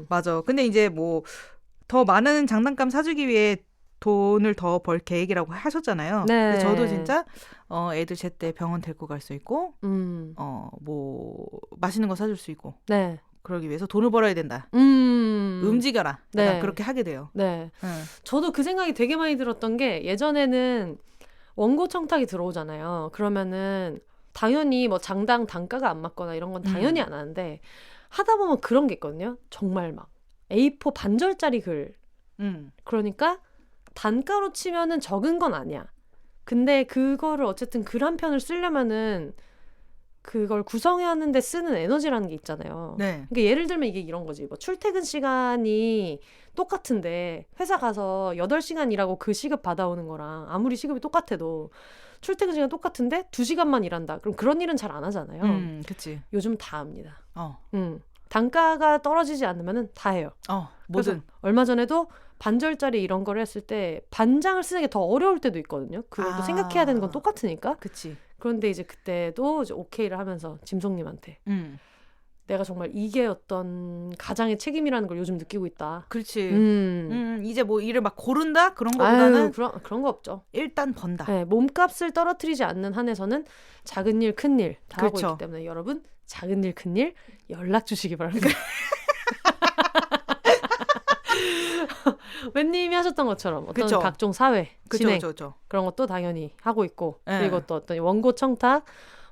맞아. 근데 이제 뭐 더 많은 장난감 사주기 위해 돈을 더 벌 계획이라고 하셨잖아요. 네. 저도 진짜 애들 제때 병원 데리고 갈 수 있고 뭐 맛있는 거 사줄 수 있고 네. 그러기 위해서 돈을 벌어야 된다. 움직여라. 네. 그렇게 하게 돼요. 네. 저도 그 생각이 되게 많이 들었던 게 예전에는 원고 청탁이 들어오잖아요. 그러면은 당연히 뭐 장당 단가가 안 맞거나 이런 건 당연히 안 하는데 하다 보면 그런 게 있거든요. 정말 막 A4 반절짜리 글. 그러니까 단가로 치면은 적은 건 아니야. 근데 그거를 어쨌든 글 한 편을 쓰려면은 그걸 구성하는데 쓰는 에너지라는 게 있잖아요. 네. 그러니까 예를 들면 이게 이런 거지. 뭐 출퇴근 시간이 똑같은데 회사 가서 8시간 일하고 그 시급 받아오는 거랑 아무리 시급이 똑같아도 출퇴근 시간 똑같은데 2시간만 일한다. 그럼 그런 일은 잘 안 하잖아요. 그치. 요즘 다 합니다. 단가가 떨어지지 않으면 다 해요. 뭐든. 얼마 전에도 반절짜리 이런 걸 했을 때 반장을 쓰는 게 더 어려울 때도 있거든요. 그것도 생각해야 되는 건 똑같으니까. 그치. 그런데 이제 그때도 이제 오케이를 하면서 짐송님한테 내가 정말 이게 어떤 가장의 책임이라는 걸 요즘 느끼고 있다. 그렇지. 이제 뭐 일을 막 고른다? 그런 거보다는 그런 거 없죠. 일단 번다. 네, 몸값을 떨어뜨리지 않는 한에서는 작은 일, 큰 일 다 하고 있기 때문에 여러분 작은 일, 큰 일 연락 주시기 바랍니다. 웬님이 하셨던 것처럼 어떤 각종 사회 진행 그런 것도 당연히 하고 있고 그리고 또 어떤 원고 청탁,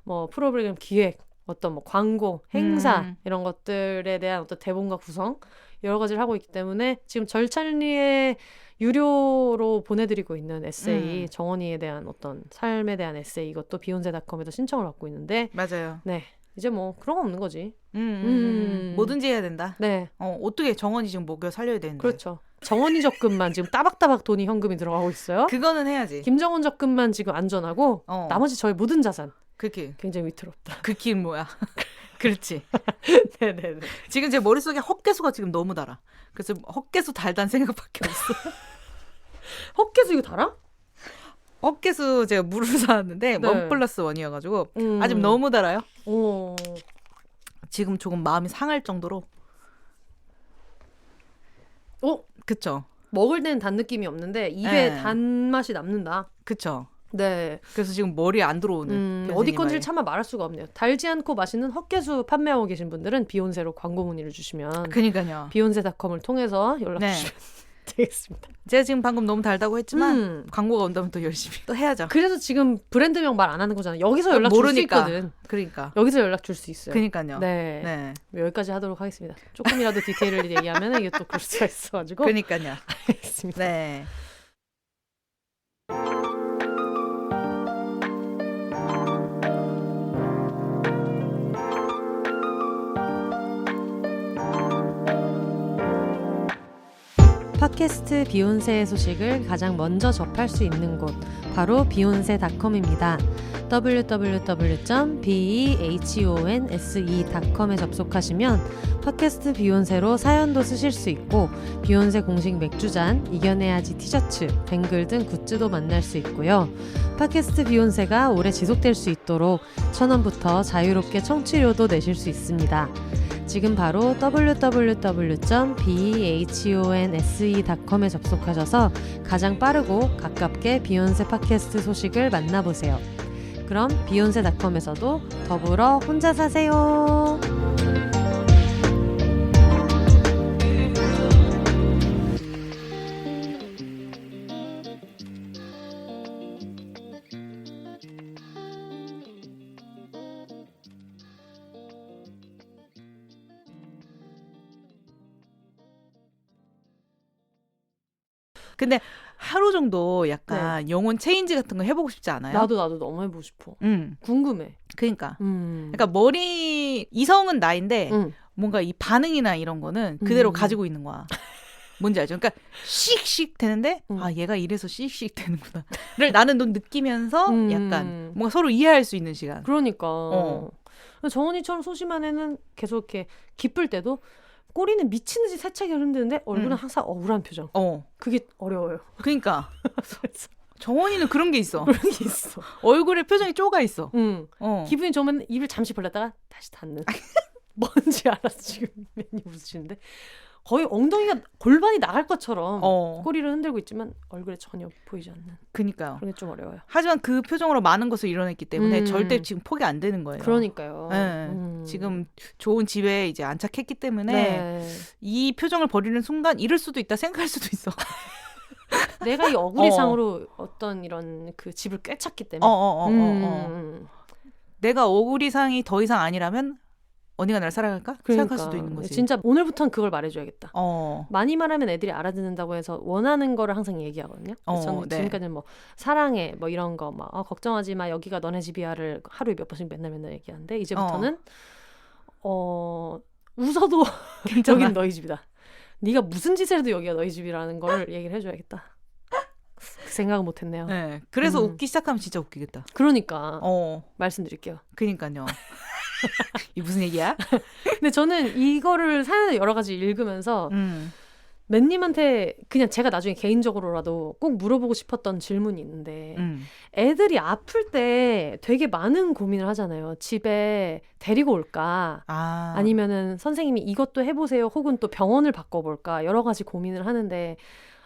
뭐 프로그램 기획, 어떤 뭐 광고, 행사 이런 것들에 대한 어떤 대본과 구성 여러 가지를 하고 있기 때문에 지금 절찬리에 유료로 보내드리고 있는 에세이 정원이에 대한 어떤 삶에 대한 에세이 이것도 비욘세닷컴에서 신청을 받고 있는데 맞아요. 네. 이제 뭐 그런 거 없는 거지. 뭐든지 해야 된다. 네. 어떻게 정원이 지금 먹여 살려야 되는데. 그렇죠. 정원이 적금만 지금 따박따박 돈이 현금이 들어가고 있어요. 그거는 해야지. 김정은 적금만 지금 안전하고 나머지 저희 모든 자산. 그게 굉장히 위태롭다. 그 길 뭐야? 그렇지. 네네네. 지금 제 머릿속에 헛개수가 지금 너무 달아. 그래서 헛개수 달단 생각밖에 없어. 헛개수 이거 달아? 헛개수 제가 물을 사왔는데 네. 1+1이어가지고 아직 너무 달아요. 오. 지금 조금 마음이 상할 정도로. 그쵸. 먹을 때는 단 느낌이 없는데 입에 단맛이 남는다. 그쵸. 네. 그래서 지금 머리에 안 들어오는. 어디 건지를 차마 말할 수가 없네요. 달지 않고 맛있는 헛개수 판매하고 계신 분들은 비욘세로 광고 문의를 주시면 그러니까요. 비욘세닷컴을 통해서 연락 주시면 되겠습니다. 제가 지금 방금 너무 달다고 했지만 광고가 온다면 또 열심히 또 해야죠. 그래서 지금 브랜드명 말 안 하는 거잖아요. 여기서 연락 줄 수 있거든. 그러니까. 여기서 연락 줄 수 있어요. 그러니까요. 네. 여기까지 하도록 하겠습니다. 조금이라도 디테일을 얘기하면 이게 또 그럴 수가 있어가지고. 그러니까요. 알겠습니다. 네. 팟캐스트 비욘세의 소식을 가장 먼저 접할 수 있는 곳 바로 beyonce.com입니다. www.behonse.com에 접속하시면 팟캐스트 비욘세로 사연도 쓰실 수 있고 비욘세 공식 맥주잔, 이겨내야지 티셔츠, 뱅글 등 굿즈도 만날 수 있고요. 팟캐스트 비욘세가 오래 지속될 수 있도록 1,000원부터 자유롭게 청취료도 내실 수 있습니다. 지금 바로 www.behonse.com에 접속하셔서 가장 빠르고 가깝게 비욘세 팟캐스트 소식을 만나보세요. 그럼 beyonce.com에서도 더불어 혼자 사세요. 근데 하루 정도 약간 영혼 체인지 같은 거 해보고 싶지 않아요? 나도 너무 해보고 싶어. 궁금해. 그러니까. 그러니까 이성은 나인데 뭔가 이 반응이나 이런 거는 그대로 가지고 있는 거야. 뭔지 알죠? 그러니까 씩씩 되는데 아 얘가 이래서 씩씩 되는구나를 나는 또 느끼면서 약간 뭔가 서로 이해할 수 있는 시간. 그러니까. 정은이처럼 소심한 애는 계속 이렇게 기쁠 때도 꼬리는 미친 듯이 세차게 흔드는데 얼굴은 항상 억울한 표정. 그게 어려워요. 그러니까 정원이는 그런 게 있어. 그런 게 있어. 얼굴에 표정이 쪼가 있어. 기분이 좋으면 입을 잠시 벌렸다가 다시 닫는. 뭔지 알았어. 지금 맨이 웃으시는데 거의 엉덩이가 골반이 나갈 것처럼 꼬리를 흔들고 있지만 얼굴에 전혀 보이지 않는. 그러니까요. 그게 좀 어려워요. 하지만 그 표정으로 많은 것을 이뤄냈기 때문에 절대 지금 포기 안 되는 거예요. 그러니까요. 지금 좋은 집에 이제 안착했기 때문에 이 표정을 버리는 순간 잃을 수도 있다 생각할 수도 있어. 내가 이 어구리상으로 어떤 이런 그 집을 꿰찼기 때문에. 내가 어구리상이 더 이상 아니라면 언니가 날 사랑할까? 생각할 수도 있는 거지. 진짜 오늘부터는 그걸 말해줘야겠다. 많이 말하면 애들이 알아듣는다고 해서 원하는 거를 항상 얘기하거든요. 저는 지금까지는 뭐 사랑해 뭐 이런 거 막 걱정하지 마 여기가 너네 집이야를 하루에 몇 번씩 맨날 얘기하는데 이제부터는 웃어도 여긴 너희 집이다. 네가 무슨 짓을 해도 여기가 너희 집이라는 걸 얘기를 해줘야겠다. 그 생각은 못했네요. 네, 그래서 웃기 시작하면 진짜 웃기겠다. 그러니까 말씀드릴게요. 그러니까요. 이 무슨 얘기야? 근데 저는 이거를 사연을 여러 가지 읽으면서 맨님한테 그냥 제가 나중에 개인적으로라도 꼭 물어보고 싶었던 질문이 있는데 애들이 아플 때 되게 많은 고민을 하잖아요. 집에 데리고 올까? 아니면은 선생님이 이것도 해보세요. 혹은 또 병원을 바꿔볼까? 여러 가지 고민을 하는데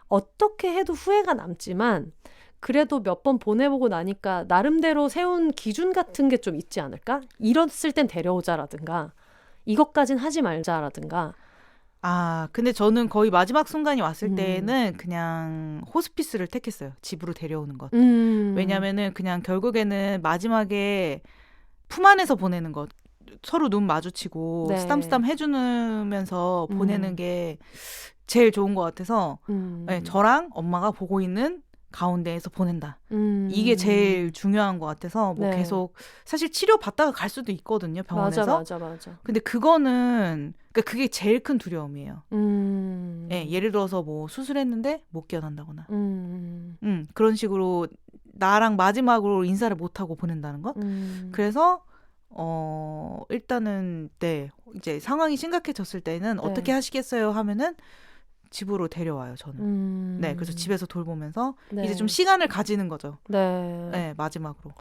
어떻게 해도 후회가 남지만 그래도 몇 번 보내보고 나니까 나름대로 세운 기준 같은 게 좀 있지 않을까? 이랬을 땐 데려오자라든가 이것까진 하지 말자라든가. 근데 저는 거의 마지막 순간이 왔을 때는 그냥 호스피스를 택했어요. 집으로 데려오는 것. 왜냐면은 그냥 결국에는 마지막에 품 안에서 보내는 것. 서로 눈 마주치고 쓰담쓰담 해주면서 보내는 게 제일 좋은 것 같아서 네, 저랑 엄마가 보고 있는 가운데에서 보낸다. 이게 제일 중요한 것 같아서 계속 사실 치료 받다가 갈 수도 있거든요. 병원에서. 맞아. 근데 그거는 그게 제일 큰 두려움이에요. 네, 예를 들어서 뭐 수술했는데 못 깨어난다거나. 그런 식으로 나랑 마지막으로 인사를 못 하고 보낸다는 거. 그래서 일단은 이제 상황이 심각해졌을 때는 어떻게 하시겠어요 하면은 집으로 데려와요, 저는. 네, 그래서 집에서 돌보면서 이제 좀 시간을 가지는 거죠. 네, 마지막으로.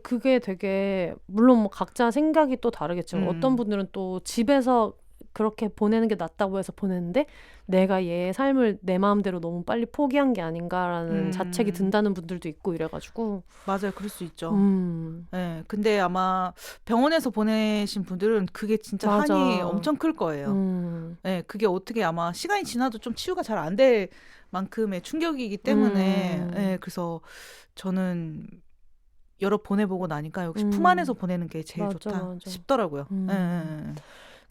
그게 되게 물론 뭐 각자 생각이 또 다르겠지만 어떤 분들은 또 집에서 그렇게 보내는 게 낫다고 해서 보냈는데 내가 얘의 삶을 내 마음대로 너무 빨리 포기한 게 아닌가라는 자책이 든다는 분들도 있고 이래가지고. 맞아요. 그럴 수 있죠. 네, 근데 아마 병원에서 보내신 분들은 그게 진짜 맞아. 한이 엄청 클 거예요. 네, 그게 어떻게 아마 시간이 지나도 좀 치유가 잘 안 될 만큼의 충격이기 때문에 네, 그래서 저는 여러 보내보고 나니까 역시 품 안에서 보내는 게 제일 좋다 싶더라고요.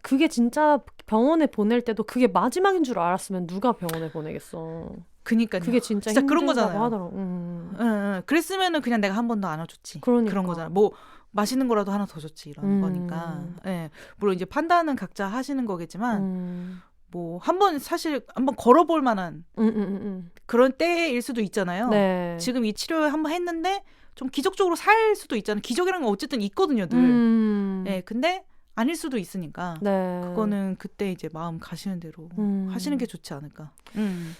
그게 진짜 병원에 보낼 때도 그게 마지막인 줄 알았으면 누가 병원에 보내겠어. 그니까요. 그게 진짜 그런 거잖아요. 하더라고. 그랬으면은 그냥 내가 한 번 더 안아줬지. 그러니까. 그런 거잖아. 뭐 맛있는 거라도 하나 더 줬지 이런 거니까. 네. 물론 이제 판단은 각자 하시는 거겠지만 뭐 사실 한번 걸어볼 만한 그런 때일 수도 있잖아요. 네. 지금 이 치료 한번 했는데 좀 기적적으로 살 수도 있잖아요. 기적이라는 건 어쨌든 있거든요, 늘. 네, 근데 아닐 수도 있으니까 네. 그거는 그때 이제 마음 가시는 대로 하시는 게 좋지 않을까.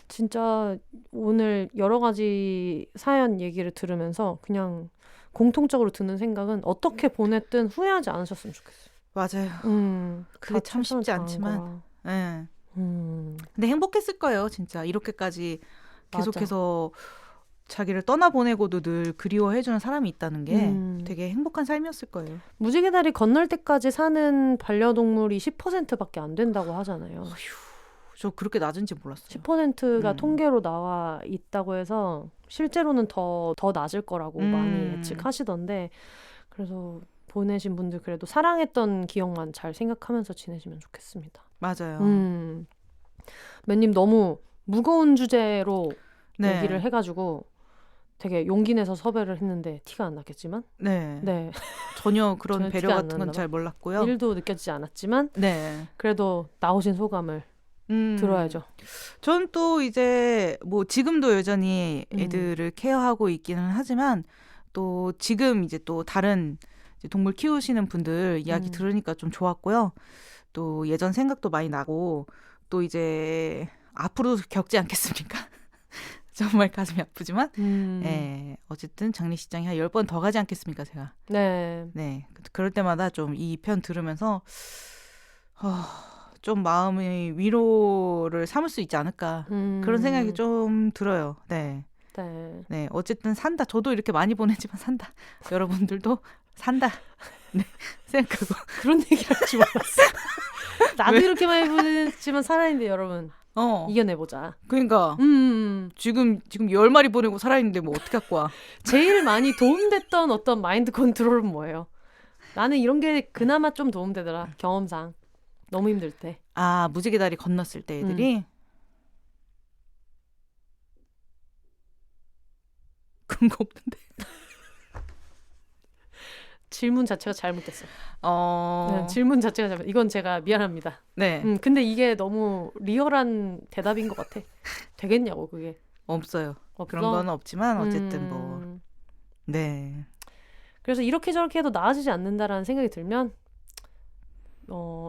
진짜 오늘 여러 가지 사연 얘기를 들으면서 그냥 공통적으로 드는 생각은 어떻게 보냈든 후회하지 않으셨으면 좋겠어요. 맞아요. 그게 참 쉽지 않지만. 네. 근데 행복했을 거예요, 진짜. 이렇게까지 계속해서 자기를 떠나보내고도 늘 그리워해주는 사람이 있다는 게 되게 행복한 삶이었을 거예요. 무지개 다리 건널 때까지 사는 반려동물이 10%밖에 안 된다고 하잖아요. 어휴, 저 그렇게 낮은지 몰랐어요. 10%가 통계로 나와 있다고 해서 실제로는 더 낮을 거라고 많이 예측하시던데 그래서 보내신 분들 그래도 사랑했던 기억만 잘 생각하면서 지내시면 좋겠습니다. 맞아요. 맨님 너무 무거운 주제로 네. 얘기를 해가지고 되게 용기 내서 섭외를 했는데 티가 안 났겠지만 네. 전혀 그런 배려 같은 건 잘 몰랐고요. 1도 느껴지지 않았지만 네. 그래도 나오신 소감을 들어야죠. 전 또 이제 뭐 지금도 여전히 애들을 케어하고 있기는 하지만 또 지금 이제 또 다른 이제 동물 키우시는 분들 이야기 들으니까 좀 좋았고요. 또 예전 생각도 많이 나고 또 이제 앞으로 겪지 않겠습니까? 정말 가슴이 아프지만 어쨌든 장례식장에 한 10번 더 가지 않겠습니까 제가. 네. 그럴 때마다 좀 이 편 들으면서 좀 마음의 위로를 삼을 수 있지 않을까 그런 생각이 좀 들어요. 네. 어쨌든 산다. 저도 이렇게 많이 보내지만 산다. 여러분들도 산다. 네. 생각하고 그런 얘기를 하지 말았어. 나도 이렇게 많이 보냈지만 살아있는데 여러분 이겨내보자. 그러니까 지금 10마리 보내고 살아있는데 뭐 어떻게 갖고 와. 제일 많이 도움됐던 어떤 마인드 컨트롤은 뭐예요? 나는 이런 게 그나마 좀 도움되더라. 경험상. 너무 힘들 때. 아, 무지개 다리 건넜을 때 애들이? 그런 거 없는데. 질문 자체가 잘못됐어. 네, 질문 자체가 잘못. 이건 제가 미안합니다. 네. 근데 이게 너무 리얼한 대답인 것 같아. 되겠냐고 그게. 없어요. 그런 건 없지만 어쨌든 뭐. 네. 그래서 이렇게 저렇게 해도 나아지지 않는다라는 생각이 들면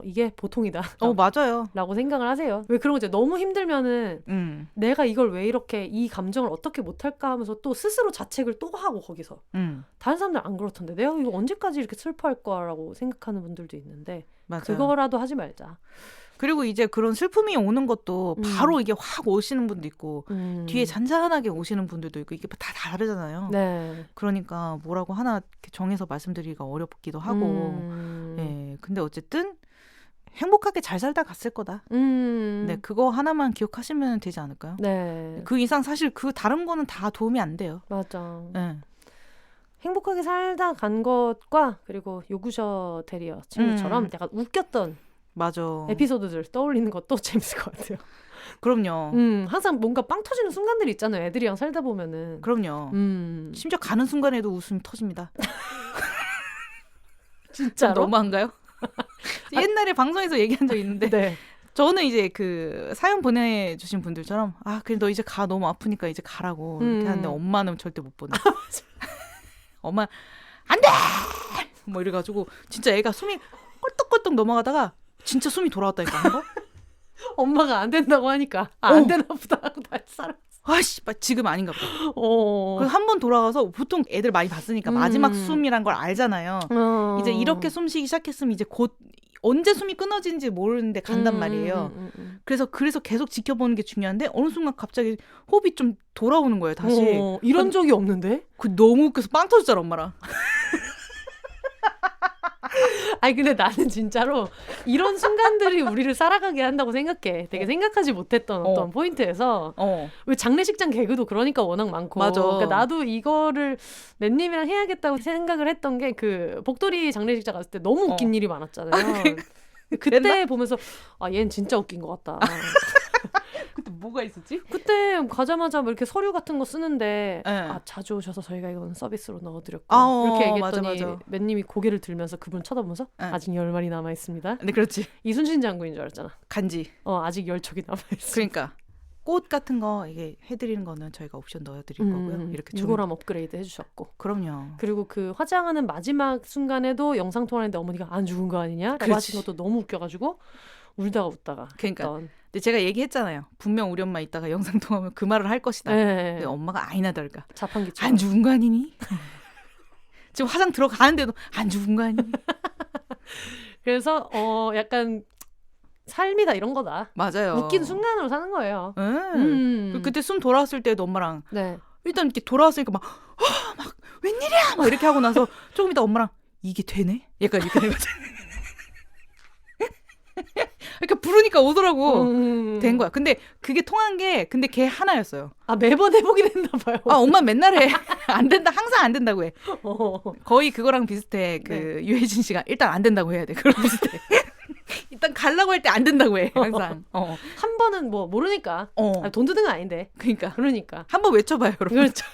이게 보통이다. 맞아요. 라고 생각을 하세요. 왜 그런 거죠? 너무 힘들면은 내가 이걸 왜 이렇게 이 감정을 어떻게 못할까 하면서 또 스스로 자책을 또 하고 거기서 다른 사람들 안 그렇던데 내가 이거 언제까지 이렇게 슬퍼할 거라고 생각하는 분들도 있는데 맞아요. 그거라도 하지 말자. 그리고 이제 그런 슬픔이 오는 것도 바로 이게 확 오시는 분도 있고 뒤에 잔잔하게 오시는 분들도 있고 이게 다 다르잖아요. 네. 그러니까 뭐라고 하나 이렇게 정해서 말씀드리기가 어렵기도 하고 네, 근데 어쨌든 행복하게 잘 살다 갔을 거다. 네, 그거 하나만 기억하시면 되지 않을까요? 네. 그 이상 사실 그 다른 거는 다 도움이 안 돼요. 맞아. 네. 행복하게 살다 간 것과 그리고 요구셔 테리어 친구처럼 약간 웃겼던 맞아. 에피소드들 떠올리는 것도 재밌을 것 같아요. 그럼요. 항상 뭔가 빵 터지는 순간들이 있잖아요. 애들이랑 살다 보면은. 그럼요. 심지어 가는 순간에도 웃음이 터집니다. 진짜로? 너무한가요? 옛날에 방송에서 얘기한 적 있는데 네. 저는 이제 그 사연 보내주신 분들처럼 그래 너 이제 가 너무 아프니까 이제 가라고 이렇게 하는데 엄마는 절대 못 보내. 엄마 안 돼! 뭐 이래가지고 진짜 애가 숨이 꼴떡꼴떡 넘어가다가 진짜 숨이 돌아왔다니까 한 번? 엄마가 안 된다고 하니까 안 되나 보다 하고 다시 살았어. 아씨 지금 아닌가 보다. 그래서 한 번 돌아가서 보통 애들 많이 봤으니까 마지막 숨이란 걸 알잖아요. 이제 이렇게 숨쉬기 시작했으면 이제 곧 언제 숨이 끊어지는지 모르는데 간단 말이에요. 그래서 계속 지켜보는 게 중요한데 어느 순간 갑자기 호흡이 좀 돌아오는 거예요. 다시. 이런 적이 없는데? 너무 웃겨서 빵 터졌잖아 엄마랑. 아니 근데 나는 진짜로 이런 순간들이 우리를 살아가게 한다고 생각해. 되게 생각하지 못했던 어떤 포인트에서 왜 장례식장 개그도 그러니까 워낙 많고. 맞아. 그러니까 나도 이거를 맨님이랑 해야겠다고 생각을 했던 게 그 복돌이 장례식장 갔을 때 너무 웃긴 일이 많았잖아요. 그때 보면서 얘는 진짜 웃긴 것 같다. 그때 뭐가 있었지? 그때 가자마자 뭐 이렇게 서류 같은 거 쓰는데 네. 자주 오셔서 저희가 이건 서비스로 넣어드렸고 이렇게 얘기했더니 맞아. 맨님이 고개를 들면서 그분 쳐다보면서 아직 10마리 남아있습니다. 네, 그렇지. 이순신 장군인 줄 알았잖아. 간지. 아직 10척이 남아있어. 그러니까 꽃 같은 거 이게 해드리는 거는 저희가 옵션 넣어드릴 거고요. 이렇게 유골함 업그레이드 해주셨고. 그럼요. 그리고 그 화장하는 마지막 순간에도 영상 통화하는데 어머니가 안 죽은 거 아니냐라고 하신 것도 너무 웃겨가지고 울다가 웃다가. 그러니까. 근데 제가 얘기했잖아요. 분명 우리 엄마 이따가 영상 통화하면 그 말을 할 것이다. 네. 근데 엄마가 아니나 다를까. 자판기처럼. 안 죽은 거 아니니? 지금 화장 들어가는데도 안 죽은 거 아니니? 그래서 약간 삶이다 이런 거다. 맞아요. 웃긴 순간으로 사는 거예요. 그때 숨 돌아왔을 때도 엄마랑 네. 일단 이렇게 돌아왔으니까 막 웬일이야 막 이렇게 하고 나서 조금 이따 엄마랑 이게 되네? 약간 이렇게 된 거지. 그러니까 부르니까 오더라고. 된 거야. 근데 그게 통한 게 근데 걔 하나였어요. 매번 해보긴 했나 봐요. 엄마 맨날 해. 안 된다. 항상 안 된다고 해. 거의 그거랑 비슷해. 유혜진 씨가 일단 안 된다고 해야 돼. 그런 비슷해. 일단 가려고 할 때 안 된다고 해. 항상. 한 번은 뭐 모르니까. 돈 드는 건 아닌데. 그러니까 한번 외쳐봐요, 여러분. 그렇죠.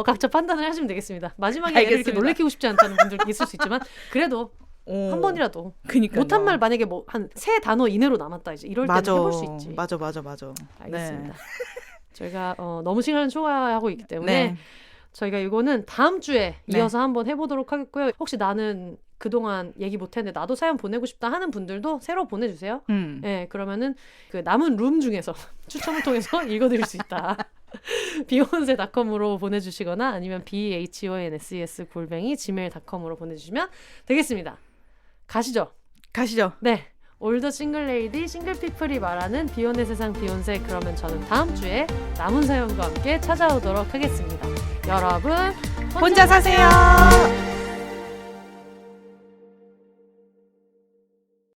각자 판단을 하시면 되겠습니다. 마지막에 애를 이렇게 놀래키고 싶지 않다는 분들 있을 수 있지만 그래도 한 번이라도 못한 말 만약에 뭐 한 3단어 이내로 남았다 이제 이럴 때는 해볼 수 있지. 맞아. 알겠습니다. 네. 저희가 너무 시간을 초과하고 있기 때문에 저희가 이거는 다음 주에 이어서 한번 해보도록 하겠고요. 혹시 나는 그동안 얘기 못했는데 나도 사연 보내고 싶다 하는 분들도 새로 보내주세요. 네, 그러면은 그 남은 룸 중에서 추첨을 통해서 읽어드릴 수 있다. beyonce.com으로 보내주시거나 아니면 behonses@gmail.com으로 보내주시면 되겠습니다. 가시죠. 네. 올더 싱글레이디 싱글피플이 말하는 비욘의 세상 비욘세. 그러면 저는 다음 주에 남은 사연과 함께 찾아오도록 하겠습니다. 여러분 혼자 사세요.